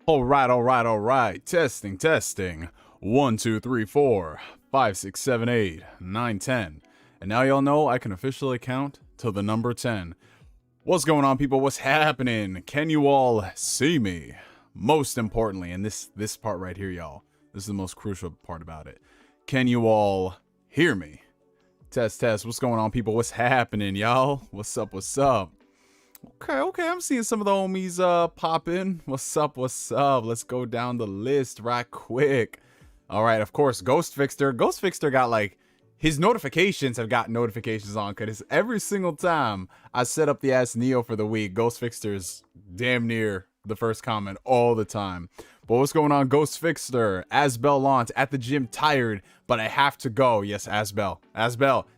All right. Testing, testing. 1, 2, 3, 4, 5, 6, 7, 8, 9, 10. And now y'all know I can officially count to the number 10. What's going on, people? What's happening? Can you all see me? Most importantly, and this part right here, y'all. This is the most crucial part about it. Can you all hear me? Test, test. What's going on, people? What's happening, y'all? What's up? What's up? Okay, I'm seeing some of the homies pop in. What's up? Let's go down the list right quick. All right, of course, Ghost Fixter got like his notifications have got notifications on, because every single time I set up the Ask Neo for the week, Ghost Fixter's damn near the first comment all the time. But what's going on, Ghost Fixter? Asbel Launch at the gym, tired, but I have to go. Yes, Asbel,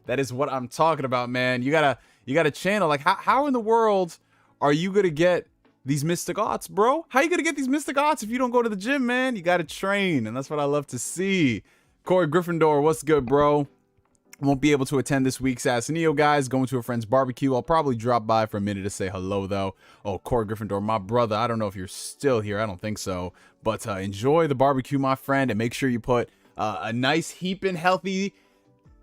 that is what I'm talking about, man. You gotta channel. Like, how in the world are you gonna get these mystic odds, bro? How you gonna get these mystic odds if you don't go to the gym, man? You gotta train, and that's what I love to see. Corey Gryffindor, what's good, bro? Won't be able to attend this week's Ask Neo, guys. Going to a friend's barbecue. I'll probably drop by for a minute to say hello, though. Oh, Corey Gryffindor, my brother. I don't know if you're still here. I don't think so. But enjoy the barbecue, my friend, and make sure you put a nice heaping healthy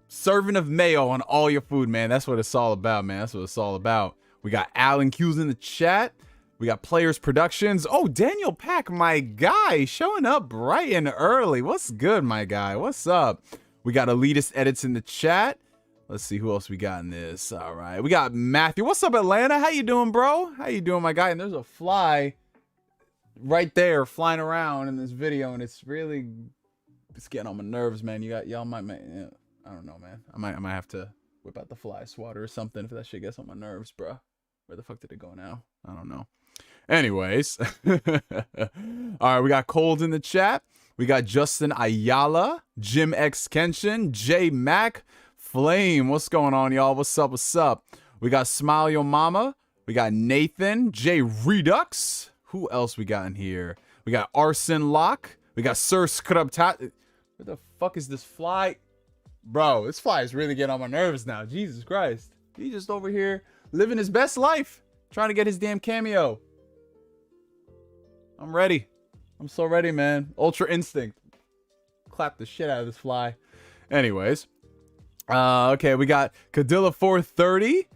serving of mayo on all your food, man. That's what it's all about, man. That's what it's all about. We got Alan Q's in the chat. We got Players Productions. Oh, Daniel Pack, my guy, showing up bright and early. What's good, my guy? What's up? We got Elitist Edits in the chat. Let's see who else we got in this. All right, we got Matthew. What's up, Atlanta? How you doing, bro? How you doing, my guy? And there's a fly right there flying around in this video, and it's getting on my nerves, man. Y'all might, yeah, I don't know, man. I might have to whip out the fly swatter or something if that shit gets on my nerves, bro. Where the fuck did it go now? I don't know. Anyways, all right, we got Cold in the chat. We got Justin Ayala, Jim X Kenshin, J Mac, Flame. What's going on, y'all? What's up? What's up? We got Smile Yo Mama. We got Nathan, J Redux. Who else we got in here? We got Arson Lock. We got Sir Scrub Tat. Where the fuck is this fly? Bro, this fly is really getting on my nerves now. Jesus Christ. He's just over here living his best life, trying to get his damn cameo. I'm ready. I'm so ready, man. Ultra Instinct. Clap the shit out of this fly. Anyways. Okay, we got Cadilla 430.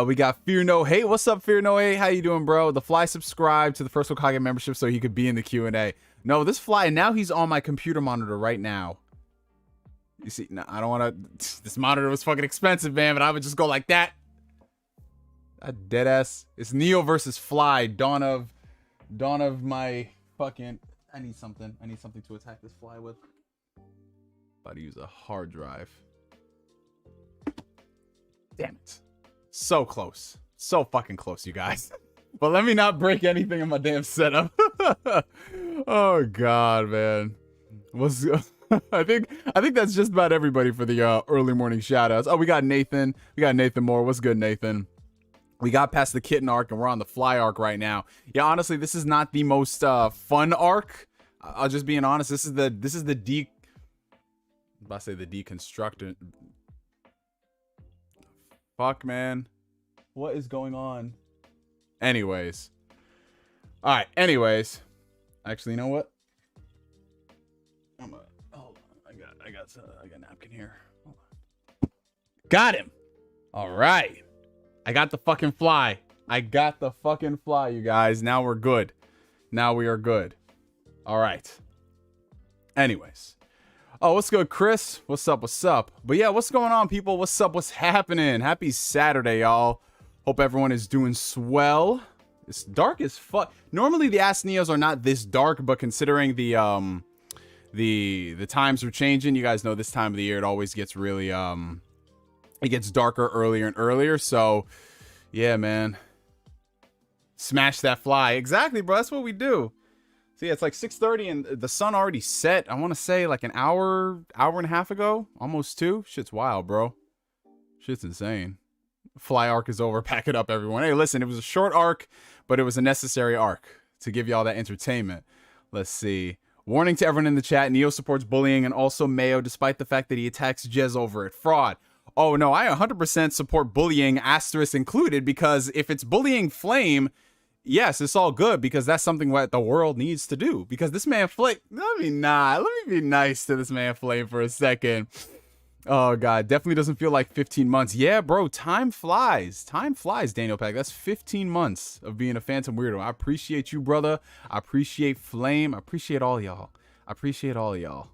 We got Fear No Hate. What's up, Fear No Hate? How you doing, bro? The fly subscribed to the First Hokage membership so he could be in the Q&A. No, this fly, now he's on my computer monitor right now. You see, no, I don't want to... This monitor was fucking expensive, man, but I would just go like that. Dead ass. It's Neo versus Fly. Dawn of my... Fucking, I need something to attack this fly with. About to use a hard drive. Damn it. So close. So fucking close, you guys. But let me not break anything in my damn setup. Oh god, man. I think that's just about everybody for the early morning shoutouts. Oh, we got Nathan. We got Nathan Moore. What's good, Nathan? We got past the kitten arc and we're on the fly arc right now. Yeah, honestly, this is not the most fun arc. I'll just being honest. This is the deconstructed. Fuck, man. What is going on? Anyways. All right. Anyways. Actually, you know what? Hold on. I got a napkin here. Hold on. Got him. All right. I got the fucking fly. You guys. Now we're good. Now we are good. All right. Anyways. Oh, what's good, Chris? What's up? What's up? But yeah, what's going on, people? What's up? What's happening? Happy Saturday, y'all. Hope everyone is doing swell. It's dark as fuck. Normally, the Ask Neos are not this dark, but considering the times are changing, you guys know this time of the year, it always gets really, it gets darker earlier and earlier. So yeah, man, smash that fly. Exactly, bro. That's what we do. See, it's like 6:30 and the sun already set. I want to say like an hour and a half ago, almost 2. Shit's wild, bro. Shit's insane. Fly arc is over. Pack it up, everyone. Hey, listen, it was a short arc, but it was a necessary arc to give you all that entertainment. Let's see. Warning to everyone in the chat, Neo supports bullying and also Mayo, despite the fact that he attacks Jez over it. Fraud. Oh, no, I 100% support bullying, asterisk included, because if it's bullying Flame, yes, it's all good because that's something that the world needs to do. Because this man Flame, let me be nice to this man Flame for a second. Oh god, definitely doesn't feel like 15 months. Yeah, bro, time flies. Time flies, Daniel Pack. That's 15 months of being a Phantom Weirdo. I appreciate you, brother. I appreciate Flame. I appreciate all y'all. I appreciate all y'all.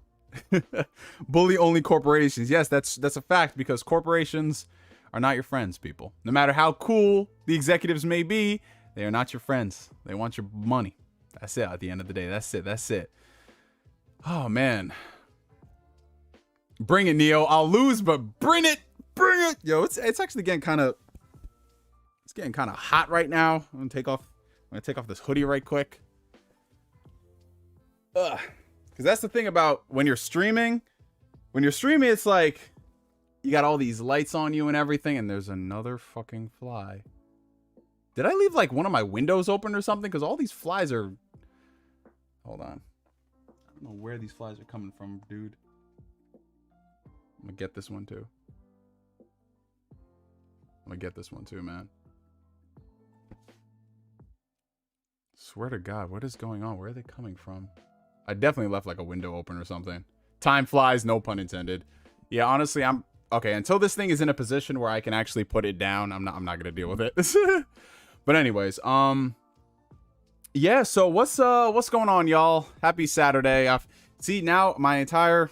Bully only corporations. Yes, that's a fact because corporations are not your friends, people. No matter how cool the executives may be, they are not your friends. They want your money. That's it at the end of the day. That's it. That's it. Oh man. Bring it, Neo. I'll lose, but bring it. Bring it. Yo, it's actually getting kind of hot right now. I'm gonna take off this hoodie right quick. Ugh. Because that's the thing about when you're streaming. When you're streaming, it's like you got all these lights on you and everything, and there's another fucking fly. Did I leave like one of my windows open or something? Because all these flies are... Hold on. I don't know where these flies are coming from, dude. I'm gonna get this one too. Man. Swear to God, what is going on? Where are they coming from? I definitely left like a window open or something. Time flies, no pun intended. Yeah, honestly, I'm okay. Until this thing is in a position where I can actually put it down, I'm not gonna deal with it. But anyways, yeah. So what's going on, y'all? Happy Saturday. See now my entire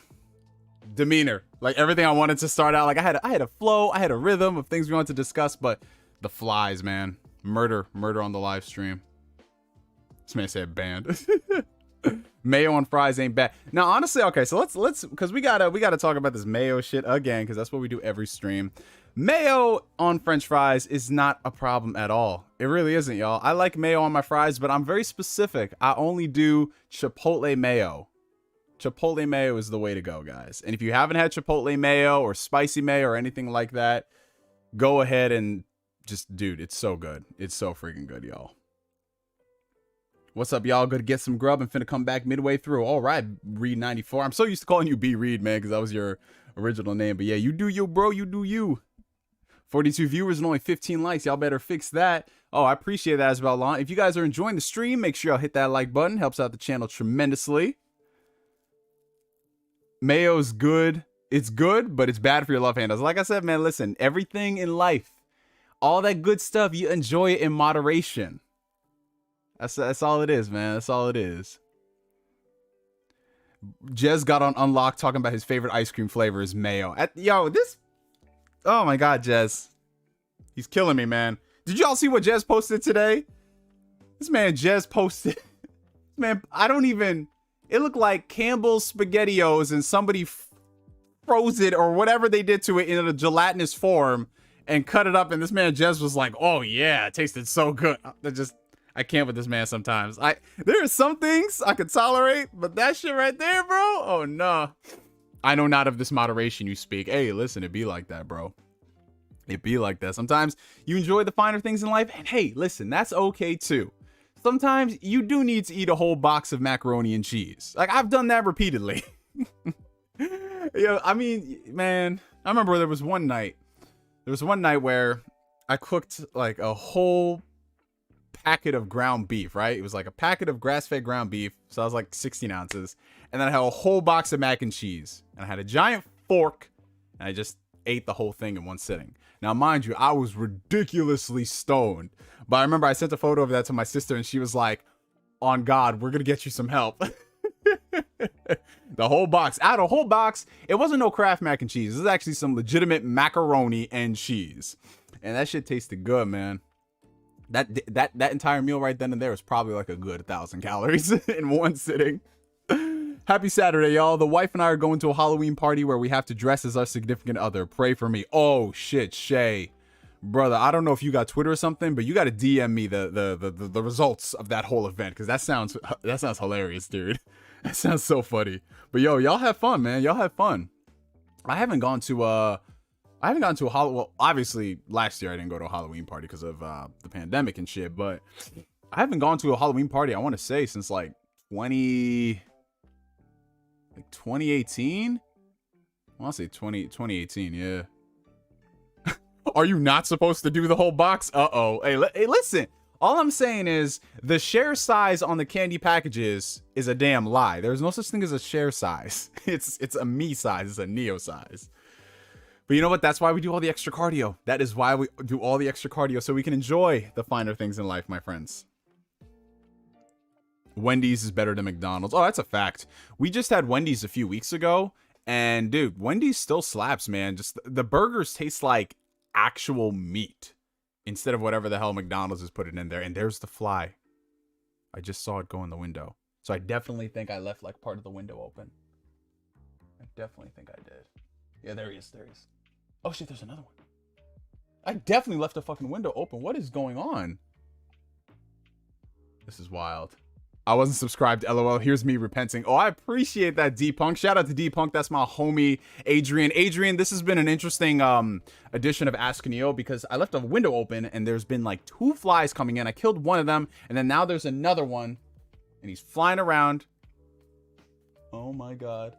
demeanor, like everything I wanted to start out, like I had a flow, I had a rhythm of things we wanted to discuss, but the flies, man, murder on the live stream. This man said banned. Mayo on fries ain't bad. Now, honestly, okay, so let's because we gotta talk about this mayo shit again, because that's what we do every stream. Mayo on French fries is not a problem at all. It really isn't, y'all. I like mayo on my fries, but I'm very specific. I only do Chipotle mayo. Chipotle mayo is the way to go, guys. And if you haven't had Chipotle mayo or spicy mayo or anything like that, go ahead and just, dude, it's so good. It's so freaking good, y'all. What's up, y'all? Good to get some grub and finna come back midway through. All right, Reed94. I'm so used to calling you B Reed, man, because that was your original name. But yeah, you do you, bro. You do you. 42 viewers and only 15 likes. Y'all better fix that. Oh, I appreciate that as well. If you guys are enjoying the stream, make sure y'all hit that like button. Helps out the channel tremendously. Mayo's good. It's good, but it's bad for your love handles. Like I said, man, listen, everything in life, all that good stuff, you enjoy it in moderation. That's all it is, man. That's all it is. Jez got on Unlocked talking about his favorite ice cream flavor is mayo. Oh my God, Jez. He's killing me, man. Did y'all see what Jez posted today? This man Jez posted. Man, it looked like Campbell's SpaghettiOs and somebody froze it or whatever they did to it in a gelatinous form and cut it up. And this man Jez was like, oh yeah, it tasted so good. I can't with this man sometimes. There are some things I could tolerate, but that shit right there, bro. Oh no. I know not of this moderation you speak. Hey, listen, it be like that, bro. It be like that. Sometimes you enjoy the finer things in life, and hey, listen, that's okay too. Sometimes you do need to eat a whole box of macaroni and cheese. Like, I've done that repeatedly. I mean, man, I remember there was one night where I cooked like a whole packet of ground beef, right? It was like a packet of grass-fed ground beef, so I was like 16 ounces. And then I had a whole box of mac and cheese. And I had a giant fork, and I just ate the whole thing in one sitting. Now, mind you, I was ridiculously stoned. But I remember I sent a photo of that to my sister, and she was like, on God, we're going to get you some help. The whole box. Out of a whole box, it wasn't no Kraft mac and cheese. This is actually some legitimate macaroni and cheese. And that shit tasted good, man. That entire meal right then and there was probably like a good 1,000 calories in one sitting. Happy Saturday, y'all. The wife and I are going to a Halloween party where we have to dress as our significant other. Pray for me. Oh shit, Shay. Brother, I don't know if you got Twitter or something, but you got to DM me the results of that whole event, because that sounds hilarious, dude. That sounds so funny. But yo, y'all have fun, man. Y'all have fun. I haven't gone to a Halloween. Well, obviously last year I didn't go to a Halloween party because of the pandemic and shit, but I haven't gone to a Halloween party, I want to say, since like 2018. I want to say 2018, yeah. Are you not supposed to do the whole box? Uh-oh. Hey, listen. All I'm saying is the share size on the candy packages is a damn lie. There's no such thing as a share size. It's a me size. It's a Neo size. But you know what? That's why we do all the extra cardio. That is why we do all the extra cardio, so we can enjoy the finer things in life, my friends. Wendy's is better than McDonald's. Oh, that's a fact. We just had Wendy's a few weeks ago, and dude, Wendy's still slaps, man. Just the burgers taste like actual meat instead of whatever the hell McDonald's is putting in there. And there's the fly. I just saw it go in the window. So I definitely think I left like part of the window open. I definitely think I did. Yeah, there he is. There he is. Oh shit, there's another one. I definitely left the fucking window open. What is going on? This is wild. I wasn't subscribed, LOL. Here's me repenting. Oh, I appreciate that, D-Punk. Shout out to D-Punk. That's my homie, Adrian. Adrian, this has been an interesting edition of Ask Neo because I left a window open and there's been like 2 flies coming in. I killed one of them and then now there's another one and he's flying around. Oh my god.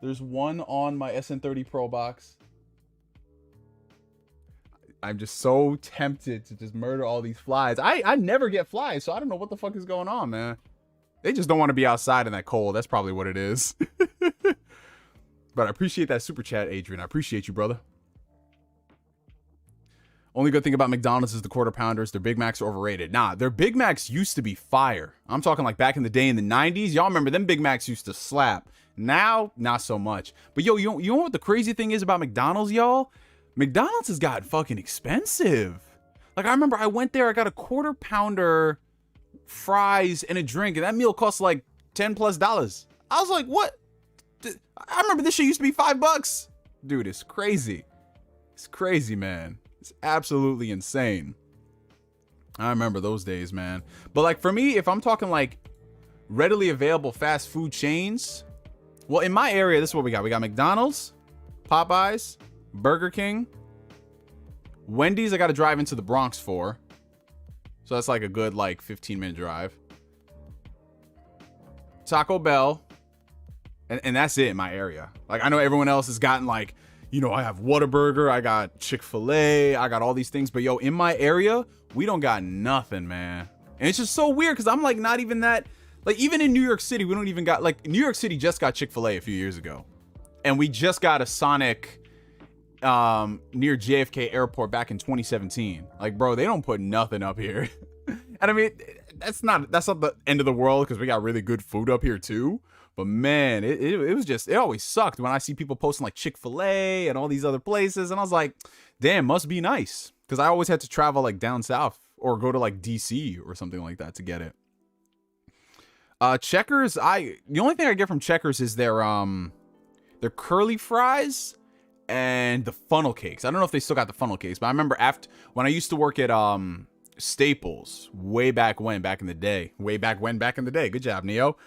There's one on my SN30 Pro box. I'm just so tempted to just murder all these flies. I never get flies, so I don't know what the fuck is going on, man. They just don't want to be outside in that cold. That's probably what it is. But I appreciate that super chat, Adrian. I appreciate you, brother. Only good thing about McDonald's is the quarter pounders. Their Big Macs are overrated. Nah, their Big Macs used to be fire. I'm talking like back in the day in the 90s. Y'all remember them Big Macs used to slap. Now, not so much. But yo, you know what the crazy thing is about McDonald's, y'all? McDonald's has got fucking expensive. Like, I remember I went there, I got a quarter pounder, fries, and a drink, and that meal cost like $10+. I was like, what? I remember this shit used to be $5. Dude, it's crazy. It's crazy, man. It's absolutely insane. I remember those days, man. But like for me, if I'm talking like readily available fast food chains, well, in my area, this is what we got. We got McDonald's, Popeyes, Burger King, Wendy's. I got to drive into the Bronx for, so that's like a good like 15-minute drive. Taco Bell, and that's it in my area. Like I know everyone else has gotten like, you know, I have Whataburger, I got Chick-fil-A, I got all these things, but yo, in my area, we don't got nothing, man. And it's just so weird because I'm like not even that, like even in New York City, we don't even got, like New York City just got Chick-fil-A a few years ago, and we just got a Sonic near JFK Airport back in 2017. Like, bro, they don't put nothing up here. And I mean, that's not the end of the world because we got really good food up here too. But man, it was just, it always sucked when I see people posting like Chick-fil-A and all these other places, and I was like, damn, must be nice, because I always had to travel like down south or go to like DC or something like that to get it. Checkers, the only thing I get from Checkers is their curly fries and the funnel cakes. I don't know if they still got the funnel cakes, but I remember when I used to work at Staples way back in the day. Good job, Neo.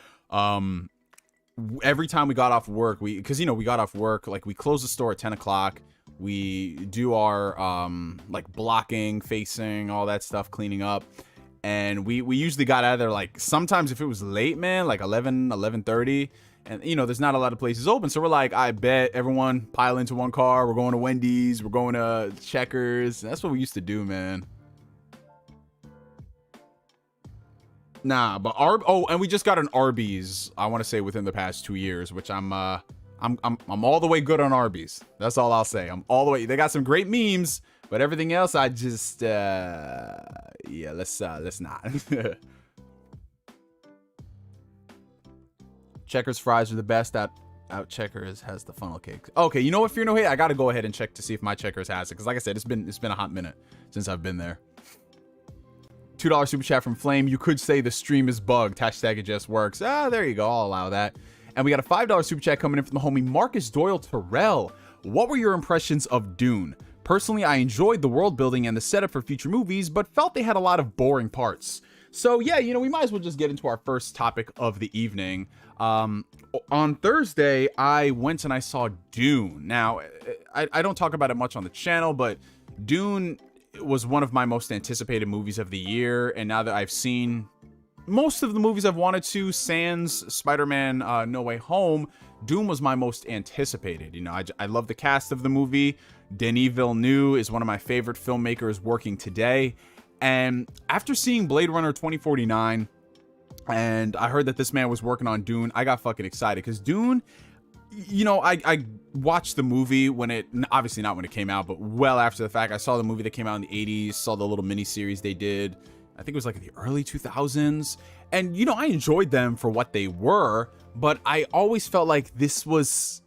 Every time we got off work, we got off work, like we close the store at 10 o'clock. We do our like blocking, facing, all that stuff, cleaning up. And we usually got out of there like sometimes if it was late, man, like 11:30. And, you know, there's not a lot of places open. So we're like, I bet everyone pile into one car. We're going to Wendy's. We're going to Checkers. That's what we used to do, man. Nah, but and we just got an Arby's, I want to say within the past 2 years, which I'm all the way good on Arby's. That's all I'll say. I'm all the way. They got some great memes, but everything else, I just, yeah, let's not. Checkers fries are the best. Out Checkers has the funnel cake. Okay, you know what, Fear No Hate? I gotta go ahead and check to see if my Checkers has it, because like I said, it's been a hot minute since I've been there. $2 super chat from Flame. You could say the stream is bugged. Hashtag it just works. There you go. I'll allow that. And we got a $5 super chat coming in from the homie Marcus Doyle Terrell. What were your impressions of Dune? Personally, I enjoyed the world building and the setup for future movies, but felt they had a lot of boring parts. So yeah, you know, we might as well just get into our first topic of the evening. On Thursday, I went and I saw Dune. Now, I don't talk about it much on the channel, but Dune was one of my most anticipated movies of the year. And now that I've seen most of the movies I've wanted to, sans Spider-Man No Way Home, Dune was my most anticipated. You know, I love the cast of the movie. Denis Villeneuve is one of my favorite filmmakers working today. And after seeing Blade Runner 2049, and I heard that this man was working on Dune, I got fucking excited because Dune, you know, I watched the movie when it, obviously not when it came out, but well after the fact. I saw the movie that came out in the 80s, saw the little mini series they did. I think it was like in the early 2000s. And, you know, I enjoyed them for what they were, but I always felt like this was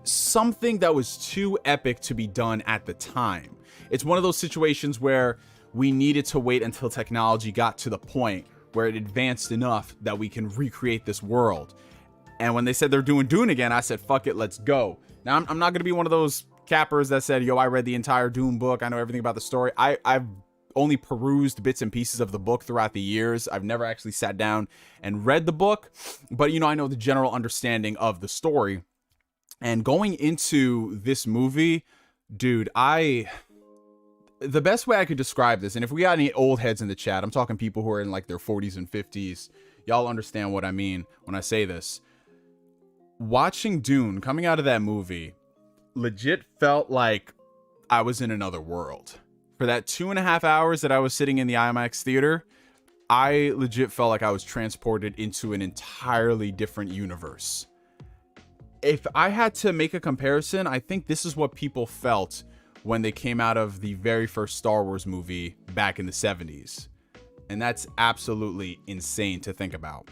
something that was too epic to be done at the time. It's one of those situations where we needed to wait until technology got to the point where it advanced enough that we can recreate this world. And when they said they're doing Dune again, I said, fuck it, let's go. Now, I'm not going to be one of those cappers that said, yo, I read the entire Dune book, I know everything about the story. I've only perused bits and pieces of the book throughout the years. I've never actually sat down and read the book, but, you know, I know the general understanding of the story. And going into this movie, dude, the best way I could describe this, and if we got any old heads in the chat, I'm talking people who are in like their 40s and 50s, y'all understand what I mean when I say this. Watching Dune, coming out of that movie, legit felt like I was in another world. For that 2.5 hours that I was sitting in the IMAX theater, I legit felt like I was transported into an entirely different universe. If I had to make a comparison, I think this is what people felt when they came out of the very first Star Wars movie back in the 70s. And that's absolutely insane to think about.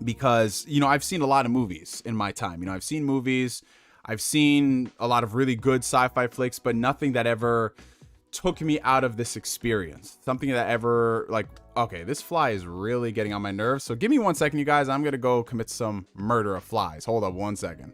Because, you know, I've seen a lot of movies in my time. You know, I've seen movies, I've seen a lot of really good sci-fi flicks, but nothing that ever took me out of this experience. Something that ever, like, okay, this fly is really getting on my nerves. So give me 1 second, you guys. I'm going to go commit some murder of flies. Hold up 1 second.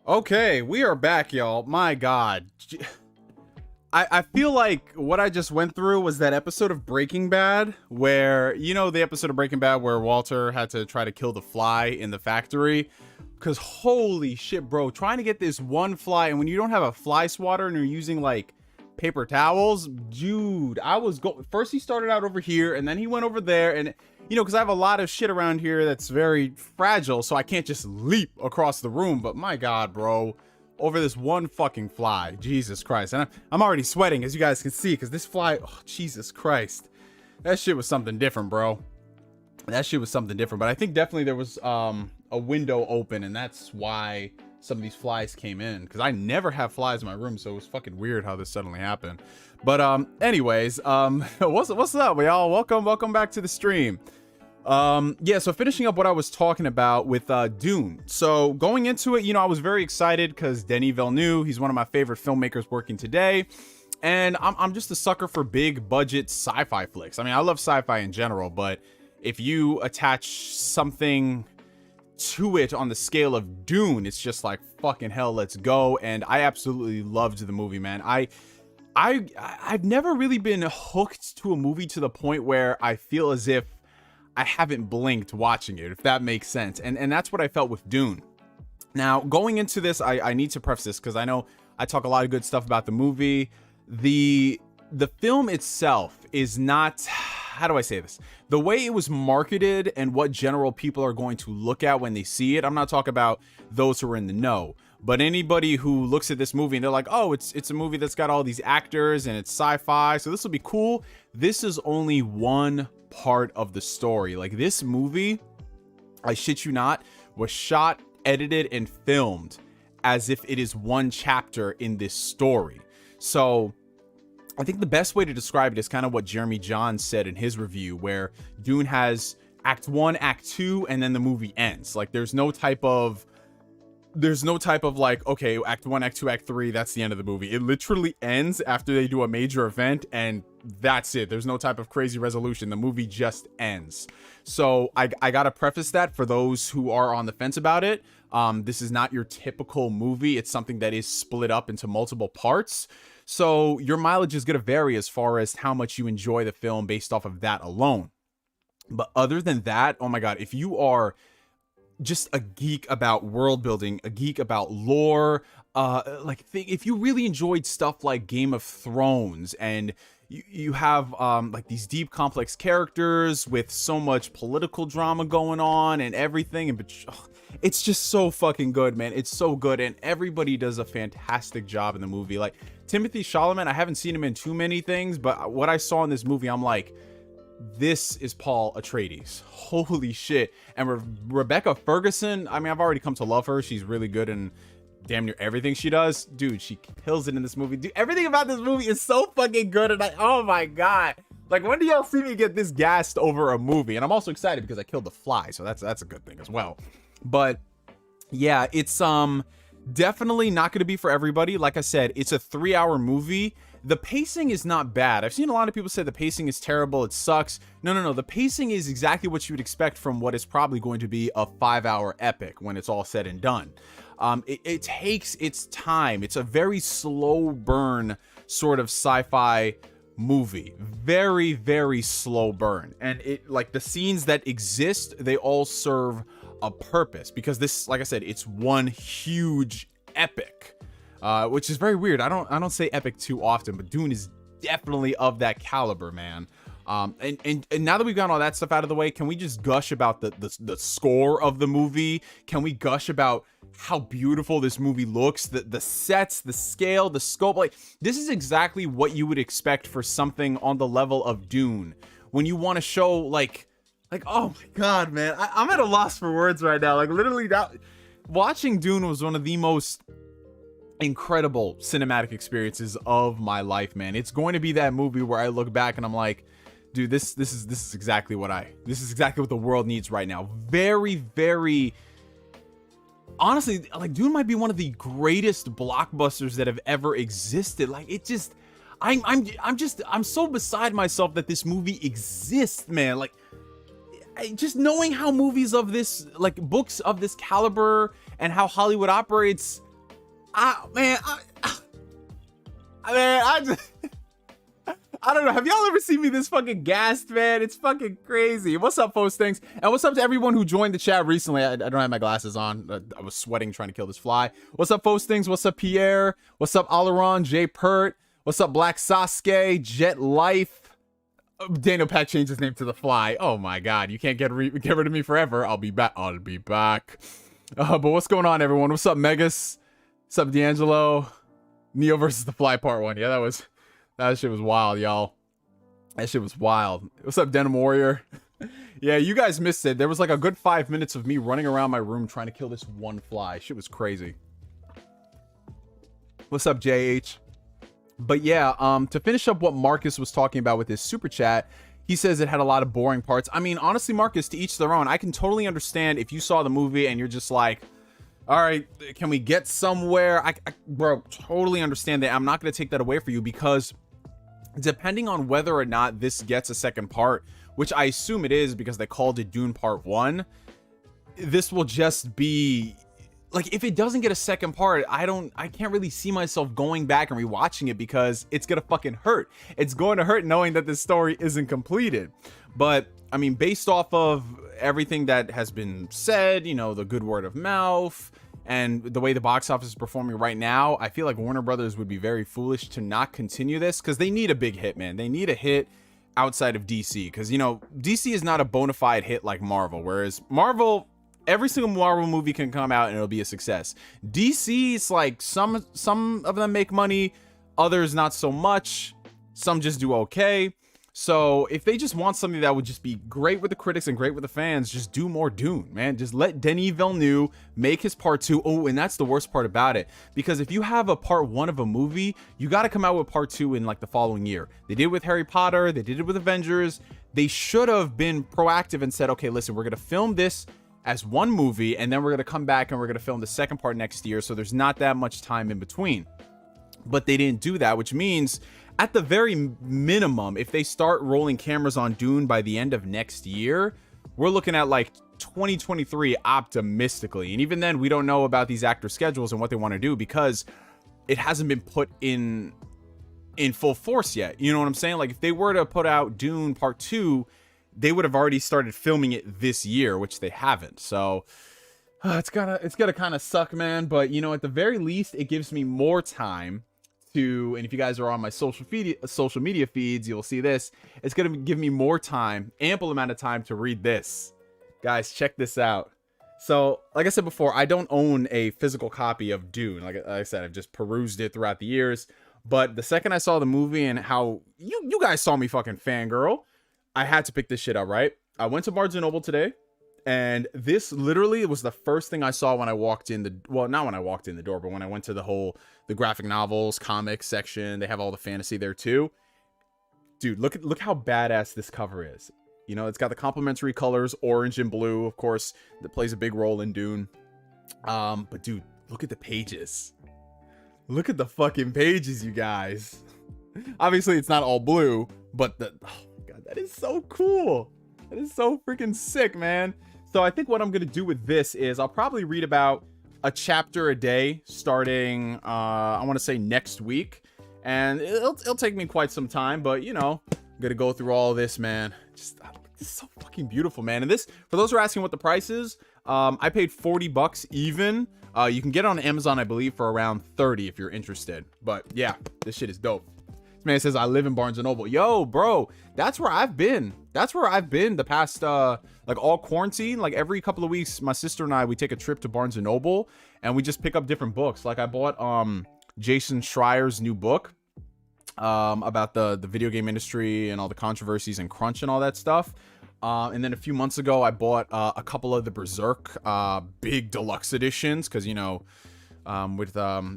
Okay, we are back, y'all. My God. I feel like what I just went through was that episode of Breaking Bad where, you know, the episode of Breaking Bad where Walter had to try to kill the fly in the factory. Because holy shit, bro, trying to get this one fly, and when you don't have a fly swatter and you're using like paper towels, dude, first he started out over here and then he went over there, and you know, because I have a lot of shit around here that's very fragile, so I can't just leap across the room. But my God, bro, over this one fucking fly, Jesus Christ. And I'm already sweating, as you guys can see, because this fly, oh, Jesus Christ. That shit was something different, bro. That shit was something different. But I think definitely there was a window open, and that's why some of these flies came in, because I never have flies in my room, so it was fucking weird how this suddenly happened. But anyways, what's up, y'all? Welcome back to the stream. Yeah, so finishing up what I was talking about with Dune. So going into it, you know, I was very excited because Denis Villeneuve, he's one of my favorite filmmakers working today, and I'm just a sucker for big budget sci-fi flicks. I mean, I love sci-fi in general, but if you attach something to it on the scale of Dune, it's just like, fucking hell, let's go. And I absolutely loved the movie, man. I've never really been hooked to a movie to the point where I feel as if I haven't blinked watching it, if that makes sense. And that's what I felt with Dune. Now, going into this, I need to preface this because I know I talk a lot of good stuff about the movie. The film itself is not, how do I say this? The way it was marketed and what general people are going to look at when they see it. I'm not talking about those who are in the know, but anybody who looks at this movie and they're like, oh, it's a movie that's got all these actors and it's sci-fi, so this will be cool. This is only one part of the story. Like, this movie, I shit you not, was shot, edited, and filmed as if it is one chapter in this story. So I think the best way to describe it is kind of what Jeremy Johns said in his review, where Dune has act 1, act 2, and then the movie ends. Like, there's no type of like, okay, act 1, act 2, act 3, that's the end of the movie. It literally ends after they do a major event, and that's it. There's no type of crazy resolution. The movie just ends. So I gotta preface that for those who are on the fence about it. This is not your typical movie. It's something that is split up into multiple parts. So your mileage is gonna vary as far as how much you enjoy the film based off of that alone. But other than that, oh my God, if you are just a geek about world building, a geek about lore, if you really enjoyed stuff like Game of Thrones, and you have like these deep complex characters with so much political drama going on and everything, and it's just so fucking good, man. It's so good, and everybody does a fantastic job in the movie. Like Timothée Chalamet, I haven't seen him in too many things, but what I saw in this movie, I'm like, this is Paul Atreides. Holy shit. And Rebecca Ferguson, I mean, I've already come to love her. She's really good in damn near everything she does. Dude, she kills it in this movie. Dude, everything about this movie is so fucking good, and oh my God. Like, when do y'all see me get this gassed over a movie? And I'm also excited because I killed the fly, so that's a good thing as well. But yeah, it's definitely not going to be for everybody. Like I said, it's a 3-hour movie. The pacing is not bad. I've seen a lot of people say the pacing is terrible, it sucks. No. The pacing is exactly what you would expect from what is probably going to be a 5-hour epic when it's all said and done. It takes its time. It's a very slow burn sort of sci-fi movie. Very, very slow burn. And it, like, the scenes that exist, they all serve a purpose, because this, like I said, it's one huge epic. Which is very weird. I don't say epic too often, but Dune is definitely of that caliber, man. And now that we've gotten all that stuff out of the way, can we just gush about the score of the movie? Can we gush about how beautiful this movie looks? The sets, the scale, the scope. Like, this is exactly what you would expect for something on the level of Dune. When you want to show like, oh my God, man, I'm at a loss for words right now. Like, literally, watching Dune was one of the most incredible cinematic experiences of my life, man. It's going to be that movie where I look back and I'm like, dude, this is exactly what the world needs right now. Very, very honestly, like, Dune might be one of the greatest blockbusters that have ever existed. Like, it just, I'm so beside myself that this movie exists, man. Like, just knowing how movies of this, like books of this caliber and how Hollywood operates, Man, I just, I don't know. Have y'all ever seen me this fucking gassed, man? It's fucking crazy. What's up, folks? Things, and what's up to everyone who joined the chat recently? I don't have my glasses on. I was sweating trying to kill this fly. What's up, folks? Things. What's up, Pierre? What's up, Alaron? Jay Pert. What's up, Black Sasuke? Jet Life. Daniel Pack changed his name to the Fly. Oh my God, you can't get rid of me forever. I'll be back. I'll be back. But what's going on, everyone? What's up, Megas? What's up, D'Angelo? Neo versus the Fly Part 1. Yeah, that shit was wild, y'all. That shit was wild. What's up, Denim Warrior? Yeah, you guys missed it. There was like a good 5 minutes of me running around my room trying to kill this one fly. Shit was crazy. What's up, JH? But yeah, to finish up what Marcus was talking about with his super chat, he says it had a lot of boring parts. I mean, honestly, Marcus, to each their own. I can totally understand if you saw the movie and you're just like, all right, can we get somewhere? Bro, totally understand that. I'm not going to take that away for you, because depending on whether or not this gets a second part, which I assume it is because they called it Dune Part 1, this will just be like, if it doesn't get a second part, I can't really see myself going back and rewatching it, because it's gonna fucking hurt. It's going to hurt knowing that this story isn't completed. But I mean, based off of everything that has been said, you know, the good word of mouth and the way the box office is performing right now, I feel like Warner Brothers would be very foolish to not continue this, because they need a big hit, man. They need a hit outside of DC, because, you know, DC is not a bona fide hit like Marvel, whereas Marvel, every single Marvel movie can come out and it'll be a success. DC, it's like some of them make money, others not so much, some just do okay. So if they just want something that would just be great with the critics and great with the fans, just do more Dune, man. Just let Denis Villeneuve make his part 2. Oh, and that's the worst part about it, because if you have a part 1 of a movie, you got to come out with part 2 in like the following year. They did it with Harry Potter, they did it with Avengers. They should have been proactive and said, okay, listen, we're going to film this as one movie, and then we're going to come back and we're going to film the second part next year, so there's not that much time in between. But they didn't do that, which means at the very minimum, if they start rolling cameras on Dune by the end of next year, we're looking at like 2023 optimistically. And even then, we don't know about these actor schedules and what they want to do, because it hasn't been put in full force yet. You know what I'm saying? Like, if they were to put out Dune Part 2, they would have already started filming it this year, which they haven't. So it's gonna kind of suck, man. But, you know, at the very least, it gives me more time to, and if you guys are on my social media feeds, you'll see this. It's gonna give me more time, ample amount of time to read this. Guys, check this out. So, like I said before, I don't own a physical copy of Dune. Like I said, I've just perused it throughout the years. But the second I saw the movie and how you guys saw me fucking fangirl, I had to pick this shit up, right? I went to Barnes & Noble today, and this literally was the first thing I saw when I walked in the, well, not when I walked in the door, but when I went to the graphic novels, comics section. They have all the fantasy there too. Dude, look how badass this cover is. You know, it's got the complementary colors, orange and blue, of course, that plays a big role in Dune. But dude, look at the pages. Look at the fucking pages, you guys. Obviously, it's not all blue, but oh my God, that is so cool. That is so freaking sick, man. So I think what I'm gonna do with this is I'll probably read about a chapter a day starting, I want to say next week. And it'll take me quite some time, but you know, I'm gonna go through all of this, man. Just, this is so fucking beautiful, man. And this, for those who are asking what the price is, I paid $40 even. You can get it on Amazon, I believe, for around 30 if you're interested. But yeah, this shit is dope. This man says, I live in Barnes & Noble. Yo, bro, that's where I've been. That's where I've been the past, like all quarantine. Like every couple of weeks, my sister and I, we take a trip to Barnes & Noble and we just pick up different books. Like I bought Jason Schreier's new book about the video game industry and all the controversies and crunch and all that stuff. And then a few months ago, I bought a couple of the Berserk big deluxe editions because, you know, with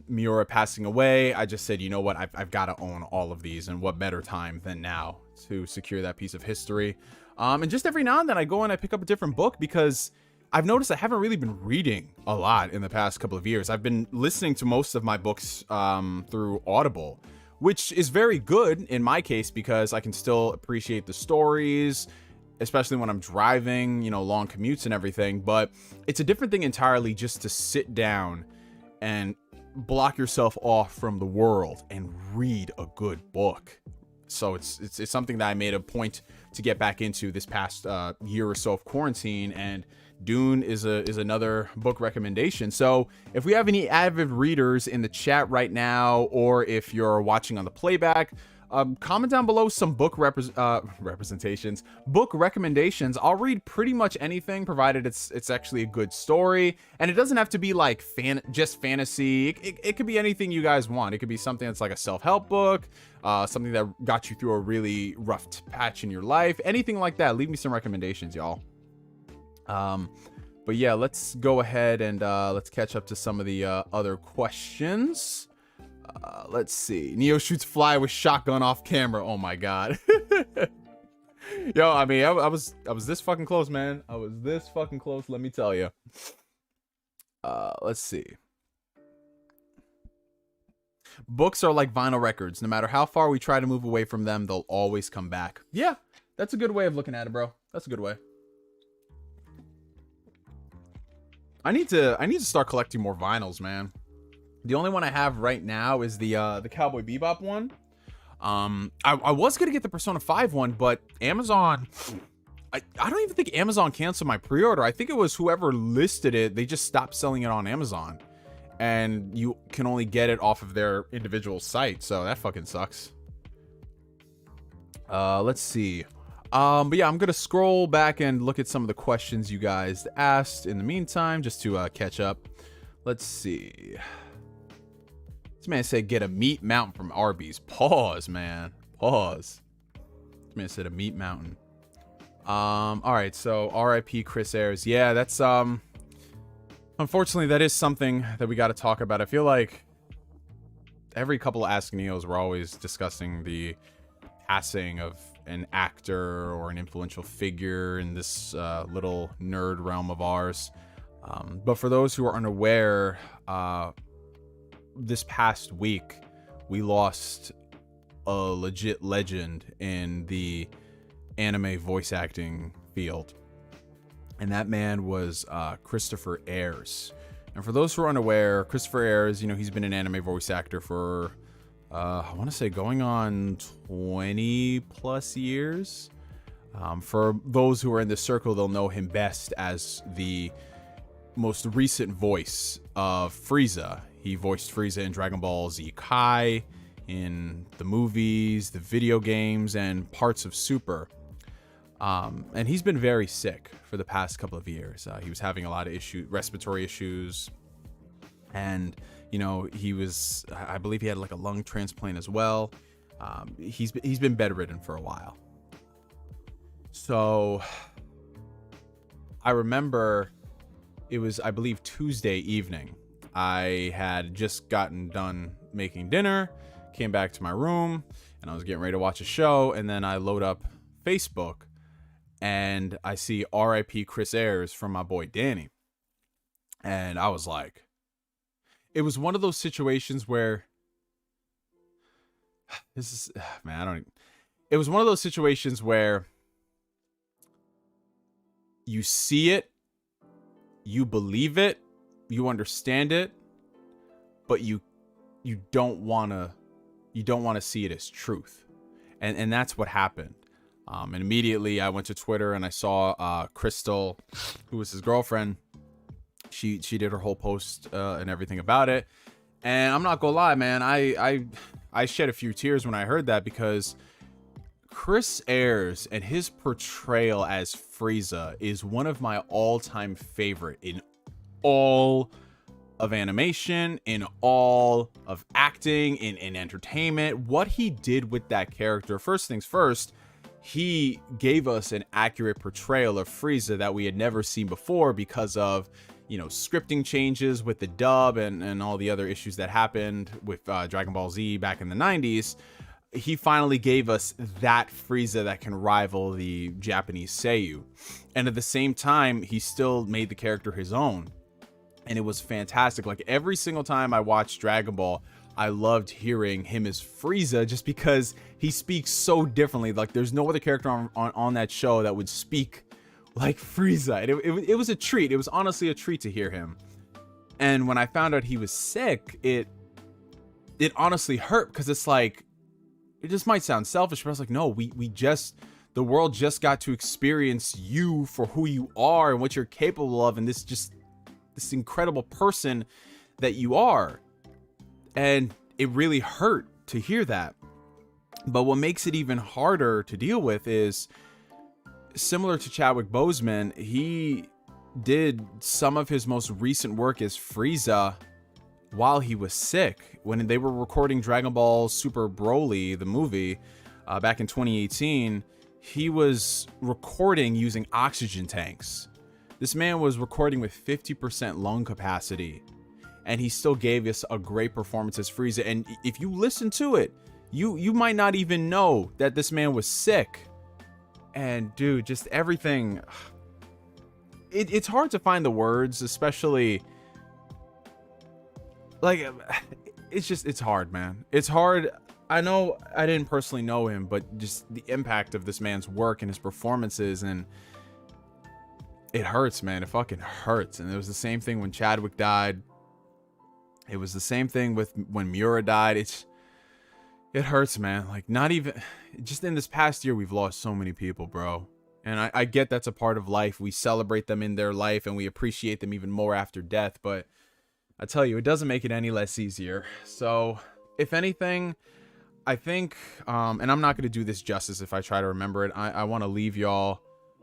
Miura passing away, I just said, you know what, I've got to own all of these, and what better time than now to secure that piece of history. And just every now and then I go and I pick up a different book because I've noticed I haven't really been reading a lot in the past couple of years. I've been listening to most of my books through Audible, which is very good in my case because I can still appreciate the stories, especially when I'm driving, you know, long commutes and everything. But it's a different thing entirely just to sit down and block yourself off from the world and read a good book. So it's something that I made a point to get back into this past year or so of quarantine, and Dune is another book recommendation. So if we have any avid readers in the chat right now, or if you're watching on the playback, comment down below some book recommendations. I'll read pretty much anything, provided it's actually a good story, and it doesn't have to be like just fantasy. It could be anything you guys want. It could be something that's like a self-help book, something that got you through a really rough patch in your life, anything like that. Leave me some recommendations, y'all. But yeah, let's go ahead and let's catch up to some of the other questions. Let's see. Neo shoots fly with shotgun off camera. Oh my god. Yo, I mean, I was this fucking close, man. I was this fucking close, let me tell you. Let's see. Books are like vinyl records. No matter how far we try to move away from them, they'll always come back. Yeah, that's a good way of looking at it, bro. That's a good way. I need to start collecting more vinyls, man. The only one I have right now is the Cowboy Bebop one. I was gonna get the Persona 5 one, but Amazon, I don't even think Amazon canceled my pre-order. I think it was whoever listed it, they just stopped selling it on Amazon, and you can only get it off of their individual site. So that fucking sucks. Let's see. But yeah, I'm gonna scroll back and look at some of the questions you guys asked in the meantime, just to catch up. Let's see. This man said get a meat mountain from Arby's. Pause, man. Pause. This man said a meat mountain. All right, so RIP Chris Ayres. Yeah, that's unfortunately that is something that we got to talk about. I feel like every couple of Ask Neos we're always discussing the passing of an actor or an influential figure in this little nerd realm of ours. But for those who are unaware, this past week we lost a legit legend in the anime voice acting field, and that man was Christopher Ayres. And for those who are unaware, Christopher Ayres, you know, he's been an anime voice actor for I want to say going on 20 plus years. For those who are in this circle, they'll know him best as the most recent voice of Frieza. He voiced Frieza in Dragon Ball Z Kai, in the movies, the video games, and parts of Super. And he's been very sick for the past couple of years. He was having a lot of respiratory issues, and you know, I believe he had like a lung transplant as well. He's been bedridden for a while. So I remember it was, I believe, Tuesday evening. I had just gotten done making dinner, came back to my room, and I was getting ready to watch a show, and then I load up Facebook and I see RIP Chris Ayres from my boy Danny. And I was like, it was one of those situations where it was one of those situations where you see it, you believe it, you understand it, but you don't want to see it as truth. And that's what happened. And immediately I went to Twitter and I saw Crystal, who was his girlfriend. She did her whole post and everything about it. And I'm not gonna lie, man, I shed a few tears when I heard that, because Chris Ayres and his portrayal as Frieza is one of my all-time favorite in all of animation, in all of acting, in entertainment. What he did with that character, first things first, he gave us an accurate portrayal of Frieza that we had never seen before because of, you know, scripting changes with the dub and all the other issues that happened with Dragon Ball Z back in the 90s. He finally gave us that Frieza that can rival the Japanese Seiyu. And at the same time, he still made the character his own. And it was fantastic. Like, every single time I watched Dragon Ball, I loved hearing him as Frieza, just because he speaks so differently. Like, there's no other character on that show that would speak like Frieza. And it was a treat. It was honestly a treat to hear him. And when I found out he was sick, it honestly hurt, because it's like, it just might sound selfish, but I was like, no, the world just got to experience you for who you are and what you're capable of, and this incredible person that you are. And it really hurt to hear that. But what makes it even harder to deal with is, similar to Chadwick Boseman, he did some of his most recent work as Frieza while he was sick. When they were recording Dragon Ball Super Broly, the movie, back in 2018, he was recording using oxygen tanks. This man was recording with 50% lung capacity, and he still gave us a great performance as Frieza. And if you listen to it, you might not even know that this man was sick. And dude, just everything. It's hard to find the words, especially like, it's hard, man. It's hard. I know I didn't personally know him, but just the impact of this man's work and his performances, and it hurts, man. It fucking hurts. And it was the same thing when Chadwick died. It was the same thing with when Miura died. It hurts, man. Like, not even just in this past year, we've lost so many people, bro. And I get that's a part of life. We celebrate them in their life and we appreciate them even more after death. But I tell you, it doesn't make it any less easier. So if anything, I think, and I'm not going to do this justice if I try to remember it. I want to leave y'all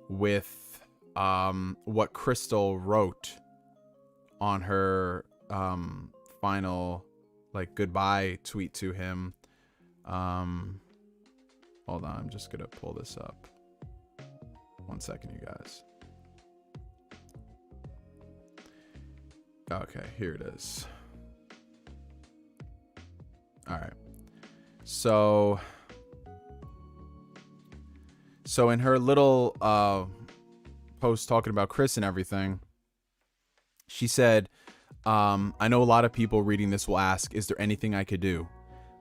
with what Crystal wrote on her final, like, goodbye tweet to him. Hold on, I'm just gonna pull this up. 1 second, you guys. Okay, here it is. All right. So in her little post talking about Chris and everything, she said, I know a lot of people reading this will ask, is there anything I could do?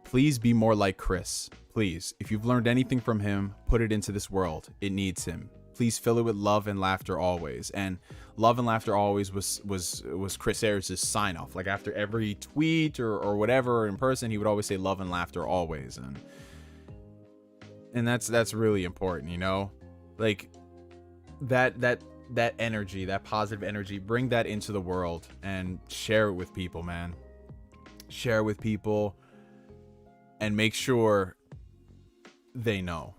Please be more like Chris. Please, if you've learned anything from him, put it into this world. It needs him. Please fill it with love and laughter always. And love and laughter always was Chris Ayres' sign off. Like, after every tweet or whatever in person, he would always say love and laughter always. And that's really important, you know? Like, that energy, that positive energy, bring that into the world and share it with people, man. Share it with people and make sure they know.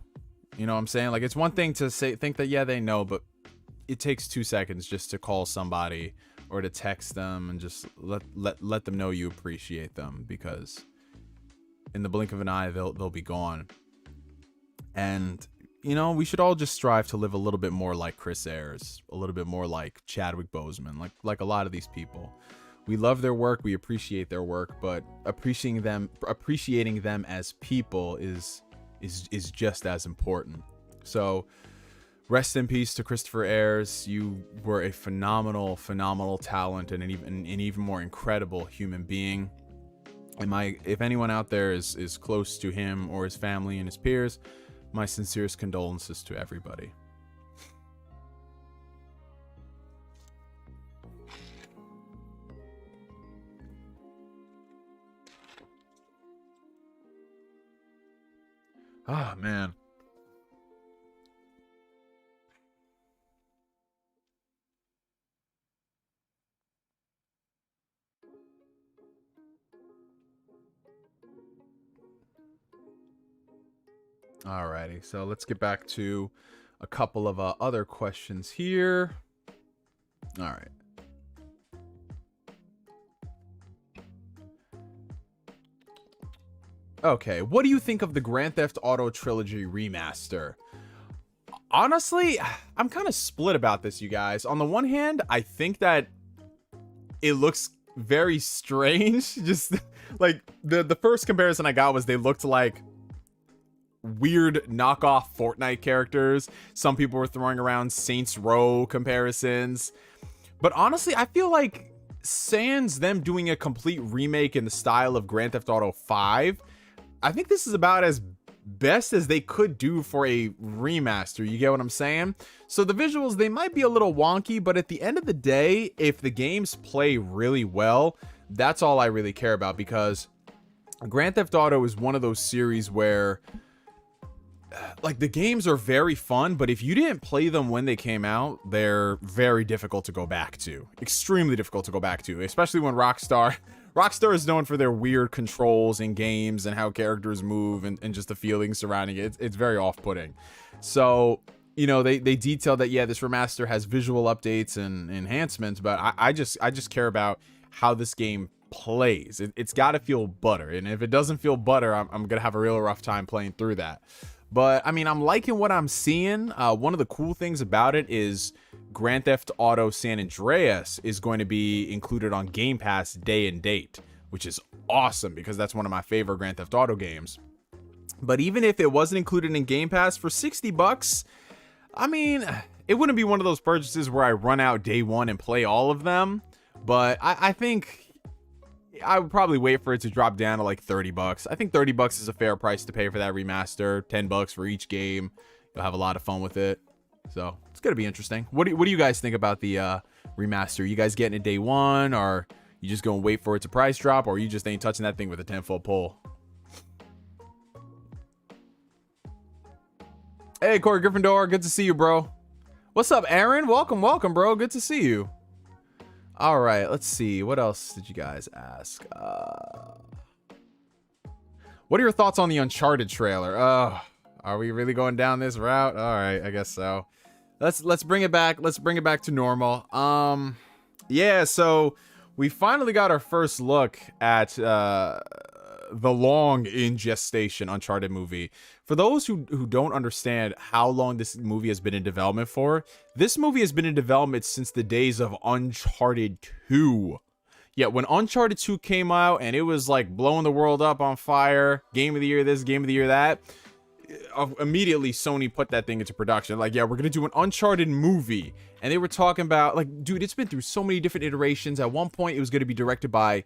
You know what I'm saying? Like, it's one thing to think that, yeah, they know, but it takes 2 seconds just to call somebody or to text them and just let them know you appreciate them, because in the blink of an eye, they'll be gone. And, you know, we should all just strive to live a little bit more like Chris Ayres, a little bit more like Chadwick Boseman, like a lot of these people. We love their work, we appreciate their work, but appreciating them as people is just as important. So rest in peace to Christopher Ayres. You were a phenomenal talent and an even more incredible human being. And if anyone out there is close to him or his family and his peers, my sincerest condolences to everybody. Ah, man. Alrighty, so let's get back to a couple of other questions here. All right. Okay, what do you think of the Grand Theft Auto Trilogy remaster? Honestly, I'm kind of split about this, you guys. On the one hand, I think that it looks very strange. Just like the first comparison I got was they looked like weird knockoff Fortnite characters. Some people were throwing around Saints Row comparisons. But honestly, I feel like sans them doing a complete remake in the style of Grand Theft Auto 5, I think this is about as best as they could do for a remaster. You get what I'm saying? So the visuals, they might be a little wonky, but at the end of the day, if the games play really well, that's all I really care about, because Grand Theft Auto is one of those series where like the games are very fun, but if you didn't play them when they came out, they're very difficult to go back to. Extremely difficult to go back to, especially when Rockstar is known for their weird controls in games and how characters move and just the feelings surrounding it. It's very off-putting. So, you know, they detail that, yeah, this remaster has visual updates and enhancements, but I just care about how this game plays. It's got to feel butter, and if it doesn't feel butter, I'm gonna have a real rough time playing through that. But I mean, I'm liking what I'm seeing. One of the cool things about it is Grand Theft Auto San Andreas is going to be included on Game Pass day and date, which is awesome because that's one of my favorite Grand Theft Auto games. But even if it wasn't included in Game Pass for $60, I mean, it wouldn't be one of those purchases where I run out day one and play all of them. But I think I would probably wait for it to drop down to like $30. I think $30 is a fair price to pay for that remaster. $10 for each game. You'll have a lot of fun with it. So it's gonna be interesting. What do you guys think about the remaster? You guys getting it day one, or you just gonna wait for it to price drop, or you just ain't touching that thing with a 10-foot pole? Hey, Corey Gryffindor, good to see you, bro. What's up, Aaron? Welcome, bro. Good to see you. All right, let's see. What else did you guys ask? What are your thoughts on the Uncharted trailer? Are we really going down this route? All right, I guess so. Let's bring it back. Let's bring it back to normal. Yeah, so we finally got our first look at the long in gestation Uncharted movie. For those who don't understand how long this movie has been in development for, this movie has been in development since the days of Uncharted 2. Yeah, when Uncharted 2 came out and it was like blowing the world up on fire, game of the year this, game of the year that, immediately Sony put that thing into production. Like, yeah, we're gonna do an Uncharted movie. And they were talking about, like, dude, it's been through so many different iterations. At one point, it was gonna be directed by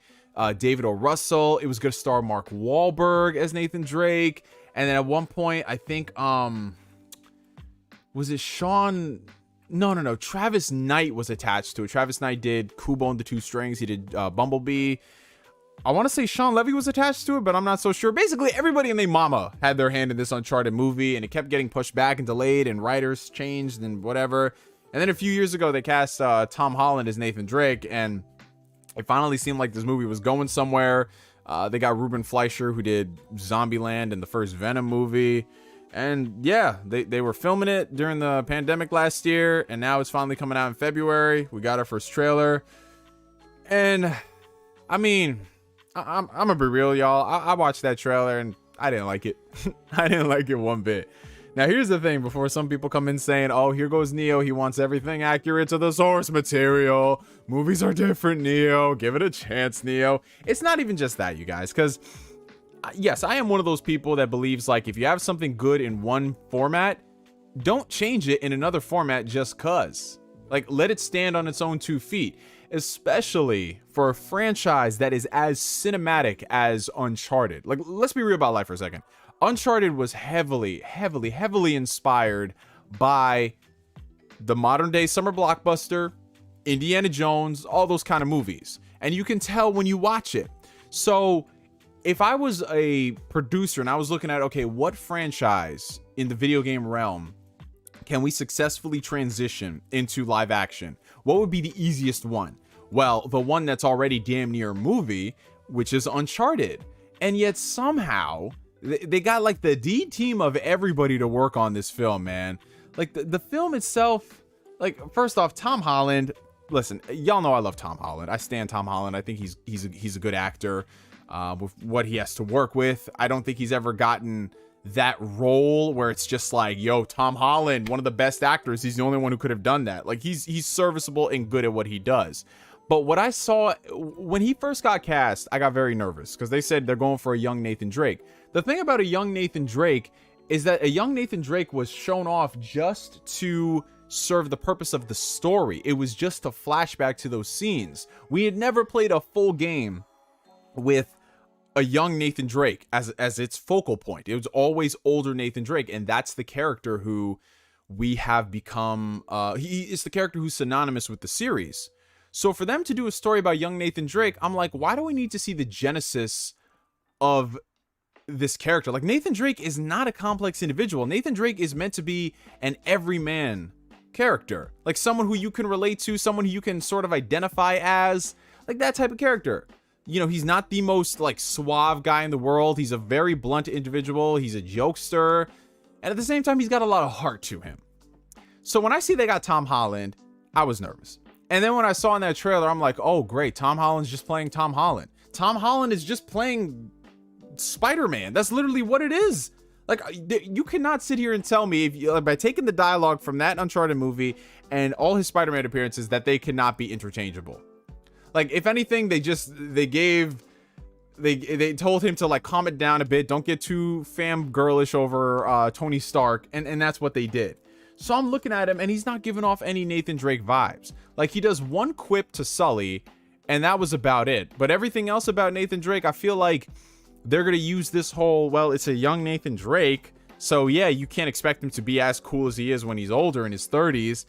David O. Russell. It was gonna star Mark Wahlberg as Nathan Drake. And then at one point, I think, was it Sean? No. Travis Knight was attached to it. Travis Knight did Kubo and the Two Strings. He did Bumblebee. I want to say Sean Levy was attached to it, but I'm not so sure. Basically, everybody and their mama had their hand in this Uncharted movie, and it kept getting pushed back and delayed, and writers changed and whatever. And then a few years ago, they cast Tom Holland as Nathan Drake, and it finally seemed like this movie was going somewhere. They got Ruben Fleischer, who did Zombieland and the first Venom movie. And yeah, they were filming it during the pandemic last year, and now it's finally coming out in February. We got our first trailer. And I mean, I'm gonna be real, y'all. I watched that trailer and I didn't like it. I didn't like it one bit. Now, here's the thing, before some people come in saying, oh, here goes Neo, he wants everything accurate to the source material. Movies are different, Neo. Give it a chance, Neo. It's not even just that, you guys, because yes, I am one of those people that believes, like, if you have something good in one format, don't change it in another format just cuz. Like, let it stand on its own 2 feet, especially for a franchise that is as cinematic as Uncharted. Like, let's be real about life for a second. Uncharted was heavily inspired by the modern day summer blockbuster, Indiana Jones, all those kind of movies. And you can tell when you watch it. So if I was a producer and I was looking at, okay, what franchise in the video game realm can we successfully transition into live action? What would be the easiest one? Well, the one that's already damn near a movie, which is Uncharted. And yet somehow they got like the D team of everybody to work on this film, man. Like the film itself, like, first off, Tom Holland. Listen, y'all know I love Tom Holland. I stand Tom Holland. I think he's a good actor with what he has to work with. I don't think he's ever gotten that role where it's just like, yo, Tom Holland, one of the best actors. He's the only one who could have done that. Like, he's serviceable and good at what he does. But what I saw when he first got cast, I got very nervous because they said they're going for a young Nathan Drake. The thing about a young Nathan Drake is that a young Nathan Drake was shown off just to serve the purpose of the story. It was just a flashback to those scenes. We had never played a full game with a young Nathan Drake as its focal point. It was always older Nathan Drake, and that's the character who we have become. He is the character who's synonymous with the series. So for them to do a story about young Nathan Drake, I'm like, why do we need to see the genesis of this character? Like, Nathan Drake is not a complex individual. Nathan Drake is meant to be an everyman character, like someone who you can relate to, someone who you can sort of identify as, like that type of character. You know, he's not the most like suave guy in the world. He's a very blunt individual. He's a jokester, and at the same time, he's got a lot of heart to him. So when I see they got Tom Holland, I was nervous. And then when I saw in that trailer, I'm like, oh great, Tom Holland's just playing Tom Holland. Tom Holland is just playing Spider-Man. That's literally what it is. Like, you cannot sit here and tell me, if you, by taking the dialogue from that Uncharted movie and all his Spider-Man appearances, that they cannot be interchangeable. Like, if anything, they told him to like calm it down a bit, don't get too fangirlish over Tony Stark, and that's what they did. So I'm looking at him, and he's not giving off any Nathan Drake vibes. Like, he does one quip to Sully, and that was about it. But everything else about Nathan Drake, I feel like they're going to use this whole, well, it's a young Nathan Drake, so yeah, you can't expect him to be as cool as he is when he's older, in his 30s.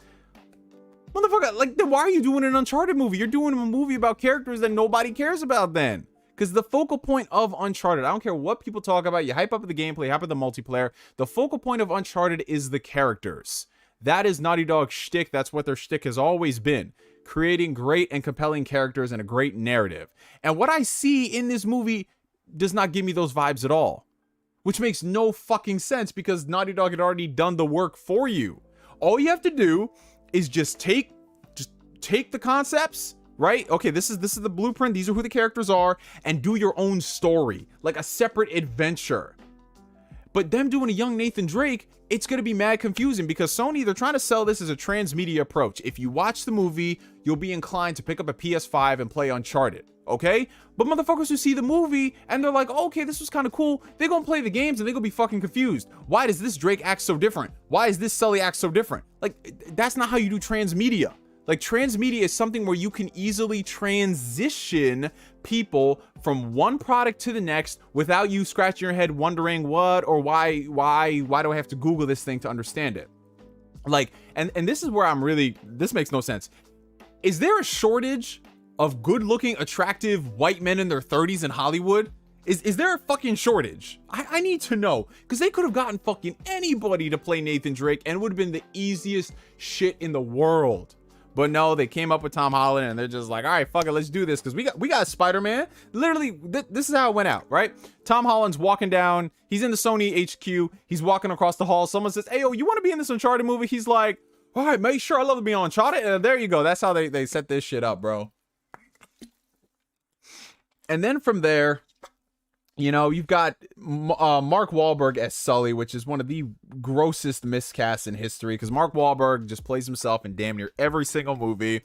Motherfucker, like, then why are you doing an Uncharted movie? You're doing a movie about characters that nobody cares about then. Because the focal point of Uncharted, I don't care what people talk about, you hype up the gameplay, hype up the multiplayer, the focal point of Uncharted is the characters. That is Naughty Dog's shtick. That's what their shtick has always been. Creating great and compelling characters and a great narrative. And what I see in this movie does not give me those vibes at all. Which makes no fucking sense, because Naughty Dog had already done the work for you. All you have to do is just take the concepts, right? Okay, this is the blueprint. These are who the characters are, and do your own story, like a separate adventure. But them doing a young Nathan Drake, it's going to be mad confusing, because Sony, they're trying to sell this as a transmedia approach. If you watch the movie, you'll be inclined to pick up a PS5 and play Uncharted, okay? But motherfuckers who see the movie and they're like, oh, okay, this was kind of cool, they're going to play the games and they're going to be fucking confused. Why does this Drake act so different? Why is this Sully act so different? Like, that's not how you do transmedia. Like, transmedia is something where you can easily transition people from one product to the next without you scratching your head wondering what or why do I have to Google this thing to understand it? Like, and this is where this makes no sense. Is there a shortage of good-looking, attractive white men in their 30s in Hollywood? Is there a fucking shortage? I need to know, because they could have gotten fucking anybody to play Nathan Drake and it would have been the easiest shit in the world. But no, they came up with Tom Holland and they're just like, all right, fuck it, let's do this, because we got Spider-Man. Literally, this is how it went out, right? Tom Holland's walking down. He's in the Sony HQ. He's walking across the hall. Someone says, hey, yo, you want to be in this Uncharted movie? He's like, all right, mate, sure, I'd love to be on Uncharted. And there you go. That's how they set this shit up, bro. And then from there, you know, you've got Mark Wahlberg as Sully, which is one of the grossest miscasts in history, because Mark Wahlberg just plays himself in damn near every single movie.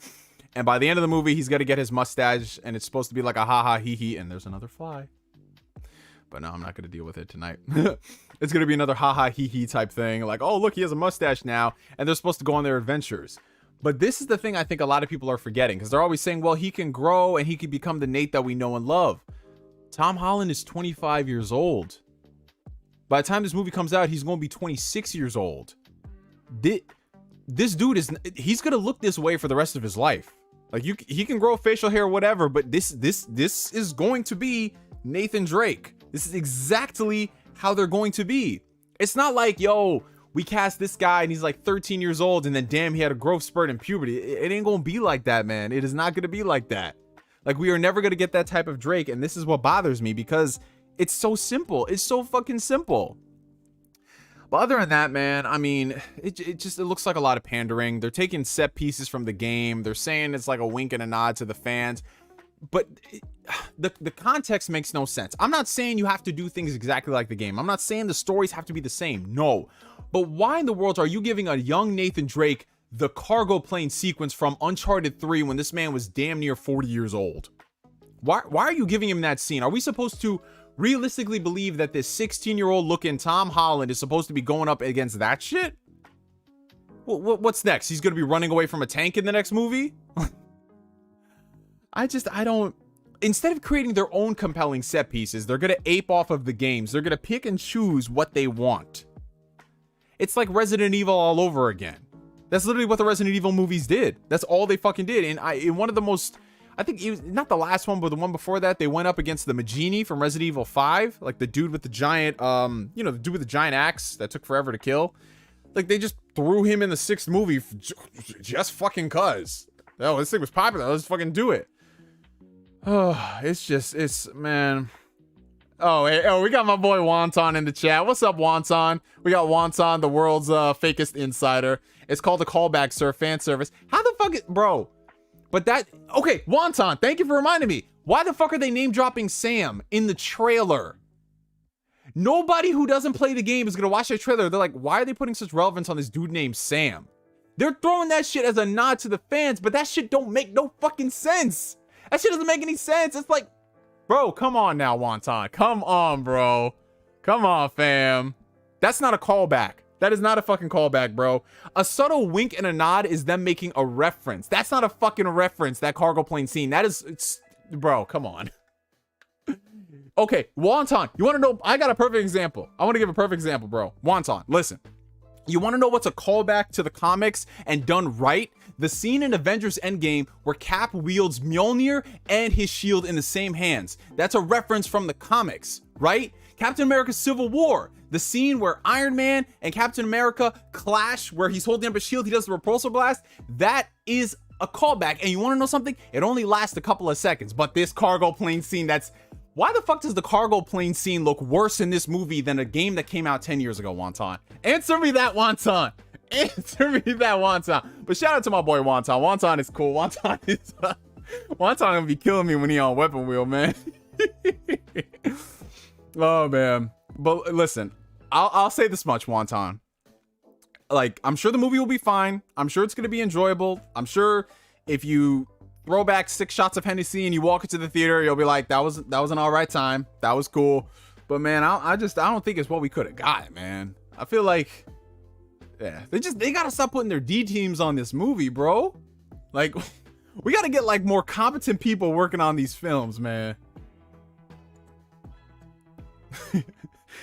And by the end of the movie, he's got to get his mustache, and it's supposed to be like a ha-ha, hee-hee, and there's another fly. But no, I'm not going to deal with it tonight. It's going to be another ha-ha, hee-hee type thing. Like, oh, look, he has a mustache now, and they're supposed to go on their adventures. But this is the thing I think a lot of people are forgetting, because they're always saying, well, he can grow, and he can become the Nate that we know and love. Tom Holland is 25 years old. By the time this movie comes out, he's going to be 26 years old. This dude he's going to look this way for the rest of his life. Like, he can grow facial hair or whatever, but this is going to be Nathan Drake. This is exactly how they're going to be. It's not like, yo, we cast this guy and he's like 13 years old and then damn, he had a growth spurt in puberty. It ain't going to be like that, man. It is not going to be like that. Like, we are never going to get that type of Drake, and this is what bothers me, because it's so simple. It's so fucking simple. But other than that, man, I mean, it looks like a lot of pandering. They're taking set pieces from the game. They're saying it's like a wink and a nod to the fans. But the context makes no sense. I'm not saying you have to do things exactly like the game. I'm not saying the stories have to be the same. No. But why in the world are you giving a young Nathan Drake the cargo plane sequence from Uncharted 3 when this man was damn near 40 years old? Why are you giving him that scene? Are we supposed to realistically believe that this 16-year-old looking Tom Holland is supposed to be going up against that shit? What's next? He's going to be running away from a tank in the next movie? I don't... instead of creating their own compelling set pieces, they're gonna ape off of the games. They're gonna pick and choose what they want. It's like Resident Evil all over again. That's literally what the Resident Evil movies did. That's all they fucking did. And in one of the most, I think it was not the last one, but the one before that, they went up against the Magini from Resident Evil 5, like the dude with the giant, you know, the dude with the giant axe that took forever to kill. Like they just threw him in the 6th movie just fucking cuz. Oh, this thing was popular. Let's fucking do it. Oh, it's man. Oh, hey, oh, we got my boy Wonton in the chat. What's up, Wonton? We got Wonton, the world's fakest insider. It's called a callback, sir. Fan service. How the fuck bro? But that, okay, Wonton, thank you for reminding me. Why the fuck are they name dropping Sam in the trailer? Nobody who doesn't play the game is gonna watch that trailer. They're like, why are they putting such relevance on this dude named Sam? They're throwing that shit as a nod to the fans, but that shit don't make no fucking sense. That shit doesn't make any sense. It's like, bro, come on now, Wonton. Come on, bro. Come on, fam. That's not a callback. That is not a fucking callback, bro. A subtle wink and a nod is them making a reference. That's not a fucking reference, that cargo plane scene. That is, it's, bro, come on. Okay, Wonton, you want to know? I got a perfect example. I want to give a perfect example, bro. Wonton, listen. You want to know what's a callback to the comics and done right? The scene in Avengers Endgame where Cap wields Mjolnir and his shield in the same hands. That's a reference from the comics, right? Captain America Civil War, the scene where Iron Man and Captain America clash, where he's holding up a shield, he does the repulsor blast. That is a callback. And you want to know something? It only lasts a couple of seconds, but this cargo plane scene, why the fuck does the cargo plane scene look worse in this movie than a game that came out 10 years ago, Wonton? Answer me that, Wonton. Answer me that, Wonton. But shout out to my boy Wonton. Wonton is cool. Wonton gonna be killing me when he on weapon wheel, man. Oh man. But listen, I'll say this much, Wonton. Like, I'm sure the movie will be fine. I'm sure it's gonna be enjoyable. I'm sure if you throw back 6 shots of Hennessy and you walk into the theater, you'll be like, that was an all right time. That was cool. But man, I don't think it's what we could have got, man. I feel like, yeah, they gotta stop putting their D teams on this movie, bro. Like, we gotta get like more competent people working on these films, man.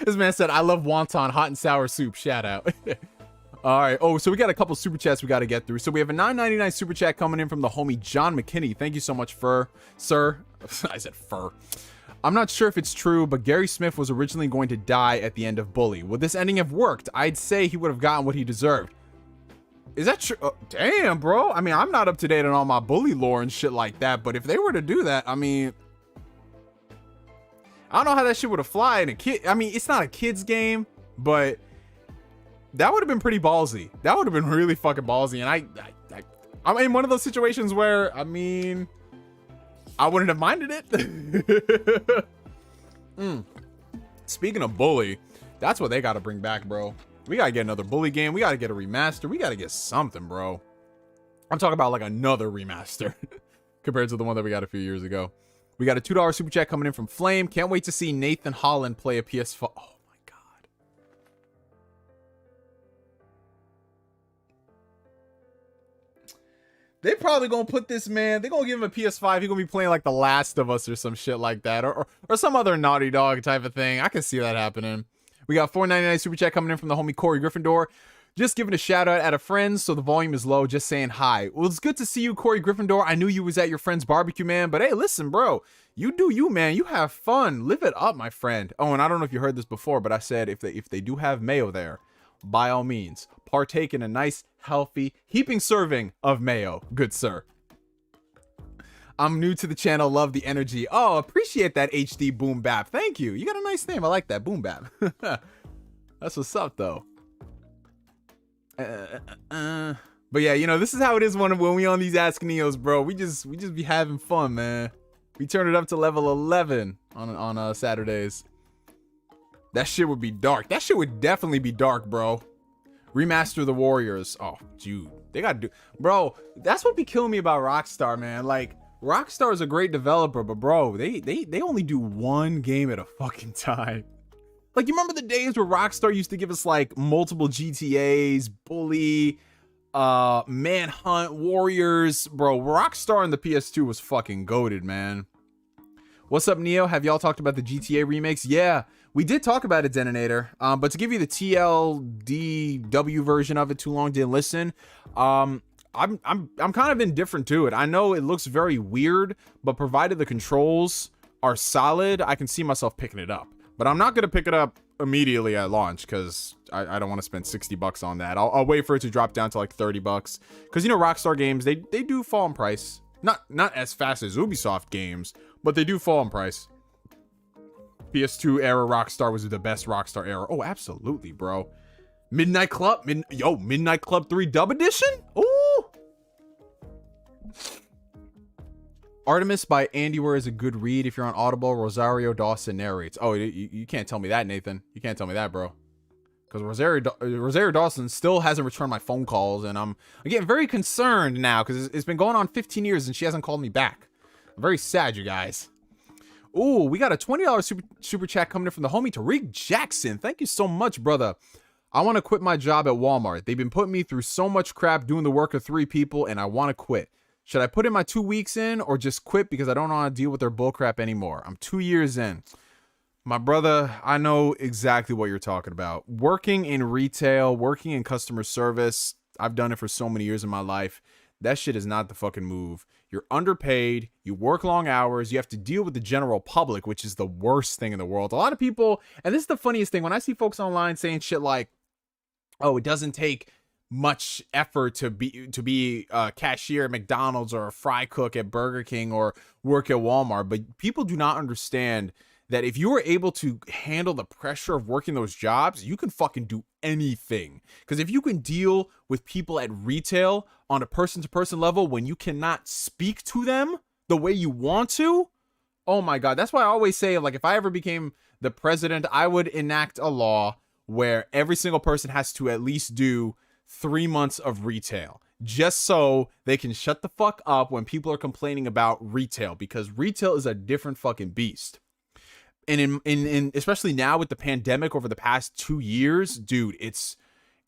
This man said, I love wonton, hot and sour soup. Shout out. All right. Oh, so we got a couple super chats we got to get through. So we have a $9.99 super chat coming in from the homie John McKinney. Thank you so much, sir. I said fur. I'm not sure if it's true, but Gary Smith was originally going to die at the end of Bully. Would this ending have worked? I'd say he would have gotten what he deserved. Is that true? Oh, damn, bro. I mean, I'm not up to date on all my Bully lore and shit like that, but if they were to do that, I mean, I don't know how that shit would have fly in a kid. I mean, it's not a kid's game, but that would have been pretty ballsy. That would have been really fucking ballsy. And I'm in one of those situations where, I mean, I wouldn't have minded it. Speaking of Bully, that's what they got to bring back, bro. We got to get another Bully game. We got to get a remaster. We got to get something, bro. I'm talking about like another remaster compared to the one that we got a few years ago. We got a $2 super chat coming in from Flame. Can't wait to see Nathan Holland play a PS5. Oh my God. They probably gonna put this man, they gonna give him a PS5. He gonna be playing like The Last of Us or some shit like that. Or some other Naughty Dog type of thing. I can see that happening. We got $4.99 super chat coming in from the homie Corey Gryffindor. Just giving a shout out at a friend, so the volume is low, just saying hi. Well, it's good to see you, Corey Gryffindor. I knew you was at your friend's barbecue, man. But hey, listen, bro. You do you, man. You have fun. Live it up, my friend. Oh, and I don't know if you heard this before, but I said if they do have mayo there, by all means, partake in a nice, healthy, heaping serving of mayo, good sir. I'm new to the channel. Love the energy. Oh, appreciate that HD Boom Bap. Thank you. You got a nice name. I like that, Boom Bap. That's what's up, though. But yeah, you know, this is how it is when we on these Ask Neos, bro. We just be having fun, man. We turn it up to level 11 on Saturdays. That shit would be dark. That shit would definitely be dark, bro. Remaster the Warriors. Oh, dude, they gotta do, bro. That's what be killing me about Rockstar, man. Like, Rockstar is a great developer, but bro, they only do one game at a fucking time. Like, you remember the days where Rockstar used to give us like multiple GTAs, Bully, Manhunt, Warriors, bro. Rockstar on the PS2 was fucking goated, man. What's up, Neo? Have y'all talked about the GTA remakes? Yeah, we did talk about it, Detonator. But to give you the TLDW version of it, too long didn't listen. I'm kind of indifferent to it. I know it looks very weird, but provided the controls are solid, I can see myself picking it up. But I'm not gonna pick it up immediately at launch because I don't want to spend $60 on that. I'll wait for it to drop down to like $30 because, you know, Rockstar games, they do fall in price. Not as fast as Ubisoft games, but they do fall in price. PS2 era Rockstar was the best Rockstar era. Oh, absolutely, bro. Midnight Club, Midnight Club 3 Dub Edition? Ooh. Artemis by Andy Ware is a good read if you're on Audible. Rosario Dawson narrates. Oh, you can't tell me that, Nathan. You can't tell me that, bro. Because Rosario Dawson still hasn't returned my phone calls, and I'm getting very concerned now because it's been going on 15 years and she hasn't called me back. I'm very sad, you guys. Ooh, we got a $20 super chat coming in from the homie Tariq Jackson. Thank you so much, brother. I want to quit my job at Walmart. They've been putting me through so much crap doing the work of 3 people, and I want to quit. Should I put in my 2 weeks in or just quit because I don't want to deal with their bullcrap anymore? I'm 2 years in. My brother, I know exactly what you're talking about. Working in retail, working in customer service, I've done it for so many years in my life. That shit is not the fucking move. You're underpaid, you work long hours, you have to deal with the general public, which is the worst thing in the world. A lot of people, and this is the funniest thing, when I see folks online saying shit like, oh, it doesn't take much effort to be a cashier at McDonald's or a fry cook at Burger King or work at Walmart, but people do not understand that if you are able to handle the pressure of working those jobs, you can fucking do anything. Because if you can deal with people at retail on a person-to-person level when you cannot speak to them the way you want to, oh my God. That's why I always say, like, if I ever became the president, I would enact a law where every single person has to at least do 3 months of retail, just so they can shut the fuck up when people are complaining about retail, because retail is a different fucking beast. And in especially now with the pandemic over the past 2 years, dude, it's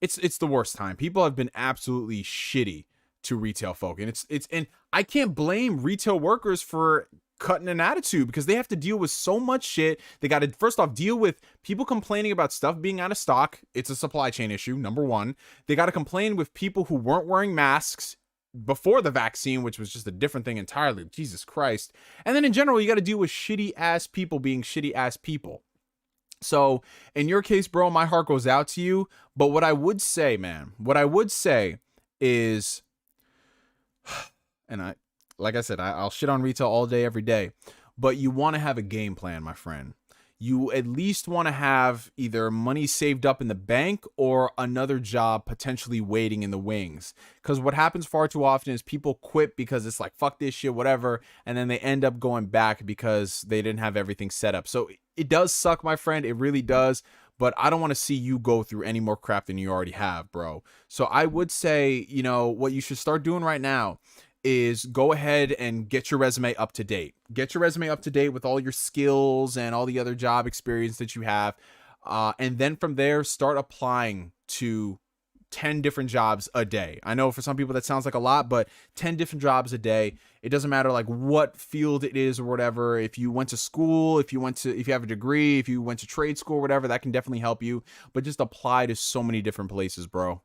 the worst time. People have been absolutely shitty to retail folk, and and I can't blame retail workers for cutting an attitude because they have to deal with so much shit. They got to first off deal with people complaining about stuff being out of stock. It's a supply chain issue, number one. They got to complain with people who weren't wearing masks before the vaccine, which was just a different thing entirely. Jesus Christ. And then in general, you got to deal with shitty ass people being shitty ass people. So in your case, bro, my heart goes out to you. But what I would say, man, is, and like I said, I'll shit on retail all day, every day, but you want to have a game plan, my friend. You at least want to have either money saved up in the bank or another job potentially waiting in the wings. Because what happens far too often is people quit because it's like, fuck this shit, whatever. And then they end up going back because they didn't have everything set up. So it does suck, my friend. It really does. But I don't want to see you go through any more crap than you already have, bro. So I would say, you know, what you should start doing right now is go ahead and get your resume up to date. Get your resume up to date with all your skills and all the other job experience that you have. And then from there, start applying to 10 different jobs a day. I know for some people that sounds like a lot, but 10 different jobs a day. It doesn't matter like what field it is or whatever. If you went to school, if you have a degree, if you went to trade school, whatever, that can definitely help you. But just apply to so many different places, bro.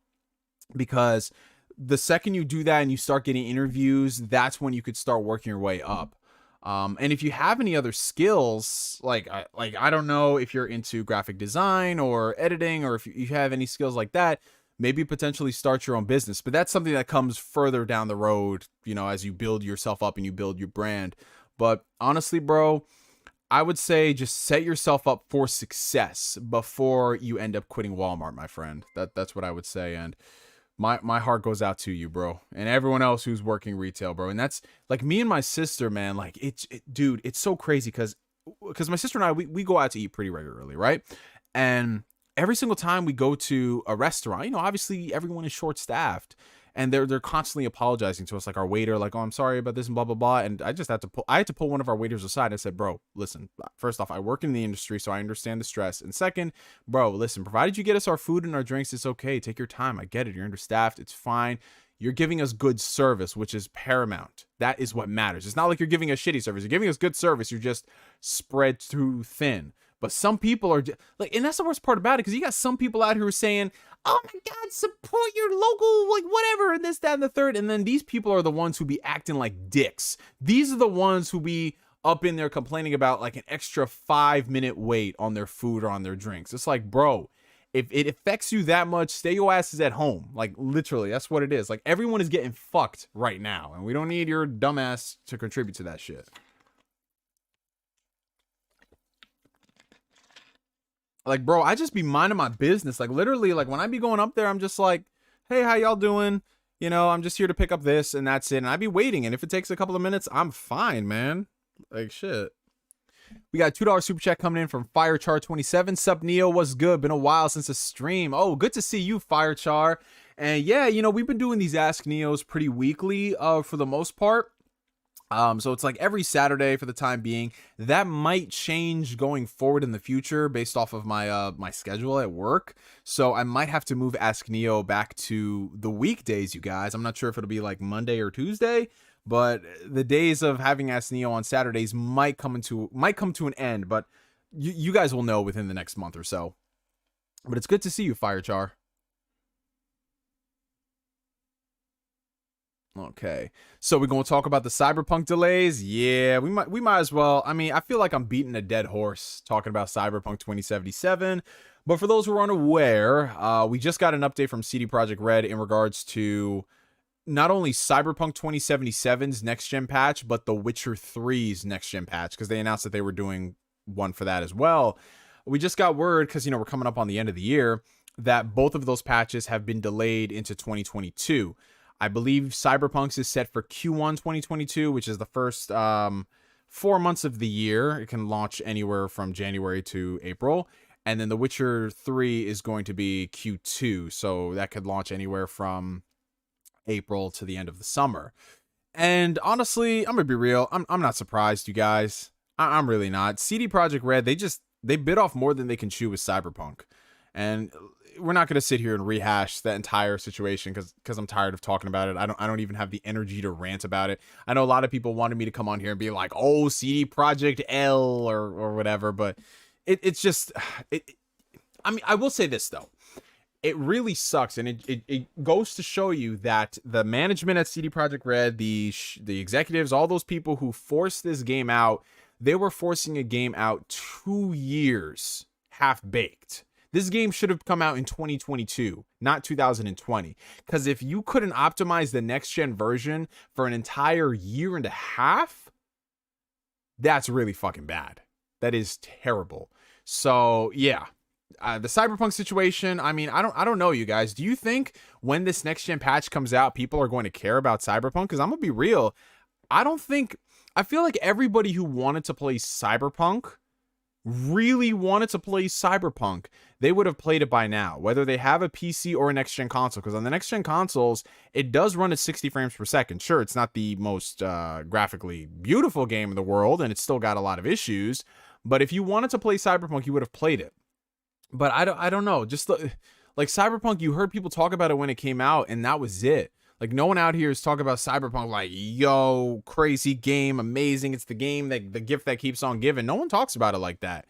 Because the second you do that and you start getting interviews, that's when you could start working your way up. And if you have any other skills, like I don't know if you're into graphic design or editing, or if you have any skills like that, maybe potentially start your own business. But that's something that comes further down the road, you know, as you build yourself up and you build your brand. But honestly, bro, I would say just set yourself up for success before you end up quitting Walmart, my friend. That's what I would say. And my heart goes out to you, bro, and everyone else who's working retail, bro. And that's like me and my sister, man. Like dude, it's so crazy because my sister and I, we go out to eat pretty regularly, right? And every single time we go to a restaurant, obviously everyone is short staffed, and they're constantly apologizing to us, like our waiter, like, oh, I'm sorry about this and blah blah blah. And I had to pull one of our waiters aside. I said, bro, listen, first off, I work in the industry, so I understand the stress. And second, bro, listen, provided you get us our food and our drinks, it's okay. Take your time. I get it. You're understaffed. It's fine. You're giving us good service, which is paramount. That is what matters. It's not like you're giving us shitty service. You're giving us good service. You're just spread too thin. But some people are like, and that's the worst part about it, because you got some people out here who are saying, oh my God, support your local, like whatever, and this, that, and the third. And then these people are the ones who be acting like dicks. These are the ones who be up in there complaining about like an extra 5-minute wait on their food or on their drinks. It's like, bro, if it affects you that much, stay your asses at home. Like, literally, that's what it is. Like, everyone is getting fucked right now, and we don't need your dumbass to contribute to that shit. Like, bro, I just be minding my business. Like, literally, like, when I be going up there, I'm just like, hey, how y'all doing? I'm just here to pick up this, and that's it. And I be waiting, and if it takes a couple of minutes, I'm fine, man. Like, shit. We got a $2 super chat coming in from Firechar27. Sup, Neo? What's good? Been a while since a stream. Oh, good to see you, Firechar. And yeah, we've been doing these Ask Neos pretty weekly for the most part. So it's like every Saturday for the time being. That might change going forward in the future based off of my my schedule at work. So I might have to move Ask Neo back to the weekdays, you guys. I'm not sure if it'll be like Monday or Tuesday, but the days of having Ask Neo on Saturdays might come to an end. But you guys will know within the next month or so. But it's good to see you, Firechar. Okay, so we're gonna talk about the Cyberpunk delays. Yeah, we might as well. I mean, I feel like I'm beating a dead horse talking about Cyberpunk 2077. But for those who are unaware, we just got an update from CD Projekt Red in regards to not only Cyberpunk 2077's next gen patch, but The Witcher 3's next gen patch, because they announced that they were doing one for that as well. We just got word, because we're coming up on the end of the year, that both of those patches have been delayed into 2022. I believe Cyberpunk's is set for Q1 2022, which is the first 4 months of the year. It can launch anywhere from January to April. And then The Witcher 3 is going to be Q2, so that could launch anywhere from April to the end of the summer. And honestly, I'm gonna be real, I'm not surprised, you guys. I'm really not. CD Projekt Red, they bit off more than they can chew with Cyberpunk. And we're not going to sit here and rehash that entire situation because I'm tired of talking about it. I don't even have the energy to rant about it. I know a lot of people wanted me to come on here and be like, oh, CD Projekt L or whatever, but it's just, I mean, I will say this though. It really sucks, and it goes to show you that the management at CD Projekt Red, the executives, all those people who forced this game out, they were forcing a game out 2 years half-baked. This game should have come out in 2022, not 2020. Because if you couldn't optimize the next-gen version for an entire year and a half, that's really fucking bad. That is terrible. So, yeah. The Cyberpunk situation, I mean, I don't know, you guys. Do you think when this next-gen patch comes out, people are going to care about Cyberpunk? Because I'm going to be real. I feel like everybody who wanted to play Cyberpunk really wanted to play Cyberpunk, they would have played it by now, whether they have a PC or a next-gen console, because on the next-gen consoles, it does run at 60 frames per second. Sure, it's not the most graphically beautiful game in the world, and it's still got a lot of issues, but if you wanted to play Cyberpunk, you would have played it. But I don't know, just like Cyberpunk, you heard people talk about it when it came out, and that was it. Like, no one out here is talking about Cyberpunk like, yo, crazy game, amazing. It's the game, the gift that keeps on giving. No one talks about it like that.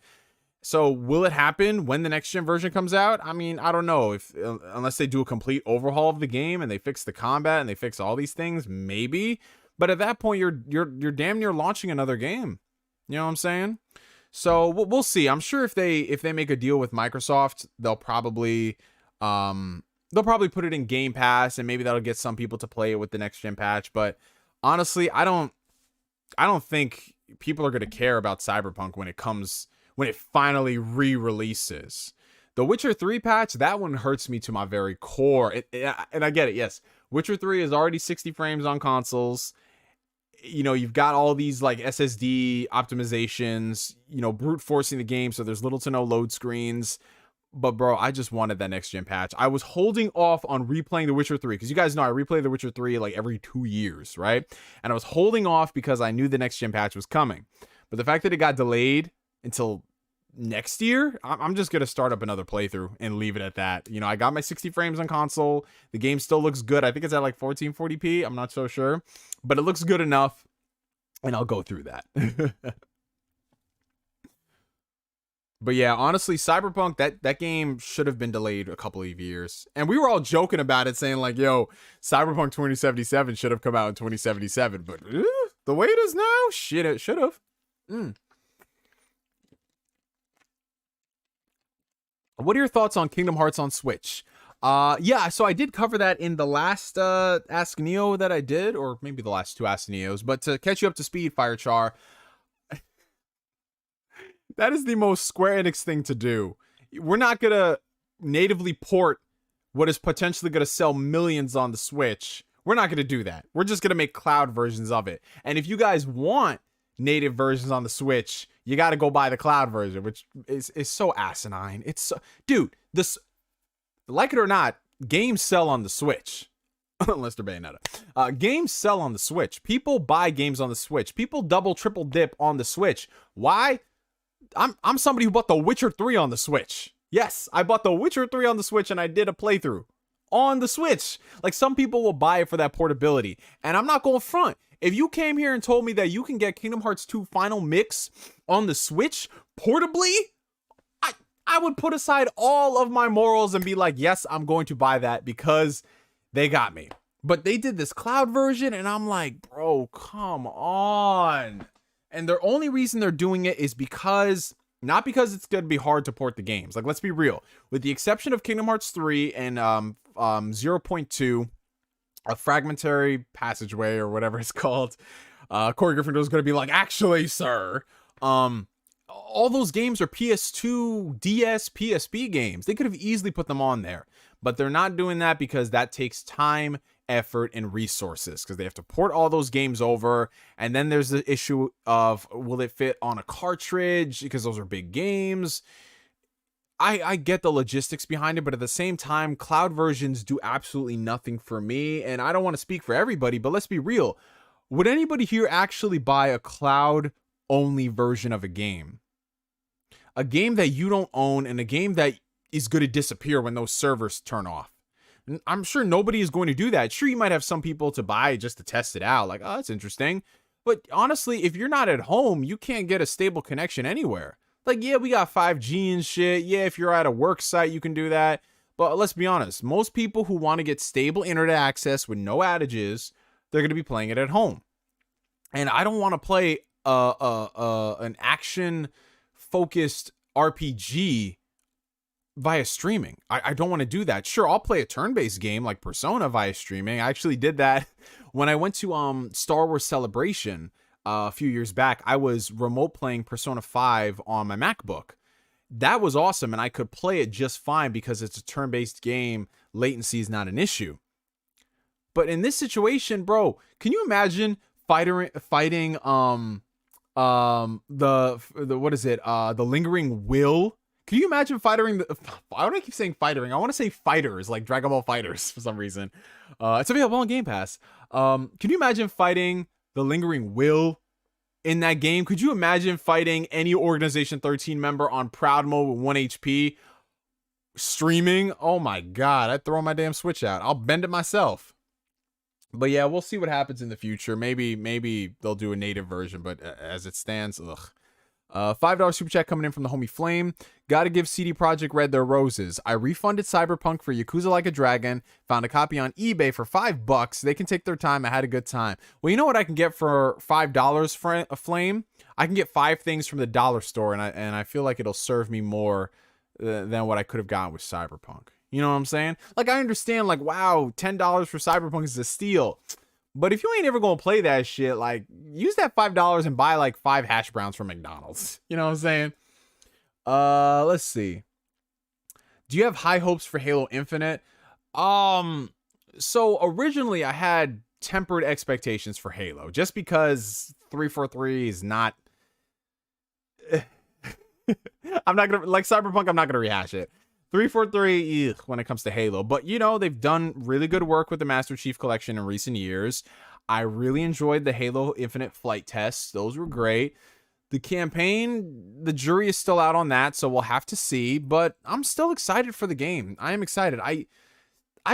So will it happen when the next gen version comes out? I mean, I don't know, if unless they do a complete overhaul of the game and they fix the combat and they fix all these things, maybe. But at that point, you're damn near launching another game. You know what I'm saying? So we'll see. I'm sure if they make a deal with Microsoft, they'll probably put it in Game Pass, and maybe that'll get some people to play it with the next gen patch. But honestly, I don't think people are going to care about Cyberpunk when it finally re-releases. The Witcher 3 patch, that one hurts me to my very core. And I get it. Yes, Witcher 3 is already 60 frames on consoles. You've got all these like SSD optimizations, brute forcing the game, so there's little to no load screens. But bro, I just wanted that next gen patch. I was holding off on replaying The Witcher 3 because you guys know I replay The Witcher 3 like every 2 years, right? And I was holding off because I knew the next gen patch was coming. But the fact that it got delayed until next year, I'm just gonna start up another playthrough and leave it at that. You know, I got my 60 frames on console. The game still looks good. I think it's at like 1440p. I'm not so sure, but it looks good enough, and I'll go through that. But yeah, honestly, Cyberpunk, that game should have been delayed a couple of years. And we were all joking about it, saying like, yo, Cyberpunk 2077 should have come out in 2077. But the way it is now, shit, it should have. What are your thoughts on Kingdom Hearts on Switch? Yeah, so I did cover that in the last Ask Neo that I did, or maybe the last 2 Ask Neos. But to catch you up to speed, Firechar, that is the most Square Enix thing to do. We're not going to natively port what is potentially going to sell millions on the Switch. We're not going to do that. We're just going to make cloud versions of it. And if you guys want native versions on the Switch, you got to go buy the cloud version, which is so asinine. It's so, dude, this, like it or not, games sell on the Switch. Unless they're Bayonetta. Games sell on the Switch. People buy games on the Switch. People double, triple dip on the Switch. Why? I'm somebody who bought The Witcher 3 on the Switch. Yes, I bought The Witcher 3 on the Switch and I did a playthrough on the Switch. Like, some people will buy it for that portability. And I'm not going front. If you came here and told me that you can get Kingdom Hearts 2 Final Mix on the Switch portably, I would put aside all of my morals and be like, yes, I'm going to buy that because they got me. But they did this cloud version and I'm like, bro, come on. And the only reason they're doing it is because, not because it's going to be hard to port the games. Like, let's be real. With the exception of Kingdom Hearts 3 and 0.2, a fragmentary passageway or whatever it's called, Corey Gryffindor is going to be like, actually, sir, all those games are PS2, DS, PSP games. They could have easily put them on there. But they're not doing that because that takes time, effort, and resources, because they have to port all those games over. And then there's the issue of, will it fit on a cartridge, because those are big games. I get the logistics behind it, but at the same time, cloud versions do absolutely nothing for me. And I don't want to speak for everybody, but let's be real. Would anybody here actually buy a cloud only version of a game? A game that you don't own, and a game that is going to disappear when those servers turn off. I'm sure nobody is going to do that. Sure, you might have some people to buy just to test it out. Like, oh, that's interesting. But honestly, if you're not at home, you can't get a stable connection anywhere. Like, yeah, we got 5G and shit. Yeah, if you're at a work site, you can do that. But let's be honest. Most people who want to get stable internet access with no outages, they're going to be playing it at home. And I don't want to play an action-focused RPG via streaming. I don't want to do that. Sure, I'll play a turn-based game like Persona via streaming. I actually did that when I went to Star Wars Celebration a few years back. I was remote playing Persona 5 on my MacBook. That was awesome, and I could play it just fine because it's a turn-based game. Latency is not an issue. But in this situation, bro, can you imagine fighting the what is it? The Lingering Will. Can you imagine fighting the... Why do I keep saying fighting? I want to say fighters, like Dragon Ball Fighters for some reason. It's available on Game Pass. Can you imagine fighting the Lingering Will in that game? Could you imagine fighting any Organization 13 member on Proud Mode with 1 HP? Streaming? Oh my god, I'd throw my damn Switch out. I'll bend it myself. But yeah, we'll see what happens in the future. Maybe they'll do a native version, but as it stands, ugh. $5 super chat coming in from the homie Flame. Gotta give CD Projekt Red their roses. I refunded Cyberpunk for Yakuza Like a Dragon. Found a copy on eBay for $5. They can take their time. I had a good time. Well, you know what I can get for $5 for a Flame? I can get 5 things from the dollar store, and I feel like it'll serve me more than what I could have gotten with Cyberpunk. You know what I'm saying? Like, I understand, like, wow, $10 for Cyberpunk is a steal. But if you ain't ever gonna play that shit, like, use that $5 and buy like 5 hash browns from McDonald's. You know what I'm saying? Let's see. Do you have high hopes for Halo Infinite? So originally I had tempered expectations for Halo, just because 343 is not. I'm not gonna, like Cyberpunk, I'm not gonna rehash it. 343 when it comes to Halo. But, you know, they've done really good work with the Master Chief Collection in recent years. I really enjoyed the Halo Infinite flight tests. Those were great. The campaign, the jury is still out on that, so we'll have to see. But I'm still excited for the game. I am excited. I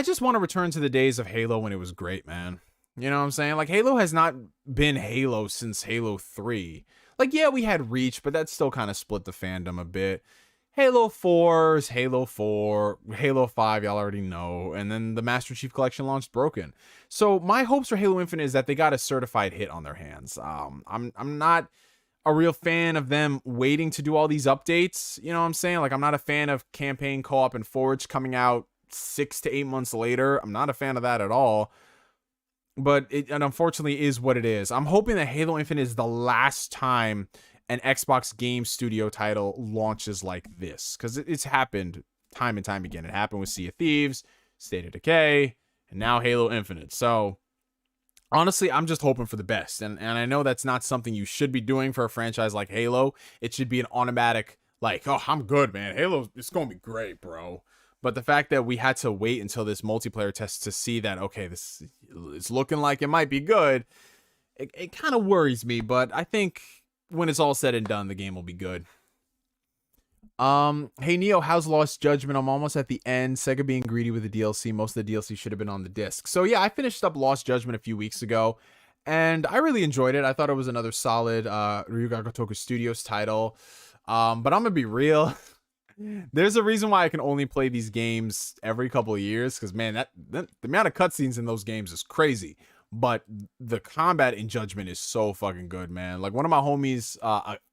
just want to return to the days of Halo when it was great, man. You know what I'm saying? Like, Halo has not been Halo since Halo 3. Like, yeah, we had Reach, but that still kind of split the fandom a bit. Halo 4's Halo 4, Halo 5, y'all already know, and then the Master Chief Collection launched broken. So my hopes for Halo Infinite is that they got a certified hit on their hands. I'm not a real fan of them waiting to do all these updates. You know what I'm saying? Like, I'm not a fan of campaign co-op and Forge coming out 6 to 8 months later. I'm not a fan of that at all. But it unfortunately is what it is. I'm hoping that Halo Infinite is the last time an Xbox Game Studio title launches like this, because it's happened time and time again. It happened with Sea of Thieves, State of Decay, and now Halo Infinite. So honestly, I'm just hoping for the best, and I know that's not something you should be doing for a franchise like Halo. It should be an automatic, like, oh, I'm good, man. Halo, it's gonna be great, bro. But the fact that we had to wait until this multiplayer test to see that, okay, this is looking like it might be good, it kind of worries me. But I think when it's all said and done, the game will be good. Hey Neo, how's Lost Judgment? I'm almost at the end. Sega being greedy with the DLC. Most of the DLC should have been on the disc. So yeah, I finished up Lost Judgment a few weeks ago, and I really enjoyed it. I thought it was another solid Ryuga Gotoku Studios title. But I'm gonna be real. There's a reason why I can only play these games every couple of years, because man, that the amount of cutscenes in those games is crazy. But the combat in Judgment is so fucking good, man. Like, one of my homies,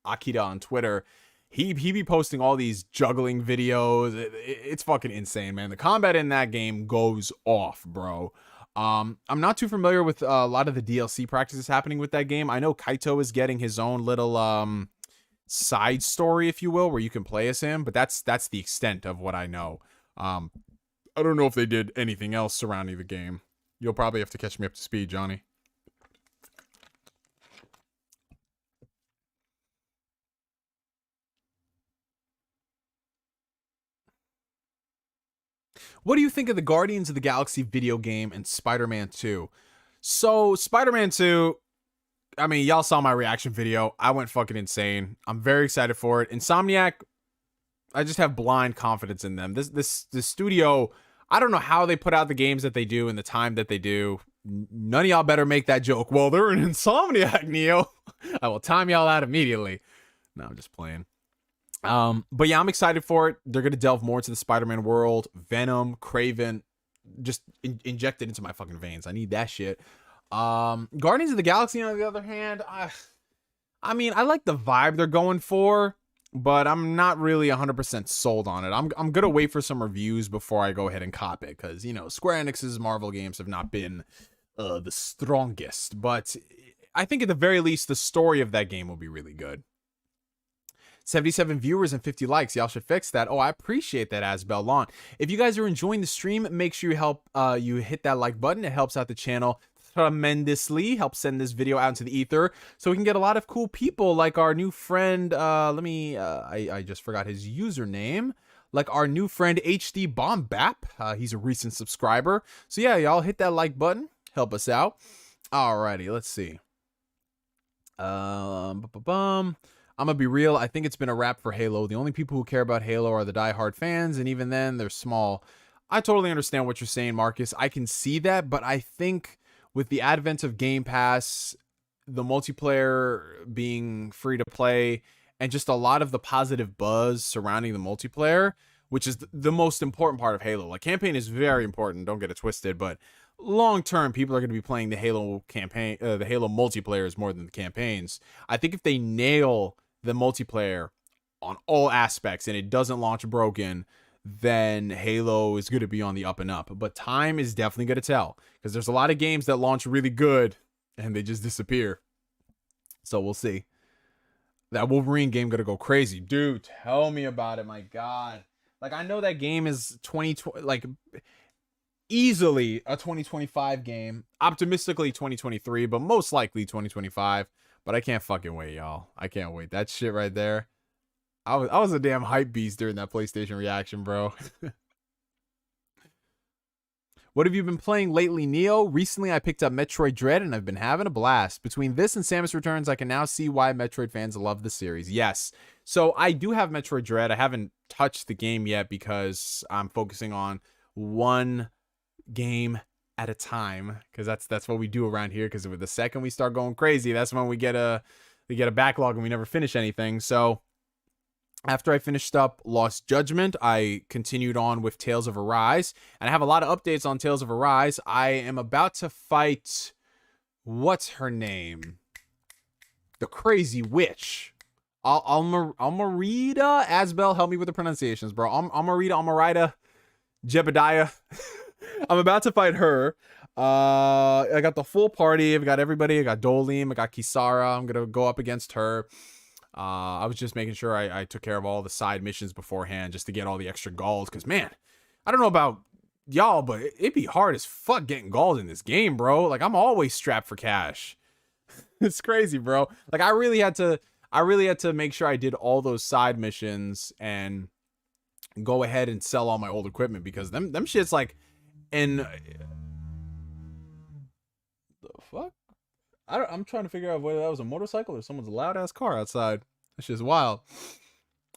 Akita on Twitter, he be posting all these juggling videos. It's fucking insane, man. The combat in that game goes off, bro. I'm not too familiar with a lot of the DLC practices happening with that game. I know Kaito is getting his own little side story, if you will, where you can play as him, but that's the extent of what I know. I don't know if they did anything else surrounding the game. You'll probably have to catch me up to speed, Johnny. What do you think of the Guardians of the Galaxy video game and Spider-Man 2? So, Spider-Man 2, I mean, y'all saw my reaction video. I went fucking insane. I'm very excited for it. Insomniac, I just have blind confidence in them. This studio, I don't know how they put out the games that they do in the time that they do. None of y'all better make that joke. Well, they're an Insomniac, Neo. I will time y'all out immediately. No, I'm just playing. But yeah, I'm excited for it. They're gonna delve more into the Spider-Man world. Venom, Kraven, just inject it into my fucking veins. I need that shit. Guardians of the Galaxy, on the other hand, I mean, I like the vibe they're going for, but I'm not really 100% sold on it. I'm gonna wait for some reviews before I go ahead and cop it, because, you know, Square Enix's Marvel games have not been the strongest, but I think at the very least the story of that game will be really good. 77 viewers and 50 likes. Y'all should fix that. Oh, I appreciate that, Asbel Lawn. If you guys are enjoying the stream, make sure you hit that like button. It helps out the channel tremendously. Helps send this video out into the ether so we can get a lot of cool people like our new friend. I just forgot his username. Like our new friend HD Bomb Bap. He's a recent subscriber. So yeah, y'all hit that like button. Help us out. Alrighty, let's see. I'm gonna be real. I think it's been a wrap for Halo. The only people who care about Halo are the diehard fans, and even then, they're small. I totally understand what you're saying, Marcus. I can see that, but I think with the advent of Game Pass, the multiplayer being free to play, and just a lot of the positive buzz surrounding the multiplayer, which is the most important part of Halo. Like, campaign is very important, don't get it twisted, but long term, people are going to be playing the Halo campaign, the Halo multiplayers more than the campaigns. I think if they nail the multiplayer on all aspects and it doesn't launch broken, then Halo is going to be on the up and up. But time is definitely going to tell, because there's a lot of games that launch really good and they just disappear. So we'll see. That Wolverine game going to go crazy. Dude, tell me about it. My God. Like, I know that game is 2020, like, easily a 2025 game, optimistically 2023, but most likely 2025. But I can't fucking wait, y'all. I can't wait. That shit right there. I was a damn hype beast during that PlayStation reaction, bro. What have you been playing lately, Neo? Recently, I picked up Metroid Dread, and I've been having a blast. Between this and Samus Returns, I can now see why Metroid fans love the series. Yes. So I do have Metroid Dread. I haven't touched the game yet because I'm focusing on one game at a time, because that's what we do around here. Because the second we start going crazy, that's when we get a backlog and we never finish anything. So after I finished up Lost Judgment, I continued on with Tales of Arise, and I have a lot of updates on Tales of Arise. I am about to fight, what's her name? The crazy witch. Almerida Asbel, help me with the pronunciations, bro. Almerida Jebediah. I'm about to fight her. I got the full party. I've got everybody. I got Dolim. I got Kisara. I'm gonna go up against her. I was just making sure I took care of all the side missions beforehand just to get all the extra galls. Because, man, I don't know about y'all, but it'd be hard as fuck getting galls in this game, bro. Like, I'm always strapped for cash. It's crazy, bro. Like, I really had to make sure I did all those side missions and go ahead and sell all my old equipment, because them shit's like in the fuck. I'm trying to figure out whether that was a motorcycle or someone's loud ass car outside. That's just wild.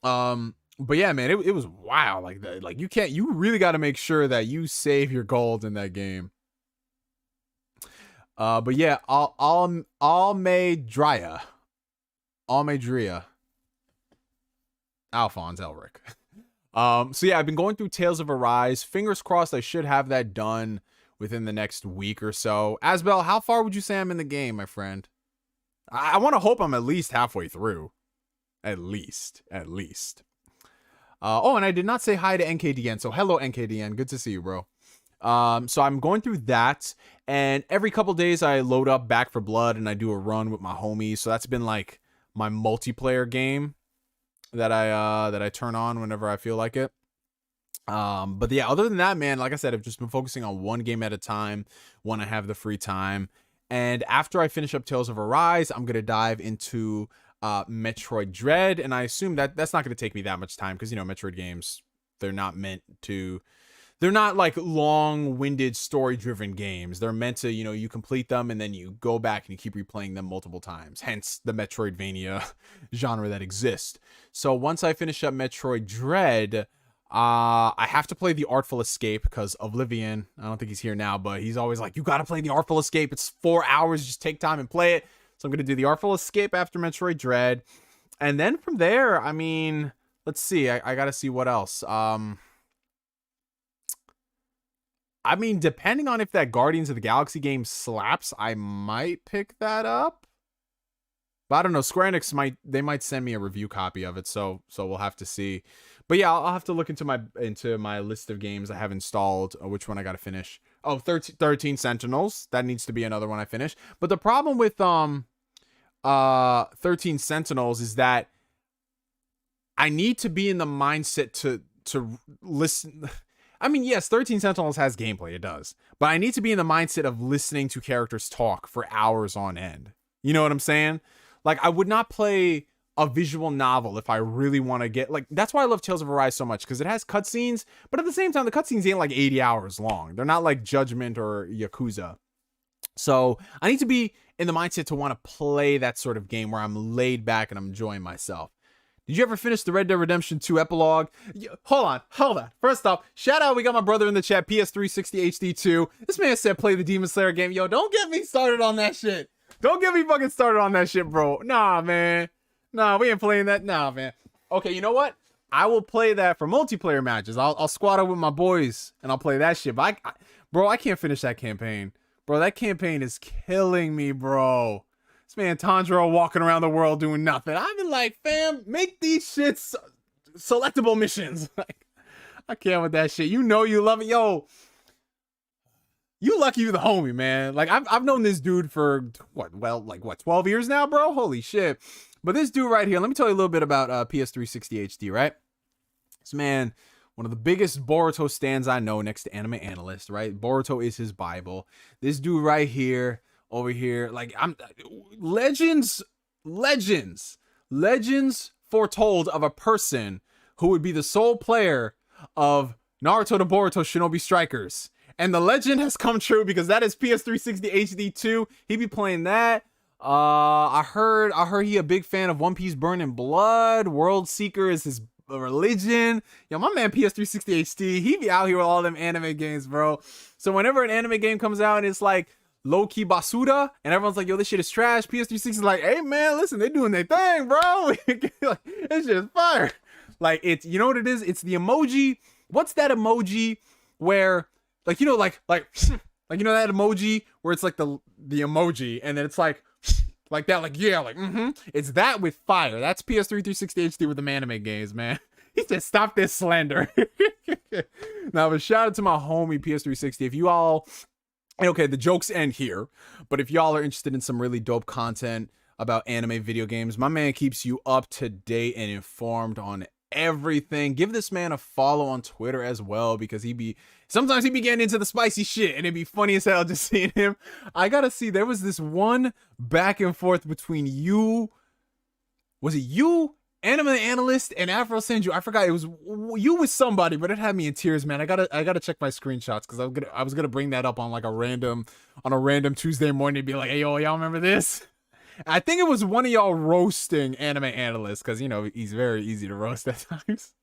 But yeah, man, it was wild. Like that. Like you really got to make sure that you save your gold in that game. But yeah, Almeidria, Alphonse Elric. So yeah, I've been going through Tales of Arise. Fingers crossed, I should have that done within the next week or so. Asbel, how far would you say I'm in the game, my friend? I want to hope I'm at least halfway through. At least. Oh, and I did not say hi to NKDN. So hello, NKDN. Good to see you, bro. So I'm going through that, and every couple days I load up Back for Blood and I do a run with my homies. So that's been like my multiplayer game that I turn on whenever I feel like it. But yeah, other than that, man, like I said, I've just been focusing on one game at a time when I have the free time. And after I finish up Tales of Arise, I'm gonna dive into Metroid Dread, and I assume that's not gonna take me that much time, because Metroid games, they're not like long-winded story-driven games. They're meant to, you complete them and then you go back and you keep replaying them multiple times. Hence the Metroidvania genre that exists. So once I finish up Metroid Dread, I have to play The Artful Escape because Oblivion, I don't think he's here now, but he's always like, you gotta play The Artful Escape. It's 4 hours. Just take time and play it. So I'm gonna do The Artful Escape after Metroid Dread. And then from there, I mean, let's see. I gotta see what else. I mean, depending on if that Guardians of the Galaxy game slaps, I might pick that up. But I don't know. Square Enix might send me a review copy of it, so we'll have to see. But yeah, I'll have to look into my list of games I have installed, which one I got to finish. Oh, 13 Sentinels. That needs to be another one I finish. But the problem with 13 Sentinels is that I need to be in the mindset to listen. I mean, yes, 13 Sentinels has gameplay, it does. But I need to be in the mindset of listening to characters talk for hours on end. You know what I'm saying? Like, I would not play a visual novel if I really want to get, like, that's why I love Tales of Arise so much, because it has cutscenes, but at the same time, the cutscenes ain't like 80 hours long. They're not like Judgment or Yakuza. So I need to be in the mindset to want to play that sort of game where I'm laid back and I'm enjoying myself. Did you ever finish the Red Dead Redemption 2 epilogue? Hold on. First off, shout out, we got my brother in the chat, PS360 HD2. This man said play the Demon Slayer game. Yo, don't get me started on that shit. Don't get me fucking started on that shit, bro. Nah, man. Nah, we ain't playing that. Nah, man. Okay, you know what? I will play that for multiplayer matches. I'll squad up with my boys and I'll play that shit. But bro, I can't finish that campaign. Bro, that campaign is killing me, bro. This man Tanjiro walking around the world doing nothing. I've been like, fam, make these shits selectable missions. Like, I can't with that shit. You know you love it. Yo, you lucky you the homie, man. Like, I've known this dude for, 12 years now, bro? Holy shit. But this dude right here, let me tell you a little bit about PS360 HD, right? This man, one of the biggest Boruto stans I know next to Anime Analyst, right? Boruto is his Bible. This dude right here, over here, like, I'm Legends foretold of a person who would be the sole player of Naruto to Boruto Shinobi Strikers. And the legend has come true because that is PS360 HD2. He be playing that. I heard he a big fan of One Piece Burning Blood. World Seeker is his religion. Yo, my man PS360 HD, he be out here with all them anime games, bro. So whenever an anime game comes out and it's like low-key basura, and everyone's like, yo, this shit is trash, PS360 is like, hey man, listen, they doing their thing, bro. Like, this shit is fire. Like, it's, you know what it is? It's the emoji. What's that emoji where, like, you know, like you know that emoji where it's like the emoji and then it's like that, like, yeah, like, It's that with fire. That's PS3 360 HD with the anime games, man. He said, stop this slander. Now, but shout out to my homie PS360. If you all, okay, the jokes end here, but if y'all are interested in some really dope content about anime video games, my man keeps you up to date and informed on everything. Give this man a follow on Twitter as well, because sometimes he be getting into the spicy shit and it'd be funny as hell just seeing him. I gotta see, there was this one back and forth between you, was it you, Anime Analyst, and Afro Senju? I forgot, it was you with somebody, but it had me in tears, man. I gotta check my screenshots because I was gonna bring that up on like a random Tuesday morning and be like, hey yo, y'all remember this? I think it was one of y'all roasting Anime Analyst, because, you know, he's very easy to roast at times.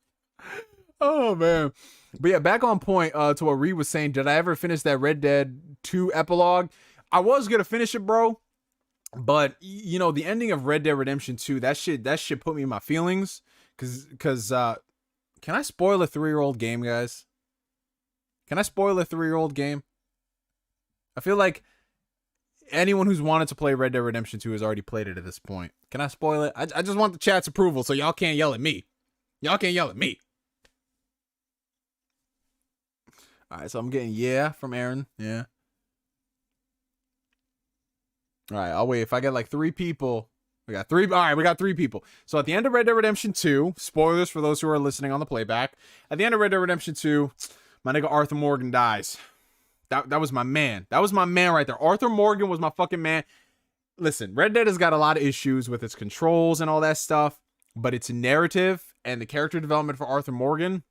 Oh, man. But yeah, back on point to what Reed was saying. Did I ever finish that Red Dead 2 epilogue? I was going to finish it, bro. But, you know, the ending of Red Dead Redemption 2, that shit put me in my feelings. Because can I spoil a 3-year-old game, guys? Can I spoil a 3-year-old game? I feel like anyone who's wanted to play Red Dead Redemption 2 has already played it at this point. Can I spoil it? I just want the chat's approval, so y'all can't yell at me. Y'all can't yell at me. Alright, so I'm getting yeah from Aaron. Yeah. Alright, I'll wait. If I get like 3 people. Alright, we got 3 people. So at the end of Red Dead Redemption 2, spoilers for those who are listening on the playback. At the end of Red Dead Redemption 2, my nigga Arthur Morgan dies. That was my man. That was my man right there. Arthur Morgan was my fucking man. Listen, Red Dead has got a lot of issues with its controls and all that stuff, but its narrative and the character development for Arthur Morgan,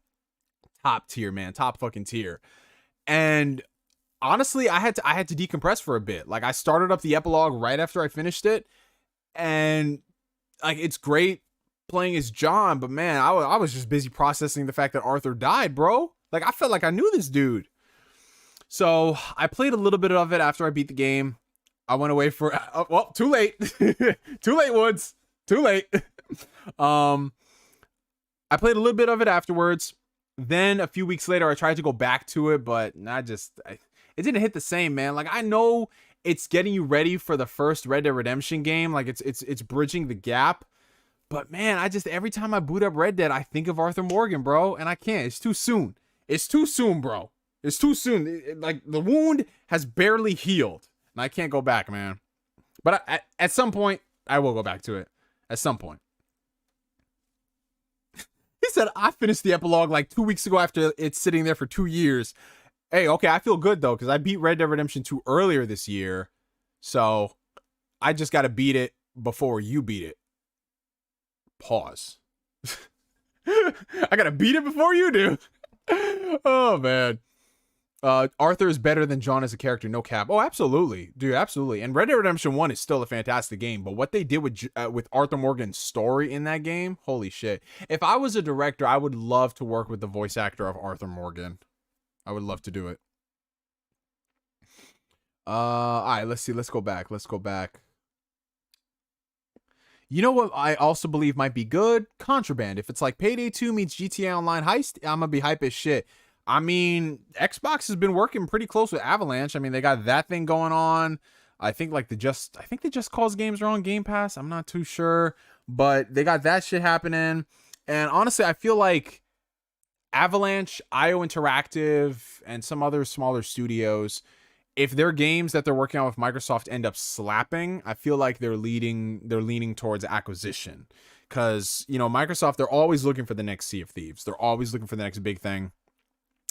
top tier, man. Top fucking tier. And honestly, I had to decompress for a bit. Like, I started up the epilogue right after I finished it, and like, it's great playing as John, but man, I was just busy processing the fact that Arthur died, bro. Like, I felt like I knew this dude. So I played a little bit of it after I beat the game. I went away for, well, too late. Too late, Woods. Too late. I played a little bit of it afterwards. Then a few weeks later, I tried to go back to it, but it didn't hit the same, man. Like, I know it's getting you ready for the first Red Dead Redemption game. Like, it's bridging the gap. But man, every time I boot up Red Dead, I think of Arthur Morgan, bro. And I can't. It's too soon. It's too soon, bro. It's too soon. Like, the wound has barely healed. And I can't go back, man. But at some point, I will go back to it. At some point. He said, I finished the epilogue like 2 weeks ago after it's sitting there for 2 years. Hey, okay, I feel good, though, because I beat Red Dead Redemption 2 earlier this year. So, I just got to beat it before you beat it. Pause. I got to beat it before you do. Oh, man. Arthur is better than John as a character, no cap. Oh, absolutely, dude, absolutely. And Red Dead Redemption 1 is still a fantastic game, but what they did with Arthur Morgan's story in that game, holy shit. If I was a director, I would love to work with the voice actor of Arthur Morgan. I would love to do it. All right, let's see. Let's go back. You know what I also believe might be good? Contraband. If it's like Payday 2 meets GTA Online Heist, I'm gonna be hype as shit. I mean, Xbox has been working pretty close with Avalanche. I mean, they got that thing going on. I think they just Cause games are on Game Pass. I'm not too sure, but they got that shit happening. And honestly, I feel like Avalanche, IO Interactive, and some other smaller studios, if their games that they're working on with Microsoft end up slapping, I feel like they're leaning towards acquisition. Because, you know, Microsoft, they're always looking for the next Sea of Thieves. They're always looking for the next big thing.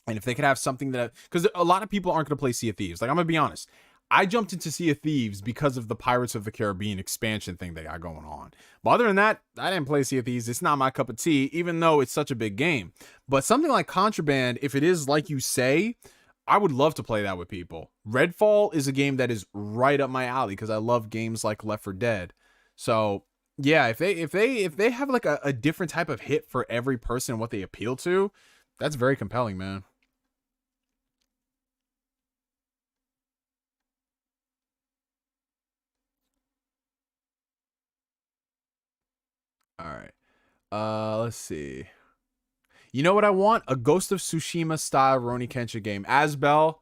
And if they could have something that, because a lot of people aren't going to play Sea of Thieves. Like, I'm going to be honest. I jumped into Sea of Thieves because of the Pirates of the Caribbean expansion thing they got going on. But other than that, I didn't play Sea of Thieves. It's not my cup of tea, even though it's such a big game. But something like Contraband, if it is like you say, I would love to play that with people. Redfall is a game that is right up my alley because I love games like Left 4 Dead. So yeah, if they have like a different type of hit for every person and what they appeal to, that's very compelling, man. All right. Let's see. You know what I want? A Ghost of Tsushima style Rurouni Kenshin game. Asbel,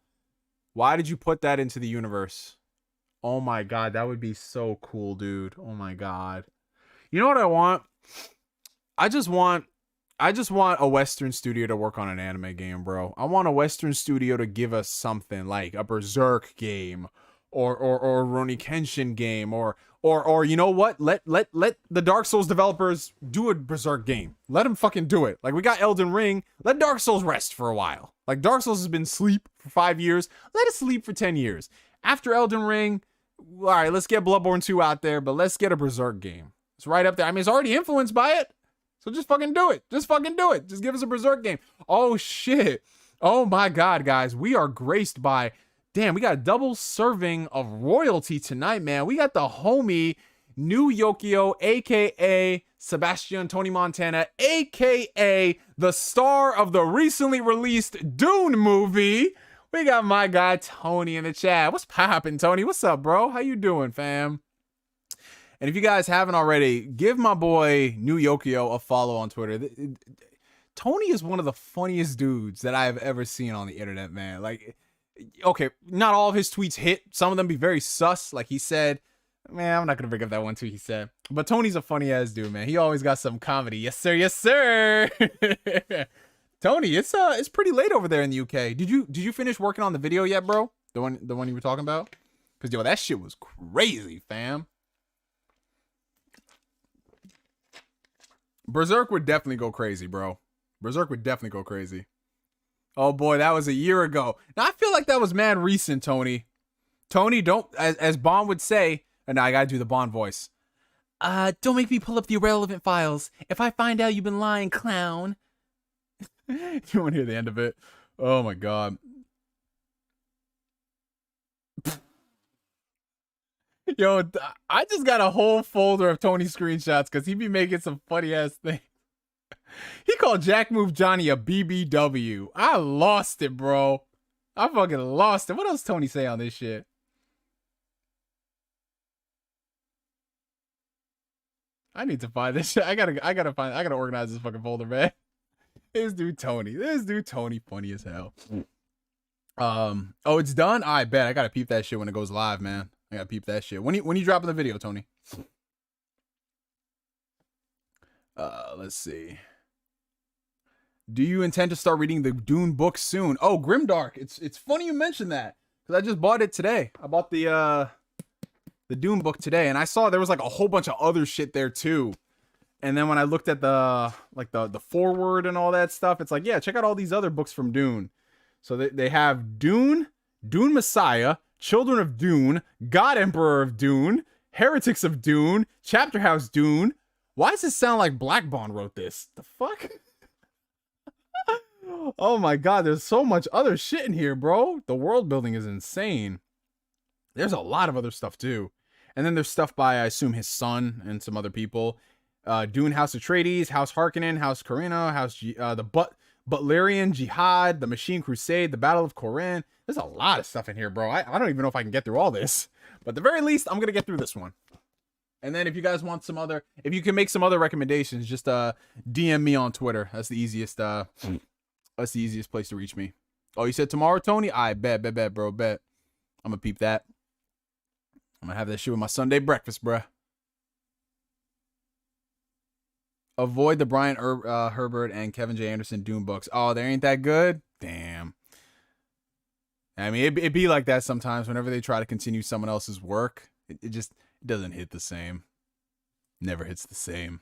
why did you put that into the universe? Oh my god, that would be so cool, dude. Oh my god. You know what I want? I just want a Western studio to work on an anime game, bro. I want a Western studio to give us something like a Berserk game or a Rurouni Kenshin game or you know what? Let the Dark Souls developers do a Berserk game. Let them fucking do it. Like we got Elden Ring. Let Dark Souls rest for a while. Like Dark Souls has been asleep for 5 years. Let it sleep for 10 years. After Elden Ring, all right, let's get Bloodborne 2 out there, but let's get a Berserk game. It's right up there. I mean, it's already influenced by it. So just fucking do it. Just fucking do it. Just give us a Berserk game. Oh shit. Oh my god, guys. We are graced by, damn, we got a double serving of royalty tonight, man. We got the homie New Yokio, aka Sebastian Tony Montana, aka the star of the recently released Dune movie. We got my guy Tony in the chat. What's poppin', Tony? What's up, bro? How you doing, fam? And if you guys haven't already, give my boy New Yokio a follow on Twitter. Tony is one of the funniest dudes that I have ever seen on the internet, man. Like, okay, not all of his tweets hit. Some of them be very sus. Like he said, man, I'm not going to bring up that one tweet he said. But Tony's a funny ass dude, man. He always got some comedy. Yes, sir. Yes, sir. Tony, it's pretty late over there in the UK. Did you finish working on the video yet, bro? The one you were talking about? Because, yo, that shit was crazy, fam. Berserk would definitely go crazy, bro. Berserk would definitely go crazy. Oh boy, that was a year ago. Now I feel like that was mad recent, Tony. Tony, don't, as Bond would say, and now I gotta do the Bond voice. Don't make me pull up the irrelevant files. If I find out you've been lying, clown. You want to hear the end of it? Oh my god. Yo, I just got a whole folder of Tony screenshots because he be making some funny ass things. He called Jack Move Johnny a BBW. I lost it, bro. I fucking lost it. What else Tony say on this shit? I need to find this shit. I gotta organize this fucking folder, man. This dude Tony, funny as hell. Oh, it's done? I bet. I gotta peep that shit when it goes live, man. I gotta peep that shit. When you dropping the video, Tony? Let's see. Do you intend to start reading the Dune book soon? Oh, Grimdark. It's funny you mentioned that because I just bought it today. I bought the Dune book today, and I saw there was like a whole bunch of other shit there too. And then when I looked at the foreword and all that stuff, it's like, yeah, check out all these other books from Dune. So they have Dune, Dune Messiah, Children of Dune, God Emperor of Dune, Heretics of Dune, Chapter House Dune. Why does it sound like Black Bond wrote this? The fuck? Oh my god, there's so much other shit in here, bro. The world building is insane. There's a lot of other stuff too. And then there's stuff by, I assume, his son and some other people. Dune House Atreides, House Harkonnen, House Corina, the Butlerian Jihad, the Machine Crusade, the Battle of Corinne. There's a lot of stuff in here, bro. I don't even know if I can get through all this. But at the very least, I'm going to get through this one. And then if you guys want if you can make some other recommendations, just DM me on Twitter. That's the easiest place to reach me. Oh, you said tomorrow, Tony? I bet, bro, bet. I'm going to peep that. I'm going to have that shit with my Sunday breakfast, bruh. Avoid the Brian Herbert and Kevin J. Anderson Dune books. Oh, they ain't that good? Damn. I mean, it be like that sometimes whenever they try to continue someone else's work. It just doesn't hit the same. Never hits the same.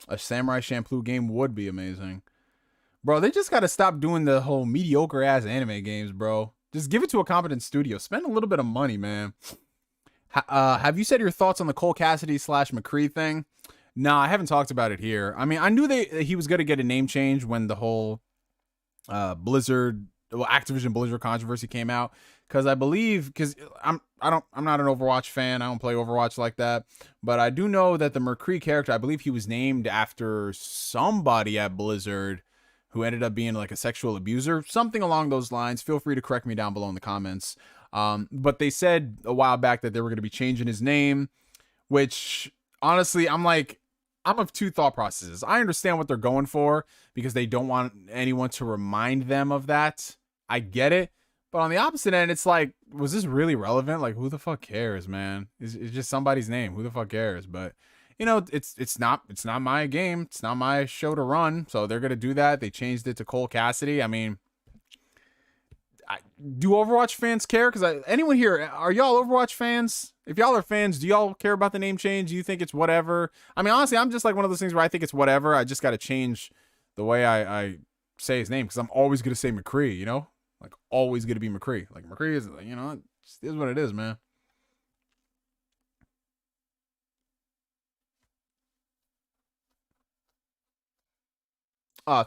A Samurai Champloo game would be amazing. Bro, they just got to stop doing the whole mediocre ass anime games, bro. Just give it to a competent studio. Spend a little bit of money, man. Have you said your thoughts on the Cole Cassidy / McCree thing? Nah, I haven't talked about it here. I mean, I knew he was going to get a name change when the whole Activision Blizzard controversy came out, because I believe, I'm not an Overwatch fan. I don't play Overwatch like that, but I do know that the McCree character, I believe he was named after somebody at Blizzard who ended up being like a sexual abuser, something along those lines. Feel free to correct me down below in the comments. But they said a while back that they were going to be changing his name, which honestly, I'm of two thought processes. I understand what they're going for because they don't want anyone to remind them of that. I get it. But on the opposite end, it's like, was this really relevant? Like, who the fuck cares, man? It's just somebody's name. Who the fuck cares? But you know, it's not my game. It's not my show to run. So they're gonna do that. They changed it to Cole Cassidy. I mean, do Overwatch fans care? Because anyone here, are y'all Overwatch fans? If y'all are fans, do y'all care about the name change? Do you think it's whatever? I mean, honestly, I'm just like one of those things where I think it's whatever. I just got to change the way I say his name, because I'm always gonna say McCree. You know, like always gonna be McCree. Like McCree is, you know, it just is what it is, man.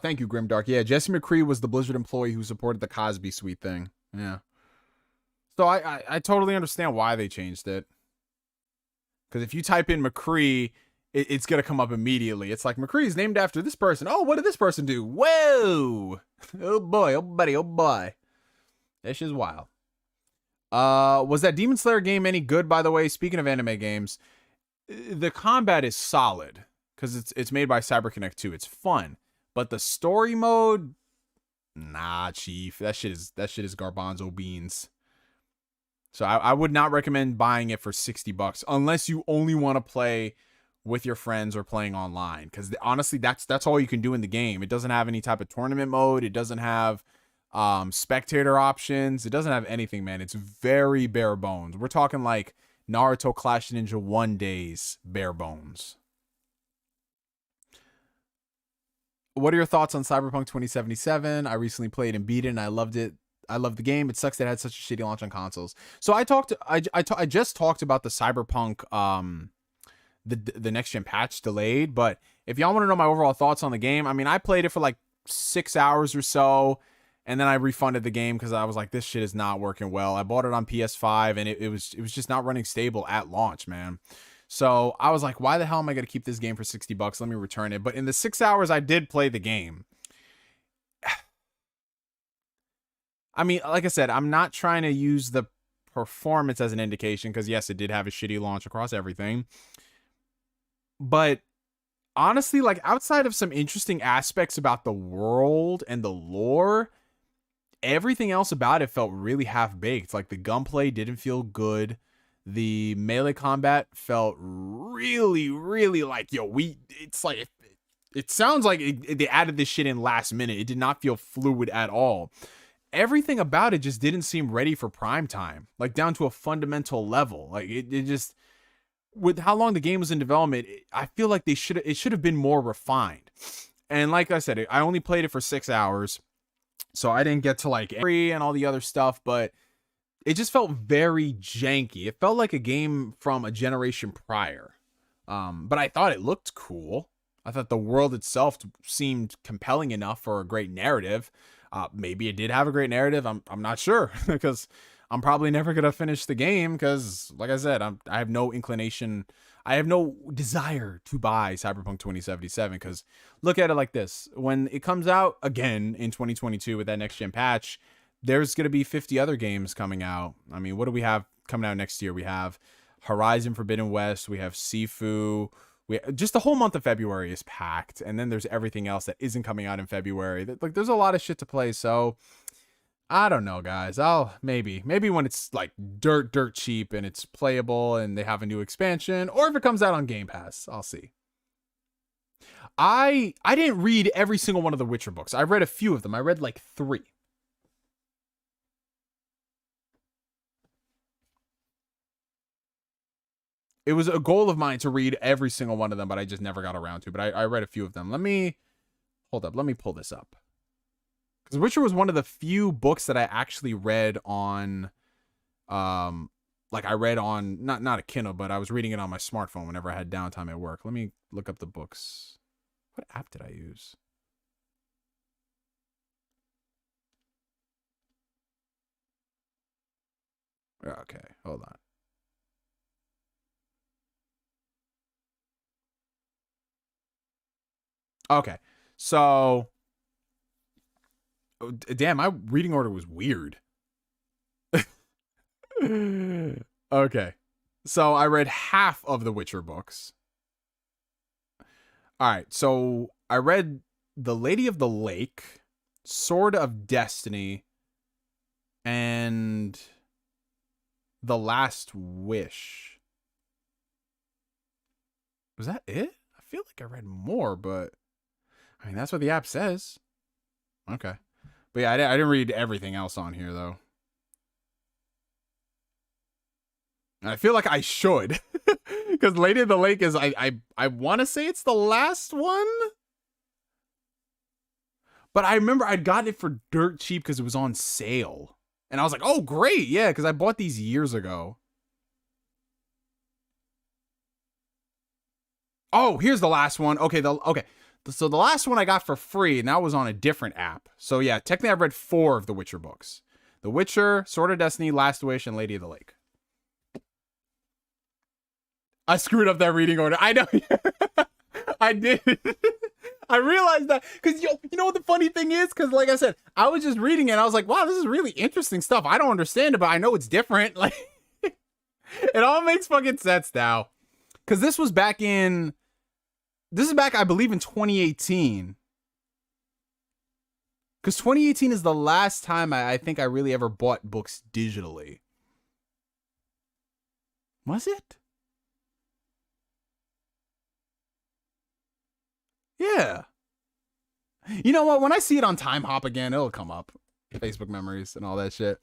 Thank you, Grimdark. Yeah, Jesse McCree was the Blizzard employee who supported the Cosby Suite thing. Yeah. So I totally understand why they changed it. Because if you type in McCree, it's going to come up immediately. It's like, McCree is named after this person. Oh, what did this person do? Whoa! Oh boy, oh buddy, oh boy. That shit's wild. Was that Demon Slayer game any good, by the way? Speaking of anime games, the combat is solid. Because it's made by CyberConnect 2. It's fun. But the story mode, nah, chief. That shit is garbanzo beans. So I would not recommend buying it for $60 unless you only want to play with your friends or playing online. Because honestly, that's all you can do in the game. It doesn't have any type of tournament mode. It doesn't have spectator options. It doesn't have anything, man. It's very bare bones. We're talking like Naruto Clash Ninja 1 days bare bones. What are your thoughts on Cyberpunk 2077? I recently played and beat it, and I loved it. I love the game. It sucks that it had such a shitty launch on consoles. So I just talked about the Cyberpunk the next gen patch delayed, but if y'all want to know my overall thoughts on the game, I mean, I played it for like 6 hours or so, and then I refunded the game because I was like, this shit is not working well. I bought it on PS5, and it was just not running stable at launch, man. So I was like, why the hell am I going to keep this game for $60? Let me return it. But in the 6 hours I did play the game, I mean, like I said, I'm not trying to use the performance as an indication, because yes, it did have a shitty launch across everything. But honestly, like outside of some interesting aspects about the world and the lore, everything else about it felt really half-baked. Like the gunplay didn't feel good. The melee combat felt really, really like, it's like, it sounds like they added this shit in last minute. It did not feel fluid at all. Everything about it just didn't seem ready for prime time, like down to a fundamental level. Like it just, with how long the game was in development, I feel like it should have been more refined. And like I said, I only played it for 6 hours, so I didn't get to like every and all the other stuff, but it just felt very janky. It felt like a game from a generation prior. But I thought it looked cool. I thought the world itself seemed compelling enough for a great narrative. Maybe it did have a great narrative. I'm not sure, because I'm probably never going to finish the game because, like I said, I have no inclination. I have no desire to buy Cyberpunk 2077, because look at it like this. When it comes out again in 2022 with that next-gen patch, there's going to be 50 other games coming out. I mean, what do we have coming out next year? We have Horizon Forbidden West. We have Sifu. Just the whole month of February is packed. And then there's everything else that isn't coming out in February. Like, there's a lot of shit to play. So I don't know, guys. Maybe when it's like dirt cheap and it's playable and they have a new expansion, or if it comes out on Game Pass, I'll see. I didn't read every single one of the Witcher books. I read a few of them. I read like 3. It was a goal of mine to read every single one of them, but I just never got around to. But I read a few of them. Hold up. Let me pull this up. Because Witcher was one of the few books that I actually read on, like I read on not a Kindle, but I was reading it on my smartphone whenever I had downtime at work. Let me look up the books. What app did I use? Okay, hold on. Okay, so damn, my reading order was weird. Okay, so I read half of the Witcher books. All right, so I read The Lady of the Lake, Sword of Destiny, and The Last Wish. Was that it? I feel like I read more, but I mean, that's what the app says. Okay. But yeah, I didn't read everything else on here, though. And I feel like I should. Because Lady of the Lake is, I want to say it's the last one. But I remember I'd gotten it for dirt cheap because it was on sale. And I was like, oh, great. Yeah, because I bought these years ago. Oh, here's the last one. Okay, so the last one I got for free, and that was on a different app. So yeah, technically I've read 4 of the Witcher books. The Witcher, Sword of Destiny, Last Wish, and Lady of the Lake. I screwed up that reading order. I know. I did. I realized that because you know what the funny thing is? Because like I said, I was just reading it and I was like, wow, this is really interesting stuff. I don't understand it, but I know it's different. Like, it all makes fucking sense now. Because this is back, I believe, in 2018. Because 2018 is the last time I think I really ever bought books digitally. Was it? Yeah. You know what? When I see it on Time Hop again, it'll come up. Facebook memories and all that shit.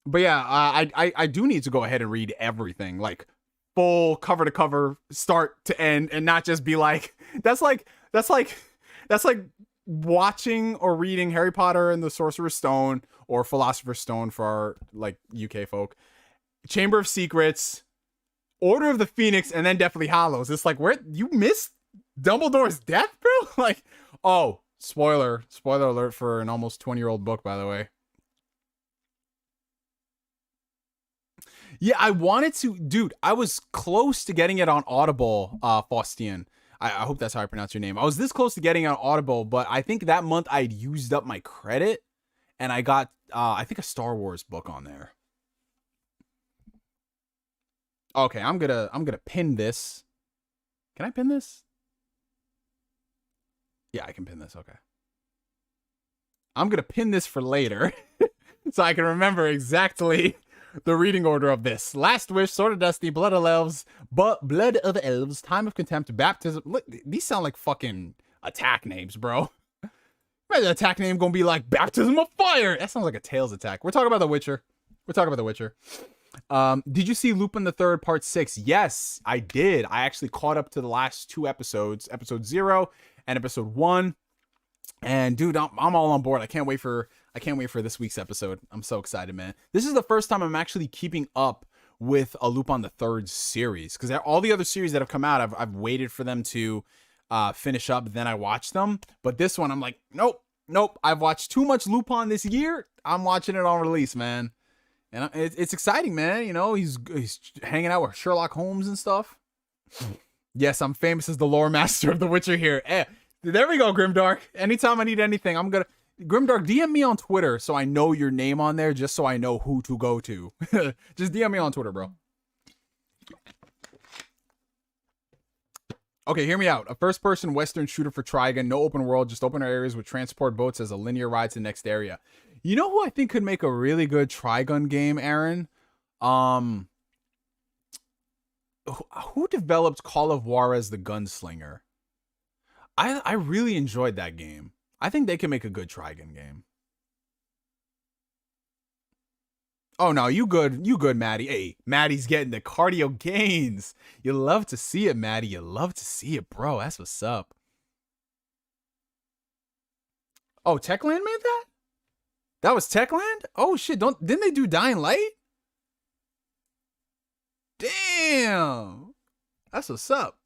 But yeah, I do need to go ahead and read everything. Like, full cover to cover, start to end, and not just be like, that's like watching or reading Harry Potter and the Sorcerer's Stone or Philosopher's Stone for our like UK folk, Chamber of Secrets, Order of the Phoenix, and then Deathly Hallows. It's like, where you missed Dumbledore's death, bro? Like, oh, spoiler alert for an almost 20-year-old book, by the way. Yeah, I wanted to, dude. I was close to getting it on Audible, Faustian. I hope that's how I pronounce your name. I was this close to getting it on Audible, but I think that month I'd used up my credit, and I got, I think, a Star Wars book on there. Okay, I'm gonna pin this. Can I pin this? Yeah, I can pin this. Okay. I'm gonna pin this for later, so I can remember exactly the reading order of this. Last Wish, Sword of Destiny, Blood of Elves, Time of Contempt, Baptism. Look, these sound like fucking attack names, bro. Imagine attack name gonna be like Baptism of Fire. That sounds like a Tales attack. We're talking about The Witcher. Did you see Lupin III Part 6? Yes, I did. I actually caught up to the last 2 episodes, episode 0 and episode 1. And dude, I'm all on board. I can't wait for this week's episode. I'm so excited, man. This is the first time I'm actually keeping up with a Lupin III series, because all the other series that have come out, I've waited for them to finish up, then I watch them. But this one, I'm like, nope. I've watched too much Lupin this year. I'm watching it on release, man. And it's exciting, man. You know, he's hanging out with Sherlock Holmes and stuff. Yes, I'm famous as the lore master of The Witcher here. There we go, Grimdark. Anytime I need anything, Grimdark, DM me on Twitter so I know your name on there, just so I know who to go to. Just DM me on Twitter, bro. Okay, hear me out. A first-person Western shooter for Trigun, no open world, just open areas with transport boats as a linear ride to the next area. You know who I think could make a really good Trigun game, Aaron? Who developed Call of Juarez the Gunslinger? I really enjoyed that game. I think they can make a good Trigun game. Oh no, you good, Maddie. Hey, Maddie's getting the cardio gains. You love to see it, Maddie. You love to see it, bro. That's what's up. Oh, Techland made that? That was Techland? Oh shit, didn't they do Dying Light? Damn. That's what's up.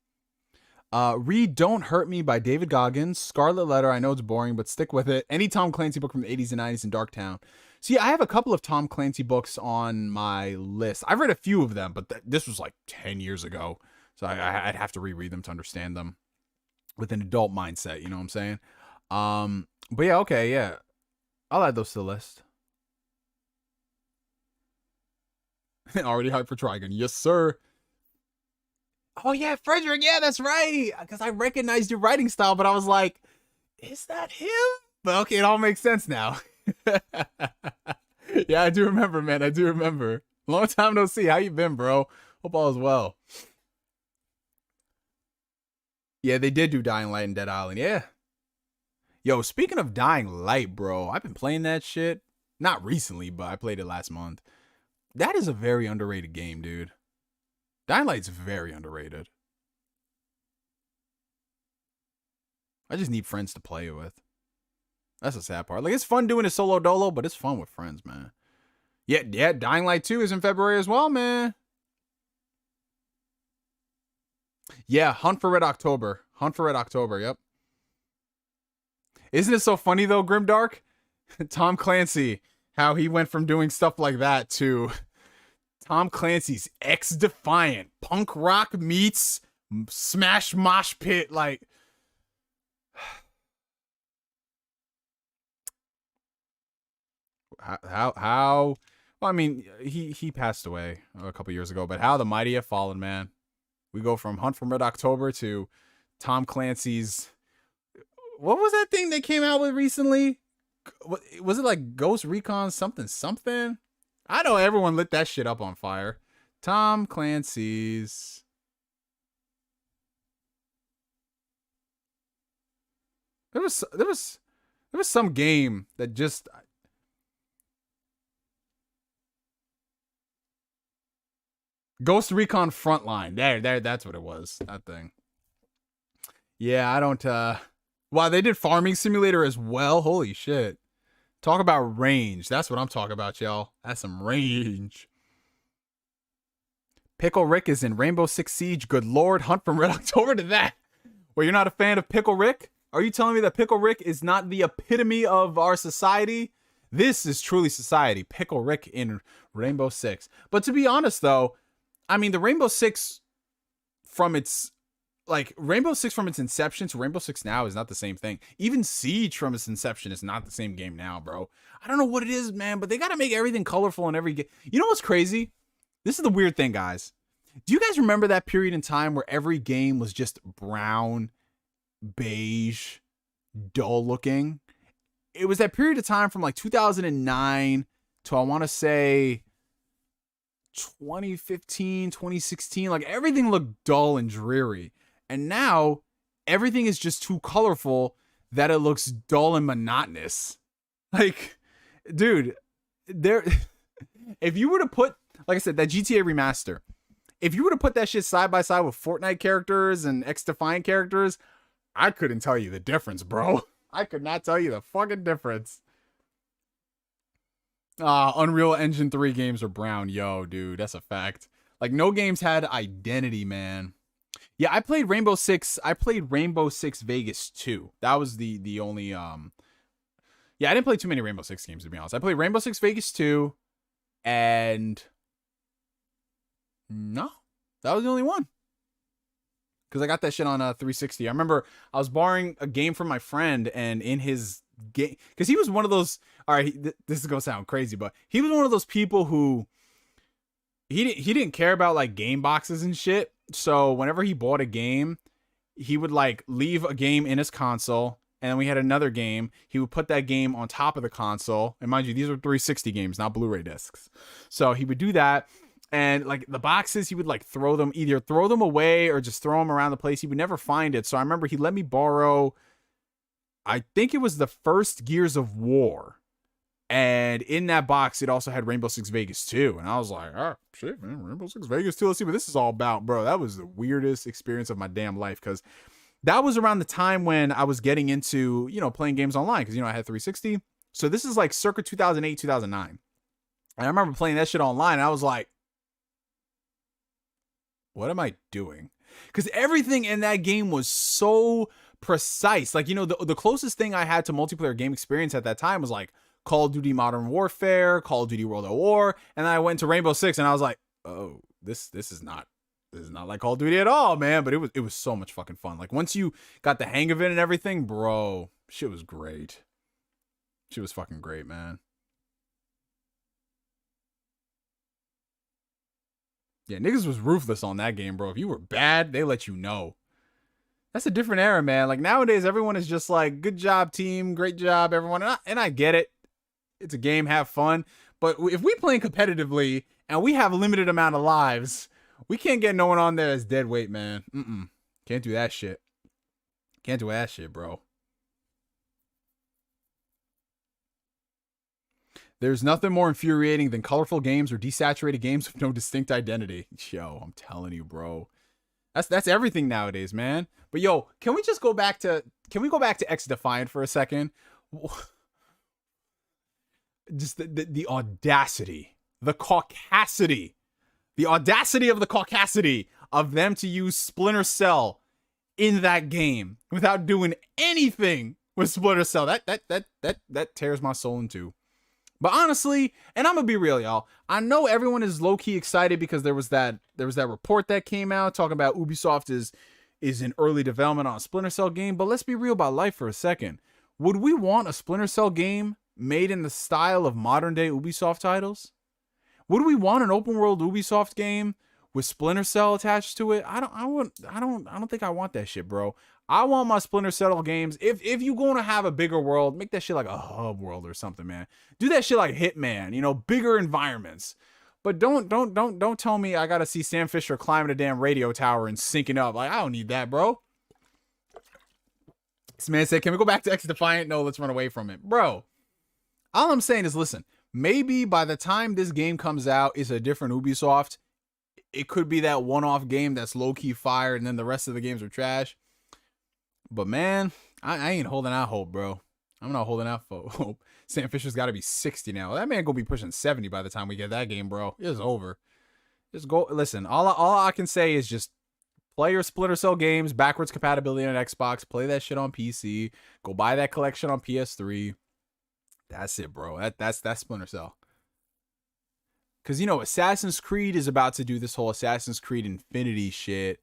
Read Don't Hurt Me by David Goggins. Scarlet Letter, I know it's boring, but stick with it. Any Tom Clancy book from the 80s and 90s in Darktown. See, I have a couple of Tom Clancy books on my list. I've read a few of them, but this was like 10 years ago. So I'd have to reread them to understand them with an adult mindset, you know what I'm saying? But yeah, okay, yeah. I'll add those to the list. Already hyped for Trigun. Yes, sir. Oh yeah, Frederick. Yeah, that's right. Because I recognized your writing style, but I was like, is that him? But okay, it all makes sense now. Yeah, I do remember, man. I do remember. Long time no see. How you been, bro? Hope all is well. Yeah, they did do Dying Light and Dead Island. Yeah. Yo, speaking of Dying Light, bro, I've been playing that shit. Not recently, but I played it last month. That is a very underrated game, dude. Dying Light's very underrated. I just need friends to play it with. That's the sad part. Like, it's fun doing it solo dolo, but it's fun with friends, man. Yeah, Dying Light 2 is in February as well, man. Yeah, Hunt for Red October. Hunt for Red October, yep. Isn't it so funny, though, Grimdark? Tom Clancy, how he went from doing stuff like that to Tom Clancy's X-Defiant. Punk rock meets smash mosh pit, like... How well, I mean, he passed away a couple years ago, but how the mighty have fallen, man. We go from Hunt from Red October to Tom Clancy's, what was that thing they came out with recently? Was it like Ghost Recon something? I know everyone lit that shit up on fire. Tom Clancy's, there was some game that just, Ghost Recon Frontline. There, that's what it was. That thing. Yeah, I don't, wow, they did Farming Simulator as well. Holy shit. Talk about range. That's what I'm talking about, y'all. That's some range. Pickle Rick is in Rainbow Six Siege. Good lord, Hunt from Red October to that. Well, you're not a fan of Pickle Rick? Are you telling me that Pickle Rick is not the epitome of our society? This is truly society. Pickle Rick in Rainbow Six. But to be honest, though, I mean, the Rainbow Six from its inception to Rainbow Six now is not the same thing. Even Siege from its inception is not the same game now, bro. I don't know what it is, man, but they got to make everything colorful in every game. You know what's crazy? This is the weird thing, guys. Do you guys remember that period in time where every game was just brown, beige, dull looking? It was that period of time from like 2009 to, I want to say, 2015, 2016, like everything looked dull and dreary. And now everything is just too colorful that it looks dull and monotonous. Like, dude, if you were to put, like I said, that GTA remaster, if you were to put that shit side by side with Fortnite characters and X-Defiant characters, I couldn't tell you the difference, bro. I could not tell you the fucking difference. Unreal Engine 3 games are brown. Yo, dude, that's a fact. Like, no games had identity, man. Yeah, I played Rainbow Six Vegas 2. That was the only, yeah, I didn't play too many Rainbow Six games, to be honest. I played Rainbow Six Vegas 2, and no, that was the only one. Because I got that shit on 360. I remember I was borrowing a game from my friend, and in his game, because he was one of those, all right, this is gonna sound crazy, but he was one of those people who he didn't care about like game boxes and shit. So whenever he bought a game, he would like leave a game in his console, and then we had another game, he would put that game on top of the console. And mind you, these are 360 games, not Blu-ray discs. So he would do that, and like the boxes, he would like either throw them away or just throw them around the place. He would never find it. So I remember he let me borrow, I think it was the first Gears of War. And in that box, it also had Rainbow Six Vegas 2. And I was like, oh, shit, man, Rainbow Six Vegas 2. Let's see what this is all about, bro. That was the weirdest experience of my damn life. Because that was around the time when I was getting into, you know, playing games online. Because, you know, I had 360. So this is like circa 2008, 2009. And I remember playing that shit online, and I was like, what am I doing? Because everything in that game was so precise. Like, you know, the closest thing I had to multiplayer game experience at that time was like Call of Duty Modern Warfare, Call of Duty World at War, and then I went to Rainbow Six, and I was like, oh, this is not like Call of Duty at all, man. But it was so much fucking fun. Like, once you got the hang of it and everything, bro, shit was great. Shit was fucking great, man. Yeah, niggas was ruthless on that game, bro. If you were bad, they let you know. That's a different era, man. Like, nowadays, everyone is just like, good job, team. Great job, everyone. And I get it. It's a game, have fun. But if we playing competitively and we have a limited amount of lives, we can't get no one on there as dead weight, man. Can't do that shit. Can't do that shit, bro. There's nothing more infuriating than colorful games or desaturated games with no distinct identity. Yo, I'm telling you, bro. That's everything nowadays, man. But yo, can we go back to X Defiant for a second? Just the audacity, the caucasity of the caucasity of them to use Splinter Cell in that game without doing anything with Splinter Cell. That tears my soul in two. But honestly, and I'm gonna be real, y'all, I know everyone is low-key excited because there was that report that came out talking about Ubisoft is in early development on a Splinter Cell game. But let's be real about life for a second. Would we want a Splinter Cell game made in the style of modern day Ubisoft titles? Would we want an open world Ubisoft game with Splinter Cell attached to it? I don't think I want that shit, bro. I want my Splinter Cell games. If you're going to have a bigger world, make that shit like a hub world or something, man. Do that shit like Hitman, you know, bigger environments. But don't tell me I got to see Sam Fisher climbing a damn radio tower and syncing up. Like, I don't need that, bro. This man said, can we go back to X Defiant? No, let's run away from it. Bro, all I'm saying is, listen, maybe by the time this game comes out, it's a different Ubisoft. It could be that one-off game that's low-key fire, and then the rest of the games are trash. But man, I ain't holding out hope, bro. I'm not holding out hope. Sam Fisher's got to be 60 now. That man gonna be pushing 70 by the time we get that game, bro. It's over. Just go. Listen, all I can say is just play your Splinter Cell games, backwards compatibility on Xbox. Play that shit on PC. Go buy that collection on PS3. That's it, bro. That's Splinter Cell. Because, you know, Assassin's Creed is about to do this whole Assassin's Creed Infinity shit.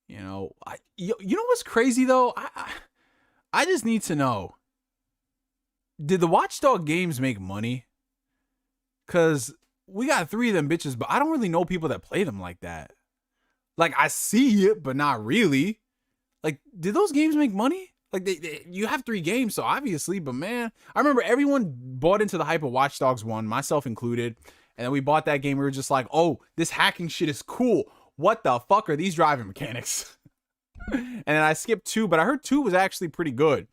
You know, you know what's crazy though? I just need to know, did the Watchdog games make money? Cause we got 3 of them bitches, but I don't really know people that play them like that. Like, I see it, but not really. Like, did those games make money? Like, you have 3 games, so obviously, but man, I remember everyone bought into the hype of Watch Dogs 1, myself included. And then we bought that game. We were just like, oh, this hacking shit is cool. What the fuck are these driving mechanics? And then I skipped 2, but I heard 2 was actually pretty good.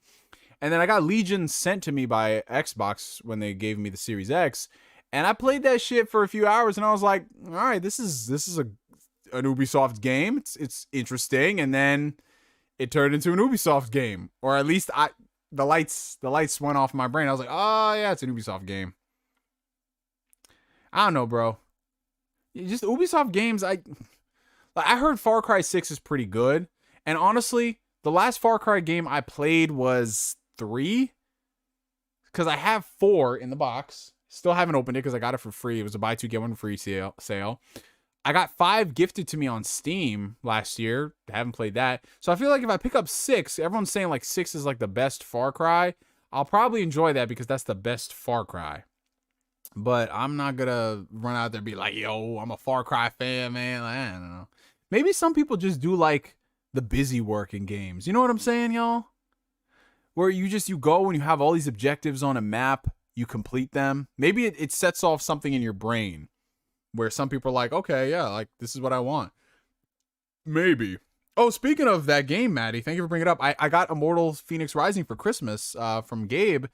And then I got Legion sent to me by Xbox when they gave me the Series X. And I played that shit for a few hours, and I was like, all right, this is an Ubisoft game. It's interesting. And then it turned into an Ubisoft game. Or at least the lights went off my brain. I was like, oh yeah, it's an Ubisoft game. I don't know, bro. Just Ubisoft games, I heard Far Cry 6 is pretty good. And honestly, the last Far Cry game I played was 3. Because I have 4 in the box. Still haven't opened it because I got it for free. It was a buy 2, get 1 free sale. I got 5 gifted to me on Steam last year. Haven't played that. So I feel like if I pick up 6, everyone's saying like 6 is like the best Far Cry. I'll probably enjoy that because that's the best Far Cry. But I'm not going to run out there and be like, yo, I'm a Far Cry fan, man. Like, I don't know. Maybe some people just do like the busy work in games. You know what I'm saying, y'all? Where you go and you have all these objectives on a map. You complete them. Maybe it sets off something in your brain where some people are like, okay, yeah, like this is what I want. Maybe. Oh, speaking of that game, Maddie, thank you for bringing it up. I got Immortal Phoenix Rising for Christmas from Gabe.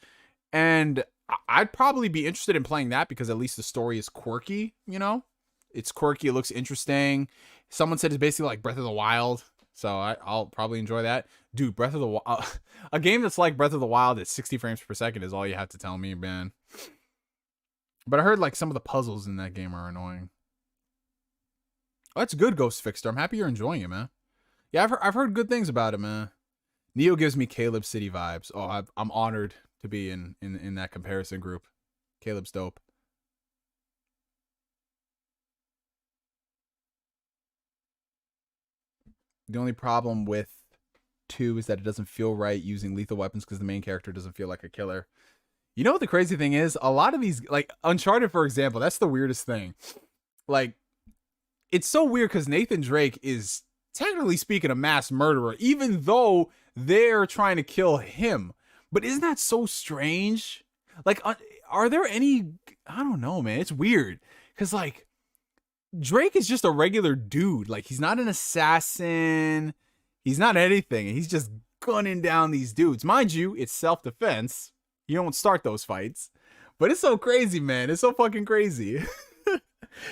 And I'd probably be interested in playing that because at least the story is quirky, you know? It's quirky. It looks interesting. Someone said it's basically like Breath of the Wild. So I'll probably enjoy that. Dude, Breath of the Wild, a game that's like Breath of the Wild at 60 frames per second is all you have to tell me, man. But I heard like some of the puzzles in that game are annoying. Oh, that's good, Ghost Fixer. I'm happy you're enjoying it, man. Yeah, I've heard good things about it, man. Neo gives me Caleb City vibes. Oh, I'm honored to be in that comparison group. Caleb's dope. The only problem with 2 is that it doesn't feel right using lethal weapons because the main character doesn't feel like a killer. You know what the crazy thing is? A lot of these, like Uncharted, for example, that's the weirdest thing. Like, it's so weird because Nathan Drake is, technically speaking, a mass murderer, even though they're trying to kill him. But isn't that so strange? Like, are there any, I don't know, man. It's weird. Because, like, Drake is just a regular dude. Like, he's not an assassin. He's not anything. He's just gunning down these dudes. Mind you, it's self-defense. You don't start those fights. But it's so crazy, man. It's so fucking crazy.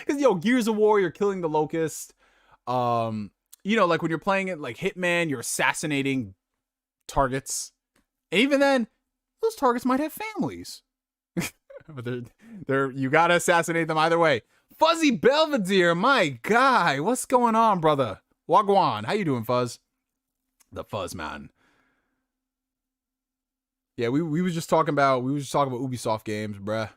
Because, yo, Gears of War, you're killing the Locust. You know, like when you're playing it like Hitman, you're assassinating targets. And even then, those targets might have families. But they're you gotta assassinate them either way. Fuzzy Belvedere, my guy. What's going on, brother? Wagwan. How you doing, Fuzz? The Fuzz man. Yeah, we was just talking about Ubisoft games, bruh.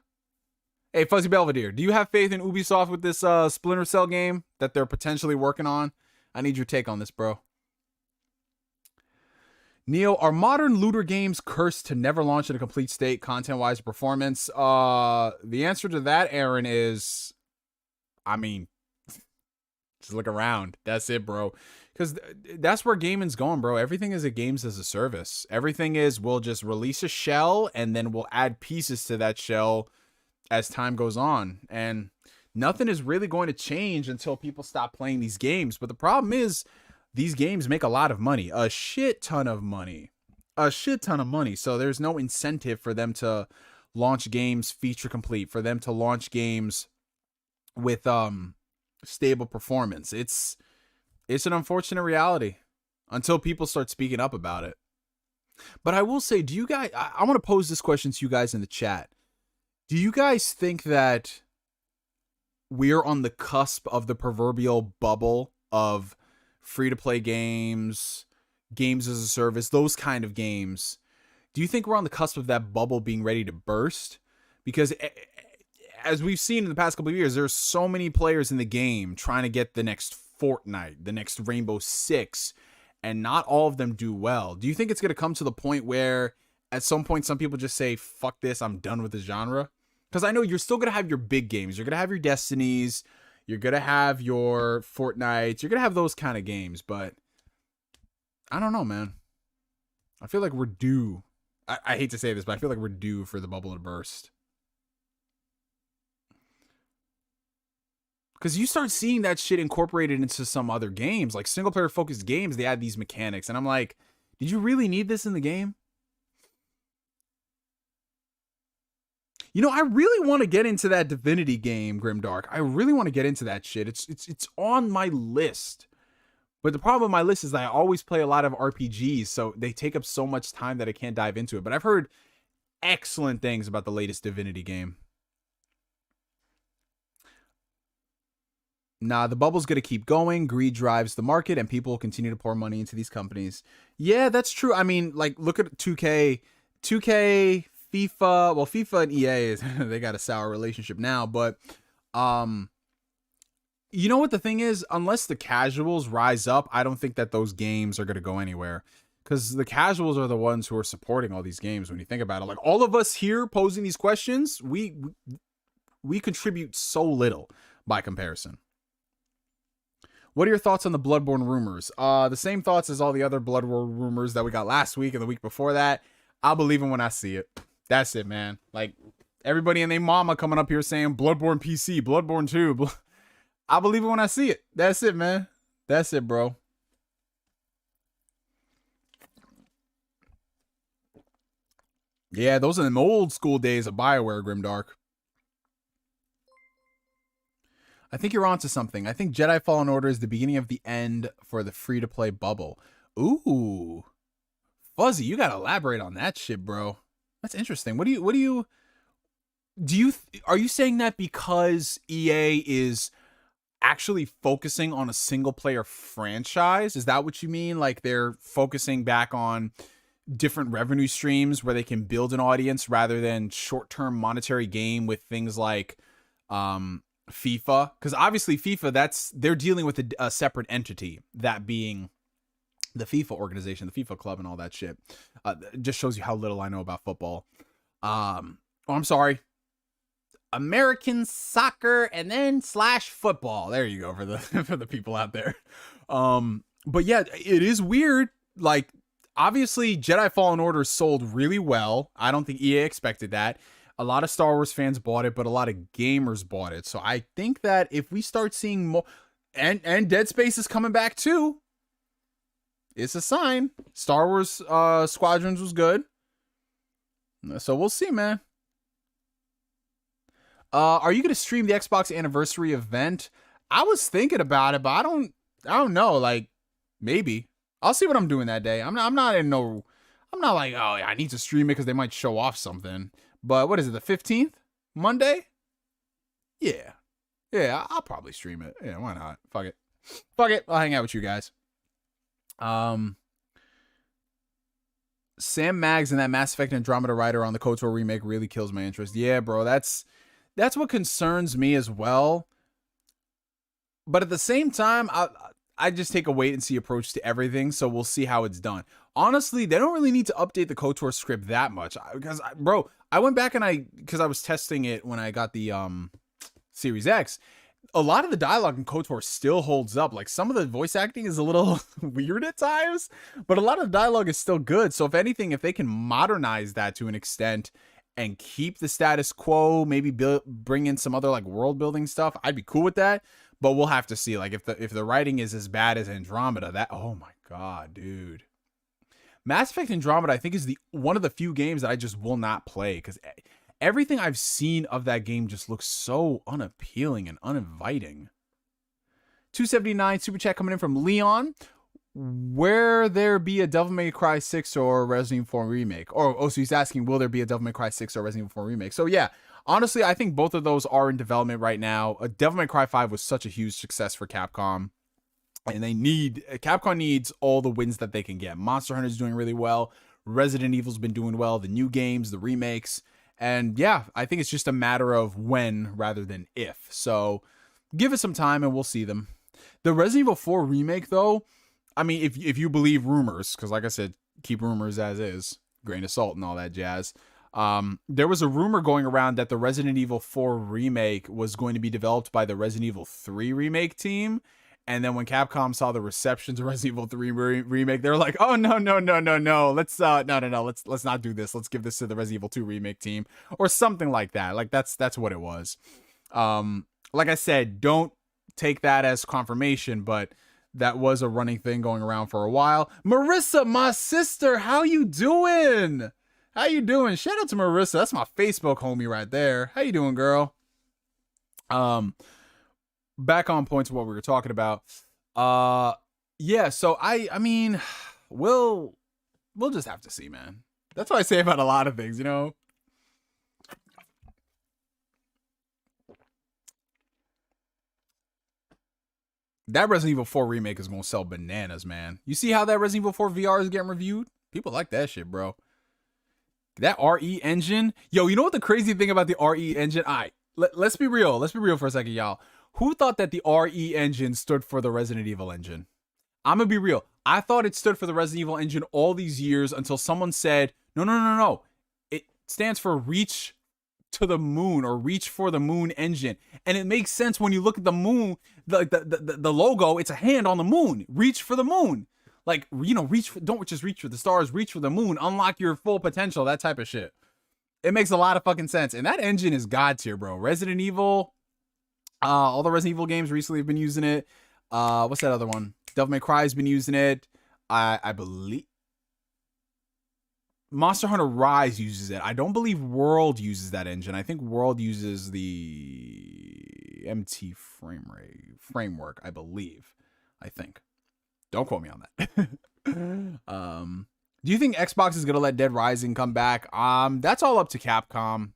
Hey, Fuzzy Belvedere, do you have faith in Ubisoft with this Splinter Cell game that they're potentially working on? I need your take on this, bro. Neo, are modern looter games cursed to never launch in a complete state, content-wise, performance? The answer to that, Aaron, is, I mean, just look around. That's it, bro. Because that's where gaming's going, bro. Everything is a games as a service. Everything is, we'll just release a shell, and then we'll add pieces to that shell as time goes on. And nothing is really going to change until people stop playing these games. But the problem is, these games make a lot of money. A shit ton of money. A shit ton of money. So there's no incentive for them to launch games feature complete, for them to launch games with stable performance. It's an unfortunate reality until people start speaking up about it. But I will say, do you guys, I want to pose this question to you guys in the chat. Do you guys think that we're on the cusp of the proverbial bubble of free-to-play games, games as a service, those kind of games? Do you think we're on the cusp of that bubble being ready to burst? Because as we've seen in the past couple of years, there's so many players in the game trying to get the next Fortnite, the next Rainbow Six, and not all of them do well. Do you think it's going to come to the point where at some point some people just say, fuck this, I'm done with the genre? Because I know you're still going to have your big games. You're going to have your Destinies. You're going to have your Fortnites. You're going to have those kind of games. But I don't know, man. I feel like we're due. I hate to say this, but I feel like we're due for the bubble to burst. Because you start seeing that shit incorporated into some other games. Like single-player focused games, they add these mechanics. And I'm like, did you really need this in the game? You know, I really want to get into that Divinity game, Grimdark. I really want to get into that shit. It's on my list. But the problem with my list is that I always play a lot of RPGs, so they take up so much time that I can't dive into it. But I've heard excellent things about the latest Divinity game. Nah, the bubble's going to keep going. Greed drives the market, and people will continue to pour money into these companies. Yeah, that's true. I mean, like, look at 2K. 2K... FIFA, well, FIFA and EA, they got a sour relationship now, but you know what the thing is? Unless the casuals rise up, I don't think that those games are going to go anywhere, because the casuals are the ones who are supporting all these games when you think about it. Like, all of us here posing these questions, we contribute so little by comparison. What are your thoughts on the Bloodborne rumors? The same thoughts as all the other Bloodborne rumors that we got last week and the week before that. I'll believe it when I see it. That's it, man. Like, everybody and their mama coming up here saying Bloodborne PC, Bloodborne 2. I'll believe it when I see it. That's it, man. That's it, bro. Yeah, those are them old school days of BioWare, Grimdark. I think you're onto something. I think Jedi Fallen Order is the beginning of the end for the free-to-play bubble. Ooh. Fuzzy, you gotta elaborate on that shit, bro. That's interesting. Are you saying that because EA is actually focusing on a single player franchise? Is that what you mean? Like they're focusing back on different revenue streams where they can build an audience rather than short-term monetary game with things like FIFA? Because obviously FIFA, they're dealing with a separate entity, that being the FIFA organization, the FIFA club, and all that shit. It just shows you how little I know about football. I'm sorry, American soccer and then / football. There you go for the for the people out there. But yeah, it is weird. Like, obviously, Jedi Fallen Order sold really well. I don't think EA expected that. A lot of Star Wars fans bought it, but a lot of gamers bought it. So I think that if we start seeing more, and Dead Space is coming back too, it's a sign. Star Wars Squadrons was good. So we'll see, man. Are you gonna stream the Xbox anniversary event? I was thinking about it, but I don't know. Like, maybe I'll see what I'm doing that day. I'm not like, oh, I need to stream it because they might show off something. But what is it, the 15th? Monday? Yeah, I'll probably stream it. Yeah, why not? Fuck it. I'll hang out with you guys. Sam Maggs and that Mass Effect Andromeda writer on the KOTOR remake really kills my interest. Yeah, bro, that's what concerns me as well. But at the same time, I just take a wait and see approach to everything, so we'll see how it's done. Honestly, they don't really need to update the KOTOR script that much, because bro, I went back and because I was testing it when I got the Series X. A lot of the dialogue in KOTOR still holds up. Like, some of the voice acting is a little weird at times, but a lot of the dialogue is still good. So if anything, if they can modernize that to an extent and keep the status quo, maybe bring in some other like world building stuff, I'd be cool with that. But we'll have to see. Like, if the writing is as bad as Andromeda, that, oh my god, dude. Mass Effect Andromeda, I think, is one of the few games that I just will not play, because everything I've seen of that game just looks so unappealing and uninviting. 279 super chat coming in from Leon. Will there be a Devil May Cry 6 or Resident Evil 4 remake? So he's asking, will there be a Devil May Cry 6 or Resident Evil 4 remake? So yeah, honestly, I think both of those are in development right now. Devil May Cry 5 was such a huge success for Capcom, and Capcom needs all the wins that they can get. Monster Hunter's doing really well. Resident Evil's been doing well. The new games, the remakes. And yeah, I think it's just a matter of when rather than if. So give it some time and we'll see them. The Resident Evil 4 remake, though, I mean, if you believe rumors, because like I said, keep rumors as is, grain of salt and all that jazz. There was a rumor going around that the Resident Evil 4 remake was going to be developed by the Resident Evil 3 remake team. And then when Capcom saw the reception to Resident Evil 3 remake, they were like, "Oh no. Let's let's not do this. Let's give this to the Resident Evil 2 remake team," or something like that. Like that's what it was. Like I said, don't take that as confirmation, but that was a running thing going around for a while. Marissa, my sister, how you doing? How you doing? Shout out to Marissa. That's my Facebook homie right there. How you doing, girl? Back on point to what we were talking about. Yeah, so I mean, we'll just have to see, man. That's what I say about a lot of things, you know? That Resident Evil 4 remake is gonna sell bananas, man. You see how that Resident Evil 4 VR is getting reviewed? People like that shit, bro. That RE engine. Yo, you know what the crazy thing about the RE engine? Let's be real. Let's be real for a second, y'all. Who thought that the RE engine stood for the Resident Evil engine? I'm gonna be real. I thought it stood for the Resident Evil engine all these years until someone said, no. It stands for Reach to the Moon, or Reach for the Moon engine. And it makes sense when you look at the moon, the logo, it's a hand on the moon. Reach for the moon. Like, you know, don't just reach for the stars, reach for the moon, unlock your full potential, that type of shit. It makes a lot of fucking sense. And that engine is god tier, bro. Resident Evil, all the Resident Evil games recently have been using it. What's that other one? Devil May Cry has been using it. I believe Monster Hunter Rise uses it. I don't believe World uses that engine. I think World uses the MT framework, I believe. I think. Don't quote me on that. Do you think Xbox is gonna let Dead Rising come back? That's all up to Capcom,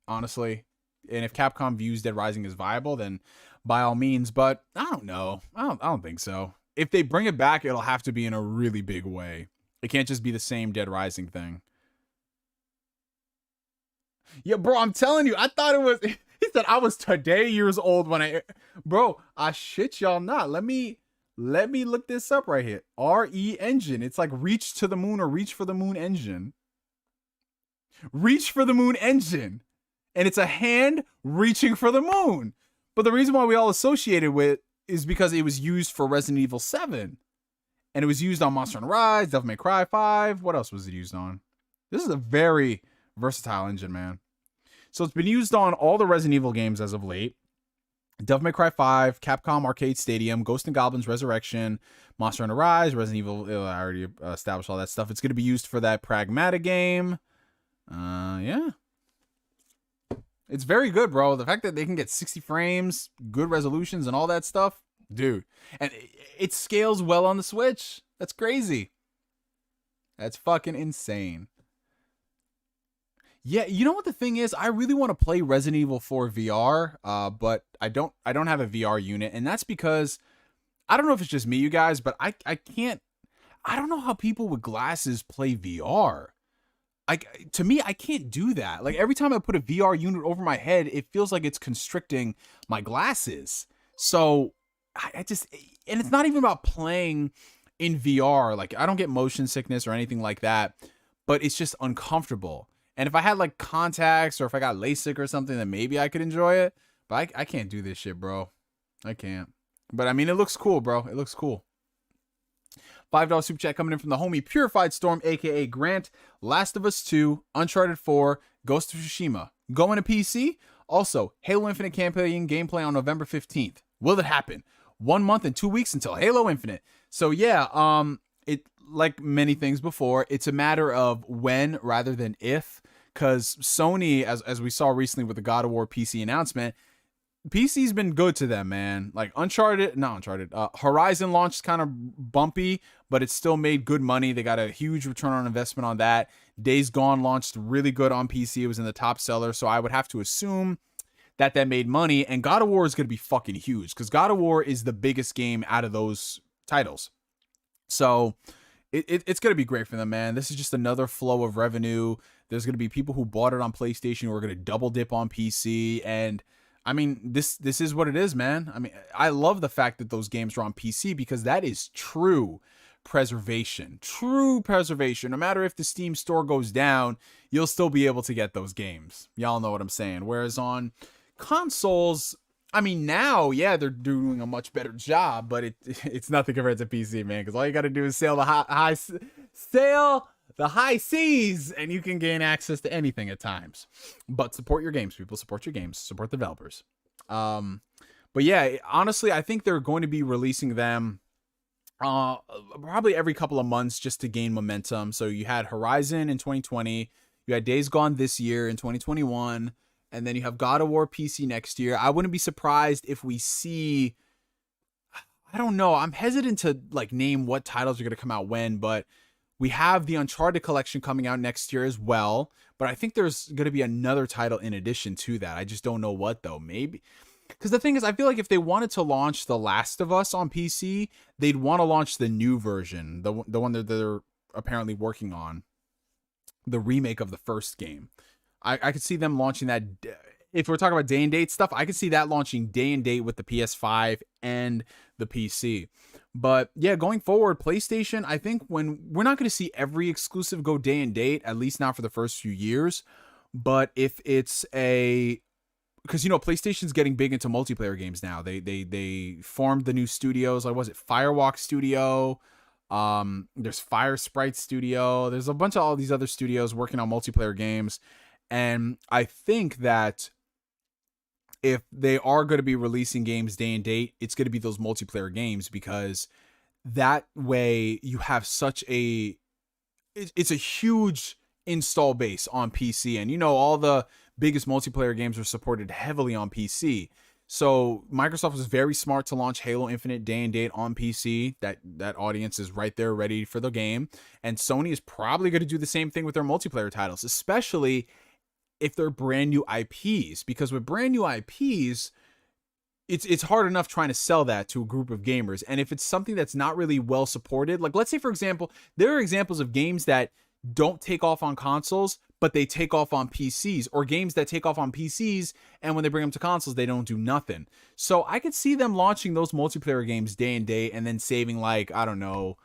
honestly. And if Capcom views Dead Rising as viable, then by all means. But I don't know. I don't think so. If they bring it back, it'll have to be in a really big way. It can't just be the same Dead Rising thing. Yeah, bro, I'm telling you, I thought it was. He said I was today years old when Bro, I shit y'all not. Let me look this up right here. RE engine. It's like Reach to the Moon or Reach for the Moon engine. Reach for the Moon engine. And it's a hand reaching for the moon. But the reason why we all associated with is because it was used for Resident Evil 7. And it was used on Monster Hunter Rise, Devil May Cry 5. What else was it used on? This is a very versatile engine, man. So it's been used on all the Resident Evil games as of late. Devil May Cry 5, Capcom Arcade Stadium, Ghosts and Goblins Resurrection, Monster Hunter Rise, Resident Evil. I already established all that stuff. It's going to be used for that Pragmata game. Yeah. It's very good, bro. The fact that they can get 60 frames, good resolutions, and all that stuff. Dude. And it scales well on the Switch. That's crazy. That's fucking insane. Yeah, you know what the thing is? I really want to play Resident Evil 4 VR, but I don't have a VR unit, and that's because I don't know if it's just me, you guys, but I don't know how people with glasses play VR. Like, to me, I can't do that. Like, every time I put a VR unit over my head, it feels like it's constricting my glasses. So I just, and it's not even about playing in VR. Like, I don't get motion sickness or anything like that, but it's just uncomfortable. And if I had like contacts or if I got LASIK or something, then maybe I could enjoy it. But I can't do this shit, bro. I can't. But I mean, it looks cool, bro. It looks cool. $5 super chat coming in from the homie Purified Storm, aka Grant. Last of Us 2, Uncharted 4, Ghost of Tsushima. Going to PC? Also, Halo Infinite campaign gameplay on November 15th. Will it happen? 1 month and 2 weeks until Halo Infinite. So yeah, it, like many things before, it's a matter of when rather than if. Because Sony, as we saw recently with the God of War PC announcement, PC's been good to them, man. Like Horizon launched kind of bumpy, but it still made good money. They got a huge return on investment on that. Days Gone launched really good on PC. It was in the top seller, so I would have to assume that made money. And God of War is going to be fucking huge because God of War is the biggest game out of those titles. So it's going to be great for them, man. This is just another flow of revenue. There's going to be people who bought it on PlayStation who are going to double dip on PC. And I mean, this is what it is, man. I mean, I love the fact that those games are on PC because that is true preservation. True preservation. No matter if the Steam store goes down, you'll still be able to get those games. Y'all know what I'm saying. Whereas on consoles, I mean, now, yeah, they're doing a much better job, but it's nothing compared to PC, man. Because all you got to do is sail the high seas, and you can gain access to anything at times. But support your games, people. Support your games. Support the developers. But yeah, honestly, I think they're going to be releasing them probably every couple of months just to gain momentum. So you had Horizon in 2020. You had Days Gone this year in 2021. And then you have God of War PC next year. I wouldn't be surprised if we see... I don't know. I'm hesitant to like name what titles are going to come out when, but we have the Uncharted collection coming out next year as well. But I think there's going to be another title in addition to that. I just don't know what, though. Maybe. Because the thing is, I feel like if they wanted to launch The Last of Us on PC, they'd want to launch the new version, the one that they're apparently working on, the remake of the first game. I could see them launching that. If we're talking about day and date stuff, I could see that launching day and date with the PS5 and the PC. But yeah, going forward, PlayStation, I think when we're not going to see every exclusive go day and date, at least not for the first few years. But if it's because, you know, PlayStation's getting big into multiplayer games now. They formed the new studios. Like, was it Firewalk Studio? There's Fire Sprite Studio. There's a bunch of all these other studios working on multiplayer games. And I think that if they are going to be releasing games day and date, it's going to be those multiplayer games, because that way you have such it's a huge install base on PC. And, you know, all the biggest multiplayer games are supported heavily on PC. So Microsoft was very smart to launch Halo Infinite day and date on PC. That audience is right there ready for the game. And Sony is probably going to do the same thing with their multiplayer titles, especially if they're brand new IPs. Because with brand new IPs, it's hard enough trying to sell that to a group of gamers. And if it's something that's not really well supported, like let's say, for example, there are examples of games that don't take off on consoles, but they take off on PCs, or games that take off on PCs and when they bring them to consoles, they don't do nothing. So I could see them launching those multiplayer games day and date and then saving, like, I don't know,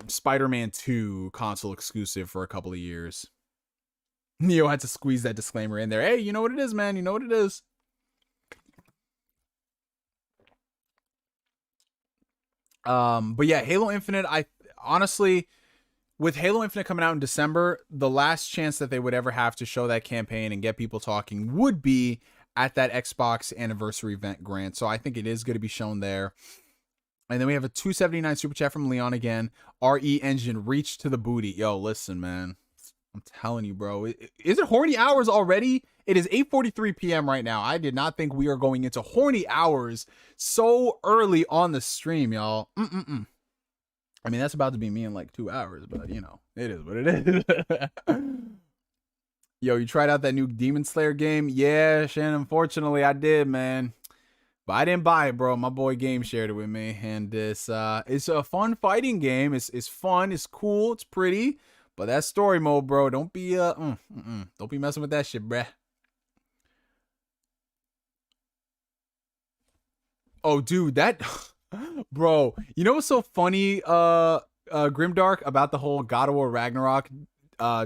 Spider-Man 2 console exclusive for a couple of years. Neo had to squeeze that disclaimer in there. Hey, you know what it is, man. You know what it is. But yeah, Halo Infinite, I honestly, with Halo Infinite coming out in December, the last chance that they would ever have to show that campaign and get people talking would be at that Xbox anniversary event grant. So I think it is going to be shown there. And then we have a 279 super chat from Leon again. RE Engine, reach to the booty. Yo, listen, man. I'm telling you, bro. Is it horny hours already? It is 8:43 p.m. right now. I did not think we are going into horny hours so early on the stream, y'all. I mean, that's about to be me in like 2 hours, but you know, it is what it is. Yo, you tried out that new Demon Slayer game? Yeah, Shannon, unfortunately I did, man. But I didn't buy it, bro. My boy Game shared it with me. And it's a fun fighting game. It's fun, it's cool, it's pretty. But that story mode, bro, don't be don't be messing with that shit, bruh. Oh, dude, that bro, you know what's so funny, Grimdark, about the whole God of War Ragnarok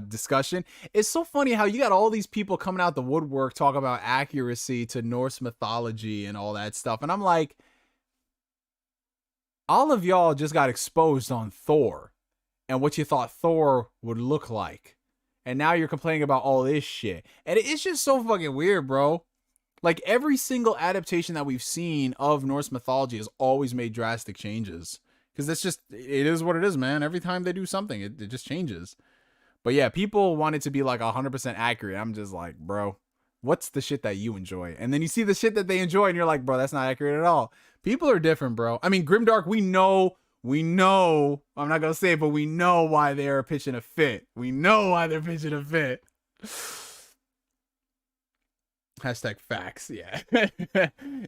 discussion? It's so funny how you got all these people coming out the woodwork talking about accuracy to Norse mythology and all that stuff. And I'm like, all of y'all just got exposed on Thor and what you thought Thor would look like. And now you're complaining about all this shit. And it's just so fucking weird, bro. Like, every single adaptation that we've seen of Norse mythology has always made drastic changes. Because that's just, it is what it is, man. Every time they do something, it just changes. But yeah, people want it to be like 100% accurate. I'm just like, bro, what's the shit that you enjoy? And then you see the shit that they enjoy and you're like, bro, that's not accurate at all. People are different, bro. I mean, Grimdark, we know, I'm not going to say it, but we know why they're pitching a fit. We know why they're pitching a fit. Hashtag facts. Yeah.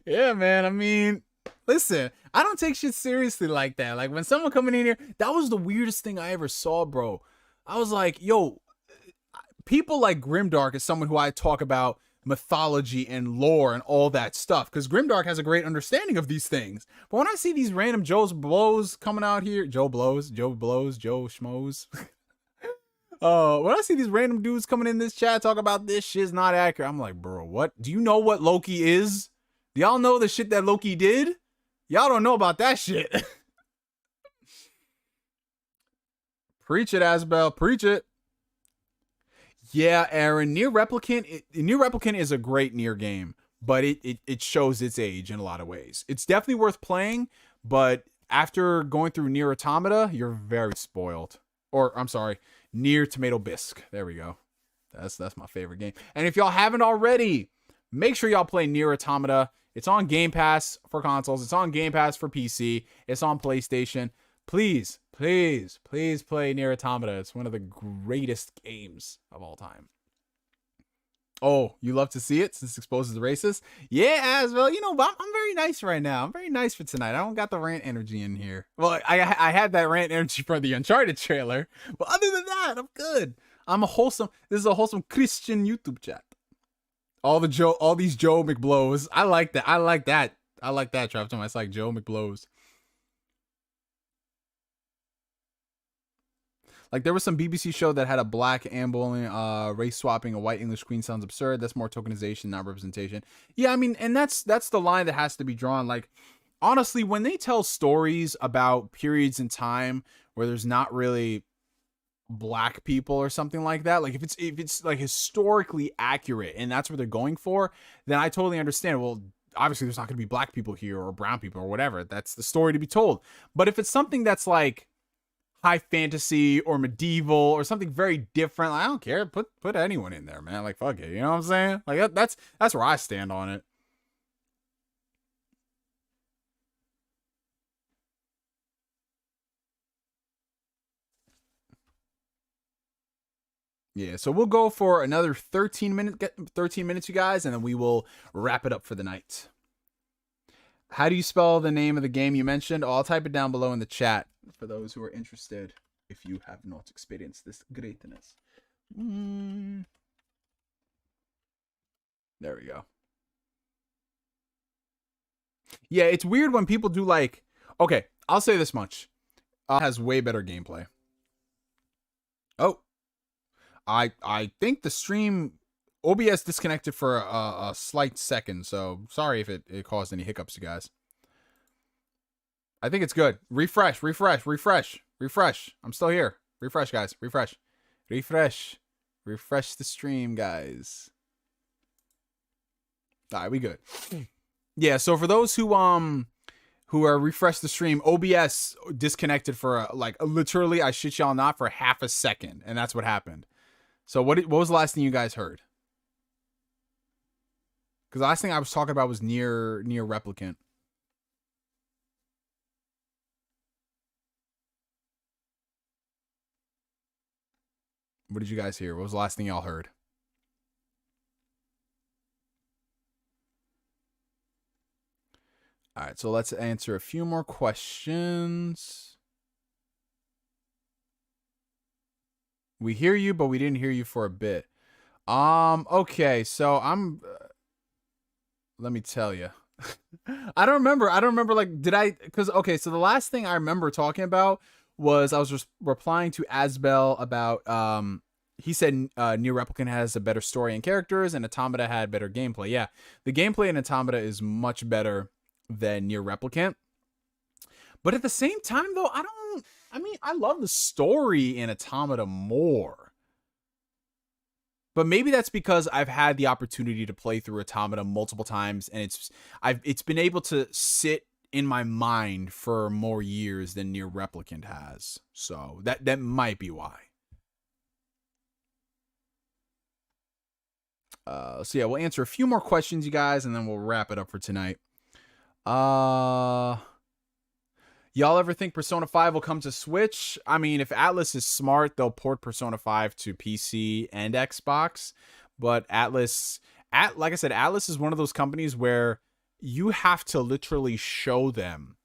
Yeah, man. I mean, listen, I don't take shit seriously like that. Like, when someone coming in here, that was the weirdest thing I ever saw, bro. I was like, yo, people like Grimdark is someone who I talk about mythology and lore and all that stuff, because Grimdark has a great understanding of these things. But when I see these random Joe Schmoes coming out here, Joe Schmoes. When I see these random dudes coming in this chat talk about this shit's not accurate, I'm like, bro, what? Do you know what Loki is? Do y'all know the shit that Loki did? Y'all don't know about that shit. Preach it, Asbel. Preach it. Yeah, Aaron. Nier Replicant is a great Nier game, but it shows its age in a lot of ways. It's definitely worth playing, but after going through Nier Automata, you're very spoiled. Or, I'm sorry, Nier Tomato Bisque. There we go. That's my favorite game. And if y'all haven't already, make sure y'all play Nier Automata. It's on Game Pass for consoles. It's on Game Pass for PC. It's on PlayStation. Please play Nier Automata. It's one of the greatest games of all time. Oh, you love to see it since it exposes the racist? Yeah, as well. You know, but I'm very nice right now. I'm very nice for tonight. I don't got the rant energy in here. Well, I had that rant energy for the Uncharted trailer, but other than that, I'm good. This is a wholesome Christian YouTube chat. All these Joe McBlows. I like that. Trav. It's like Joe McBlows. Like, there was some BBC show that had a black ambling race swapping a white English queen. Sounds absurd. That's more tokenization, not representation. Yeah, I mean, and that's the line that has to be drawn. Like, honestly, when they tell stories about periods in time where there's not really black people or something like that, like if it's like historically accurate and that's what they're going for, then I totally understand. Well, obviously there's not going to be black people here or brown people or whatever. That's the story to be told. But if it's something that's like high fantasy or medieval or something very different, I don't care. Put anyone in there, man. Like, fuck it. You know what I'm saying? Like, that's where I stand on it. Yeah, so we'll go for another 13 minutes, you guys, and then we will wrap it up for the night. How do you spell the name of the game you mentioned? I'll type it down below in the chat for those who are interested if you have not experienced this greatness. There we go. Yeah, it's weird when people do like... Okay, I'll say this much. Has way better gameplay. Oh. I think the stream... OBS disconnected for a slight second, so sorry if it caused any hiccups, you guys. I think it's good. Refresh. I'm still here. Refresh, guys. Refresh the stream, guys. All right, we good. Yeah, so for those who are refreshed the stream, OBS disconnected for literally, I shit y'all not, for half a second, and that's what happened. So what was the last thing you guys heard? Because the last thing I was talking about was near replicant. What did you guys hear? What was the last thing y'all heard? All right, so let's answer a few more questions. We hear you, but we didn't hear you for a bit. Okay, so let me tell you. I don't remember, so the last thing I remember talking about was I was just replying to Asbel about, he said Nier Replicant has a better story and characters, and Automata had better gameplay. Yeah, the gameplay in Automata is much better than Nier Replicant. But at the same time, though, I love the story in Automata more. But maybe that's because I've had the opportunity to play through Automata multiple times, and it's been able to sit in my mind for more years than Nier Replicant has. So that might be why. So yeah, we'll answer a few more questions, you guys, and then we'll wrap it up for tonight. Y'all ever think Persona 5 will come to Switch? I mean, if Atlas is smart, they'll port Persona 5 to PC and Xbox. But like I said, Atlas is one of those companies where you have to literally show them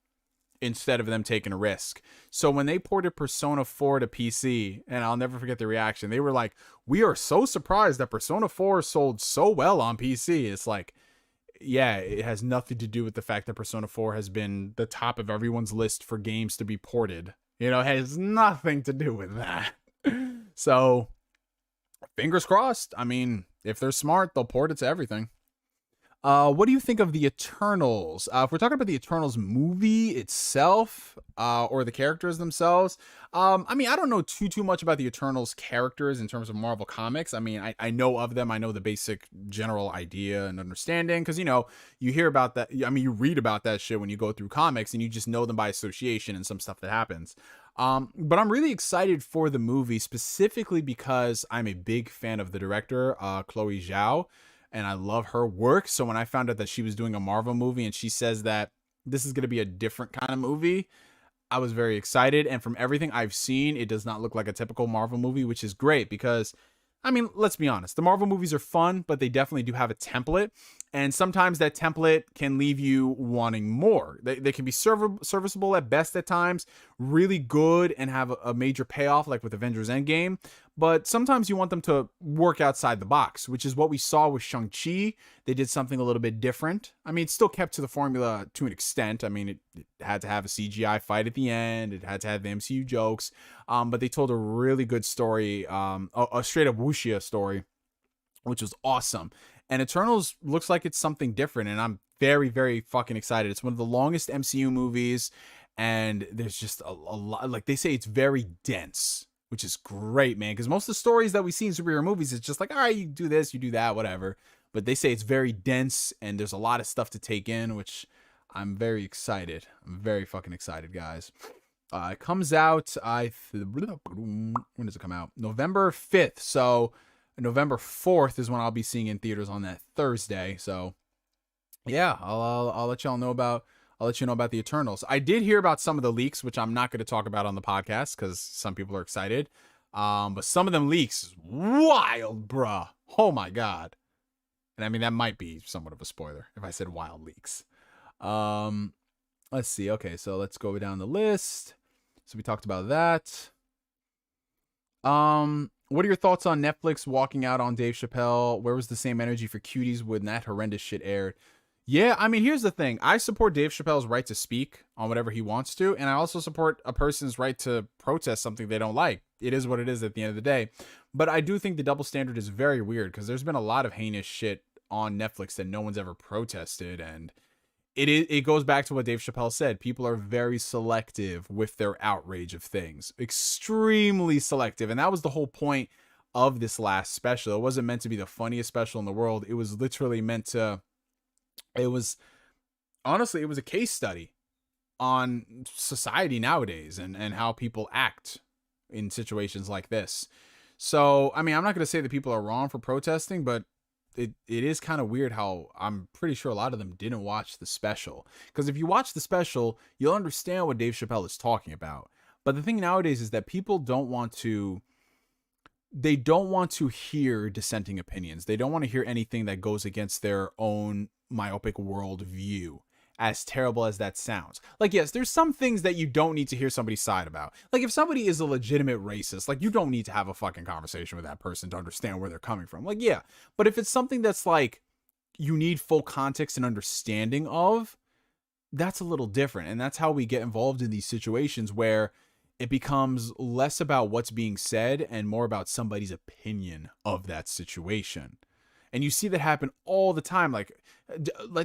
instead of them taking a risk. So when they ported Persona 4 to PC, and I'll never forget the reaction, they were like, "We are so surprised that Persona 4 sold so well on PC." It's like, yeah, it has nothing to do with the fact that Persona 4 has been the top of everyone's list for games to be ported. You know, it has nothing to do with that. So, fingers crossed. I mean, if they're smart, they'll port it to everything. What do you think of the Eternals? If we're talking about the Eternals movie itself, or the characters themselves, I mean, I don't know too much about the Eternals characters in terms of Marvel Comics. I mean, I know of them. I know the basic general idea and understanding, because, you know, you hear about that. I mean, you read about that shit when you go through comics, and you just know them by association and some stuff that happens. But I'm really excited for the movie, specifically because I'm a big fan of the director, Chloe Zhao, and I love her work. So when I found out that she was doing a Marvel movie and she says that this is going to be a different kind of movie, I was very excited. And from everything I've seen, it does not look like a typical Marvel movie, which is great because, I mean, let's be honest. The Marvel movies are fun, but they definitely do have a template. And sometimes that template can leave you wanting more. They can be serviceable at best at times, really good and have a major payoff like with Avengers Endgame. But sometimes you want them to work outside the box, which is what we saw with Shang-Chi. They did something a little bit different. I mean, it still kept to the formula to an extent. I mean, it had to have a CGI fight at the end. It had to have the MCU jokes. But they told a really good story, a straight up wuxia story, which was awesome. And Eternals looks like it's something different, and I'm very, very fucking excited. It's one of the longest MCU movies, and there's just a lot. Like, they say it's very dense, which is great, man, because most of the stories that we see in superhero movies, it's just like, all right, you do this, you do that, whatever. But they say it's very dense, and there's a lot of stuff to take in, which I'm very excited. I'm very fucking excited, guys. It comes out, when does it come out? November 5th, so November 4th is when I'll be seeing in theaters on that Thursday. So yeah, I'll let y'all know about, I'll let you know about the Eternals. I did hear about some of the leaks, which I'm not going to talk about on the podcast because some people are excited. But some of them leaks is wild, bruh. Oh my god. And I mean, that might be somewhat of a spoiler if I said wild leaks. Let's see. Okay, so let's go down the list. So we talked about that. What are your thoughts on Netflix walking out on Dave Chappelle? Where was the same energy for Cuties when that horrendous shit aired? Yeah, I mean, here's the thing. I support Dave Chappelle's right to speak on whatever he wants to, and I also support a person's right to protest something they don't like. It is what it is at the end of the day. But I do think the double standard is very weird because there's been a lot of heinous shit on Netflix that no one's ever protested, and it goes back to what Dave Chappelle said. People are very selective with their outrage of things. Extremely selective. And that was the whole point of this last special. It wasn't meant to be the funniest special in the world. It was literally meant to... It was a case study on society nowadays and how people act in situations like this. So, I mean, I'm not going to say that people are wrong for protesting, but it is kind of weird how I'm pretty sure a lot of them didn't watch the special. Because if you watch the special, you'll understand what Dave Chappelle is talking about. But the thing nowadays is that people don't want to hear dissenting opinions. They don't want to hear anything that goes against their own myopic worldview, as terrible as that sounds. Like, yes, there's some things that you don't need to hear somebody's side about. Like, if somebody is a legitimate racist, like, you don't need to have a fucking conversation with that person to understand where they're coming from. Like, yeah. But if it's something that's like, you need full context and understanding of, that's a little different. And that's how we get involved in these situations where it becomes less about what's being said and more about somebody's opinion of that situation. And you see that happen all the time. Like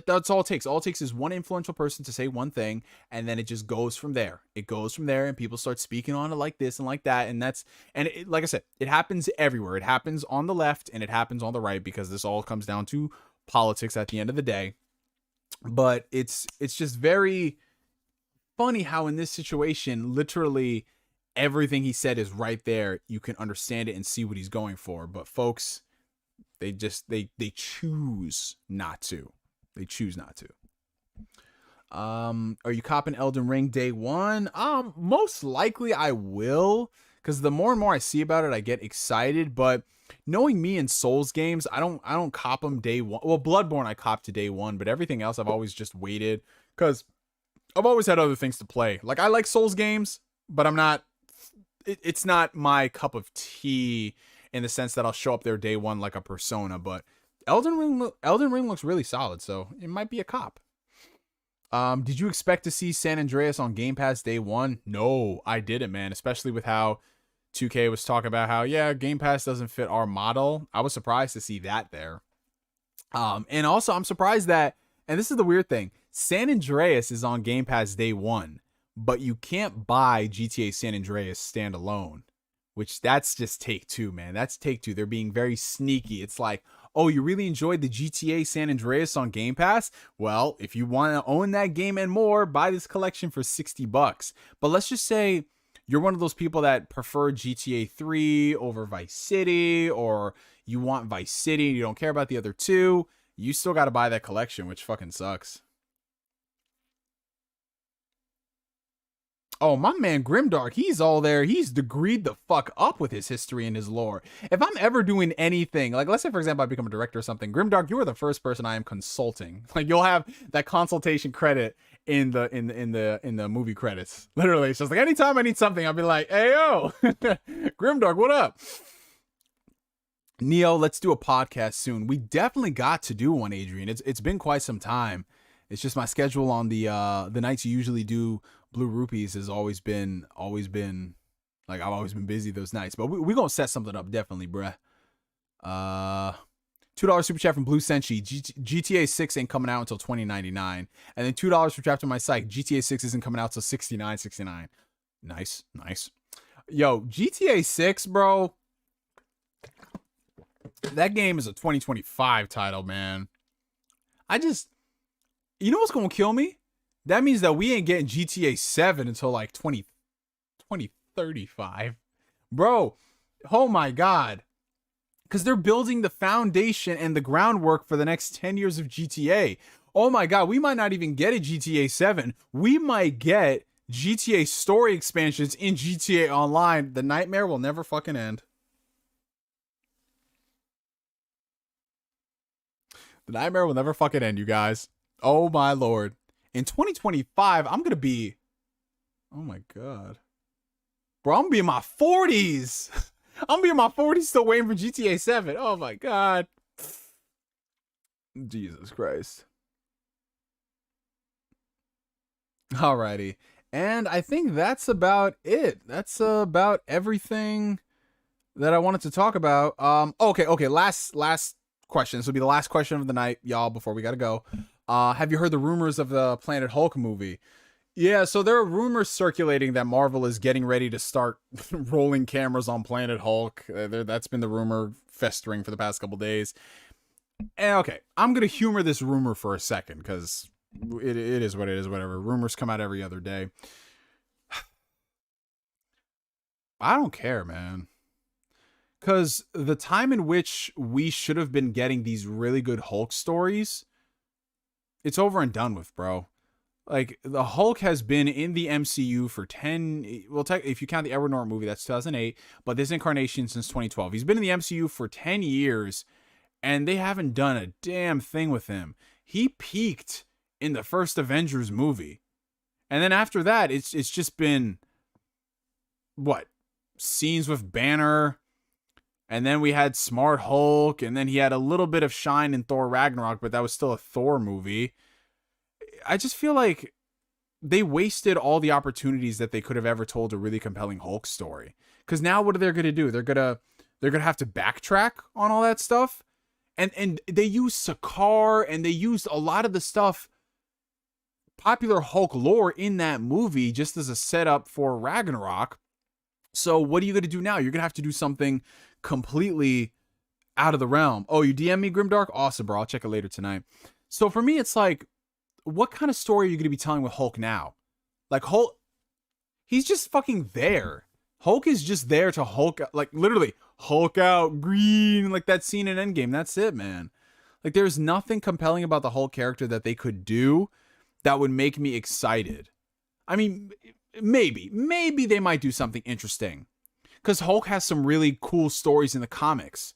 that's all it takes. All it takes is one influential person to say one thing, and then it just goes from there. It goes from there, and people start speaking on it like this and like that. And like I said, it happens everywhere. It happens on the left and it happens on the right because this all comes down to politics at the end of the day. But it's just very funny how in this situation, literally everything he said is right there. You can understand it and see what he's going for. But folks, they choose not to. They choose not to. Are you copping Elden Ring day one? Most likely I will, because the more and more I see about it, I get excited. But knowing me in Souls games, I don't cop them day one. Well, Bloodborne I copped to day one, but everything else I've always just waited because I've always had other things to play. Like, I like Souls games, but it's not my cup of tea in the sense that I'll show up there day one like a Persona. But Elden Ring looks really solid, so it might be a cop. Did you expect to see San Andreas on Game Pass day one? No, I didn't, man. Especially with how 2K was talking about how, yeah, Game Pass doesn't fit our model. I was surprised to see that there. And also I'm surprised that, and this is the weird thing, San Andreas is on Game Pass day one, but you can't buy GTA San Andreas standalone, which that's just Take-Two, man. That's Take-Two. They're being very sneaky. It's like, oh, you really enjoyed the GTA San Andreas on Game Pass? Well, if you want to own that game and more, buy this collection for $60. But let's just say you're one of those people that prefer GTA 3 over Vice City, or you want Vice City and you don't care about the other two. You still got to buy that collection, which fucking sucks. Oh, my man Grimdark, he's all there. He's degreed the fuck up with his history and his lore. If I'm ever doing anything, like let's say for example I become a director or something, Grimdark, you are the first person I am consulting. Like, you'll have that consultation credit in the movie credits. Literally, it's just like anytime I need something, I'll be like, hey yo, Grimdark, what up? Neo, let's do a podcast soon. We definitely got to do one, Adrian. It's been quite some time. It's just my schedule on the nights you usually do Blue Rupees has always been like, I've always been busy those nights. But we gonna set something up definitely, bruh. $2 super chat from Blue Senshi. GTA 6 ain't coming out until 2099. And then $2 for Trapped on My Site. GTA 6 isn't coming out till 69.69. Nice. Yo, GTA 6, bro. That game is a 2025 title, man. You know what's gonna kill me? That means that we ain't getting GTA 7 until like 2035. Bro, oh my God. Because they're building the foundation and the groundwork for the next 10 years of GTA. Oh my God, we might not even get a GTA 7. We might get GTA story expansions in GTA Online, the nightmare will never fucking end. The nightmare will never fucking end, you guys. Oh my lord. In 2025, I'm gonna be... Oh my god. Bro, I'm gonna be in my 40s. I'm gonna be in my 40s still waiting for GTA 7. Oh my god. Jesus Christ. Alrighty. And I think that's about it. That's about everything that I wanted to talk about. Okay. Last question. This will be the last question of the night, y'all, before we gotta go. Have you heard the rumors of the Planet Hulk movie? Yeah, so there are rumors circulating that Marvel is getting ready to start rolling cameras on Planet Hulk. That's been the rumor festering for the past couple days. And okay, I'm gonna humor this rumor for a second because it is what it is. Whatever, rumors come out every other day. I don't care, man. Because the time in which we should have been getting these really good Hulk stories, it's over and done with, bro. Like, the Hulk has been in the MCU for 10... Well, if you count the Edward Norton movie, that's 2008. But this incarnation since 2012. He's been in the MCU for 10 years, and they haven't done a damn thing with him. He peaked in the first Avengers movie. And then after that, it's just been... What? Scenes with Banner... And then we had Smart Hulk, and then he had a little bit of shine in Thor Ragnarok, but that was still a Thor movie. I just feel like they wasted all the opportunities that they could have ever told a really compelling Hulk story. Because now what are they going to do? They're gonna have to backtrack on all that stuff. And they used Sakaar, and they used a lot of the stuff, popular Hulk lore in that movie just as a setup for Ragnarok. So what are you going to do now? You're going to have to do something completely out of the realm. Oh, you DM me, Grimdark? Awesome, bro. I'll check it later tonight. So for me, it's like, what kind of story are you going to be telling with Hulk now? Like, Hulk, he's just fucking there. Hulk is just there to Hulk, like, literally, Hulk out, green, like that scene in Endgame. That's it, man. Like, there's nothing compelling about the Hulk character that they could do that would make me excited. I mean, maybe they might do something interesting. Because Hulk has some really cool stories in the comics.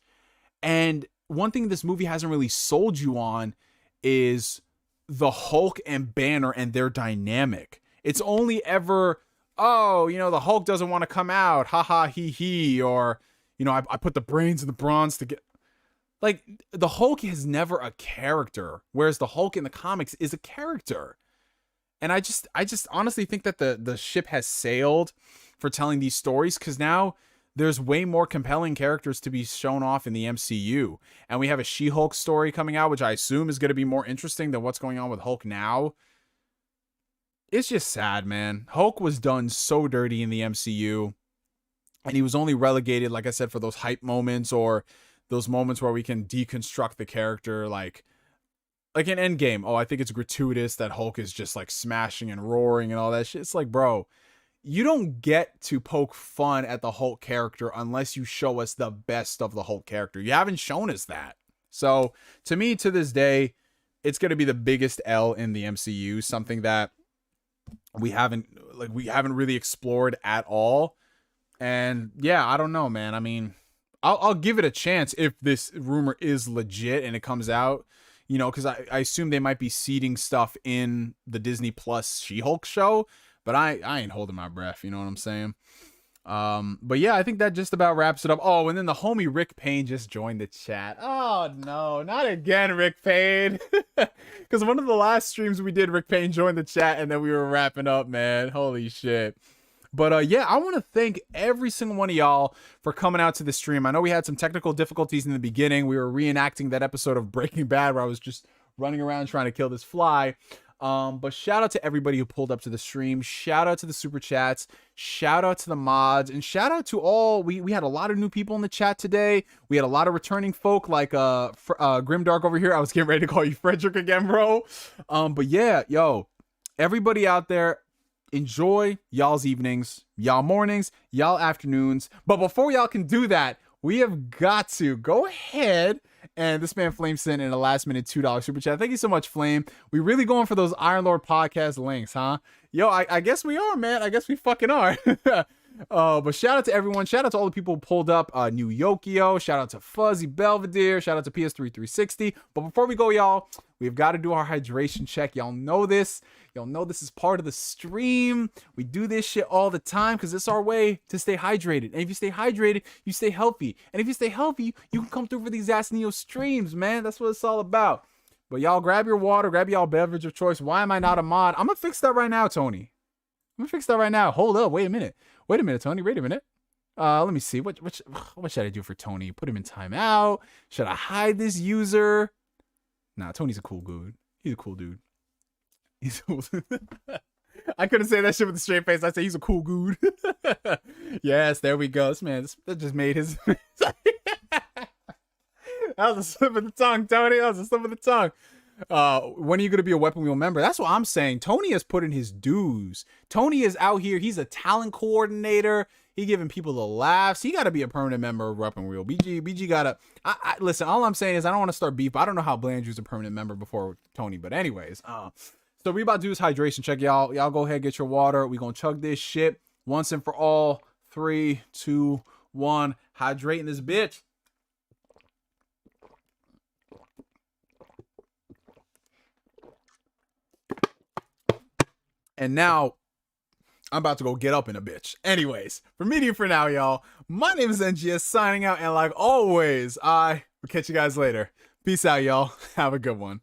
And one thing this movie hasn't really sold you on is the Hulk and Banner and their dynamic. It's only ever, oh, the Hulk doesn't want to come out. Ha ha, he he. Or, I put the brains and the bronze together. Like, the Hulk is never a character. Whereas the Hulk in the comics is a character. And I just honestly think that the ship has sailed for telling these stories, because now there's way more compelling characters to be shown off in the MCU. And we have a She-Hulk story coming out, which I assume is going to be more interesting than what's going on with Hulk now. It's just sad, man. Hulk was done so dirty in the MCU. And he was only relegated, like I said, for those hype moments or those moments where we can deconstruct the character, like in Endgame. Oh, I think it's gratuitous that Hulk is just like smashing and roaring and all that shit. It's like, bro, you don't get to poke fun at the Hulk character unless you show us the best of the Hulk character. You haven't shown us that. So to me, to this day, it's going to be the biggest L in the MCU, something that we haven't really explored at all. And yeah, I don't know, man. I mean, I'll give it a chance if this rumor is legit and it comes out, because I assume they might be seeding stuff in the Disney Plus She-Hulk show. But I ain't holding my breath, you know what I'm saying? But yeah, I think that just about wraps it up. Oh, and then the homie Rick Payne just joined the chat. Oh, no, not again, Rick Payne. Because one of the last streams we did, Rick Payne joined the chat, and then we were wrapping up, man. Holy shit. But yeah, I want to thank every single one of y'all for coming out to the stream. I know we had some technical difficulties in the beginning. We were reenacting that episode of Breaking Bad where I was just running around trying to kill this fly. But shout out to everybody who pulled up to the stream. Shout out to the super chats. Shout out to the mods, and shout out to all. We had a lot of new people in the chat today. We had a lot of returning folk like Grimdark over here. I was getting ready to call you Frederick again, bro. But yeah, yo, everybody out there, enjoy y'all's evenings, y'all mornings, y'all afternoons. But before y'all can do that, we have got to go ahead And this man Flame sent in a last minute $2 super chat. Thank you so much, Flame. We really going for those Iron Lord podcast links, huh? Yo, I guess we are, man. I guess we fucking are. But shout out to everyone. Shout out to all the people who pulled up New Yokio. Shout out to Fuzzy Belvedere. Shout out to PS3 360. But before we go, y'all, we've got to do our hydration check. Y'all know this. Y'all know this is part of the stream. We do this shit all the time because it's our way to stay hydrated. And if you stay hydrated, you stay healthy. And if you stay healthy, you can come through for these ass Neo streams, man. That's what it's all about. But y'all grab your water, grab y'all beverage of choice. Why am I not a mod? I'm gonna fix that right now, Tony. I'm gonna fix that right now. Hold up, wait a minute, Tony. Wait a minute. Let me see. What should I do for Tony? Put him in timeout. Should I hide this user? Nah, Tony's a cool dude. He's a cool dude. He's cool. I couldn't say that shit with a straight face. I say he's a cool dude. Yes, there we go. This man, that just made his. That was a slip of the tongue, Tony. That was a slip of the tongue. When are you going to be a Weapon Wheel member? That's what I'm saying. Tony has put in his dues. Tony is out here. He's a talent coordinator. He giving people the laughs. He got to be a permanent member of Weapon Wheel. BG got to... listen, all I'm saying is I don't want to start beef. I don't know how Blandrew's a permanent member before Tony. But anyways, so we about to do this hydration check, y'all. Y'all go ahead, get your water. We going to chug this shit once and for all. 3, 2, 1. Hydrating this bitch. And now, I'm about to go get up in a bitch. Anyways, for media for now, y'all, my name is NGS signing out. And like always, I will catch you guys later. Peace out, y'all. Have a good one.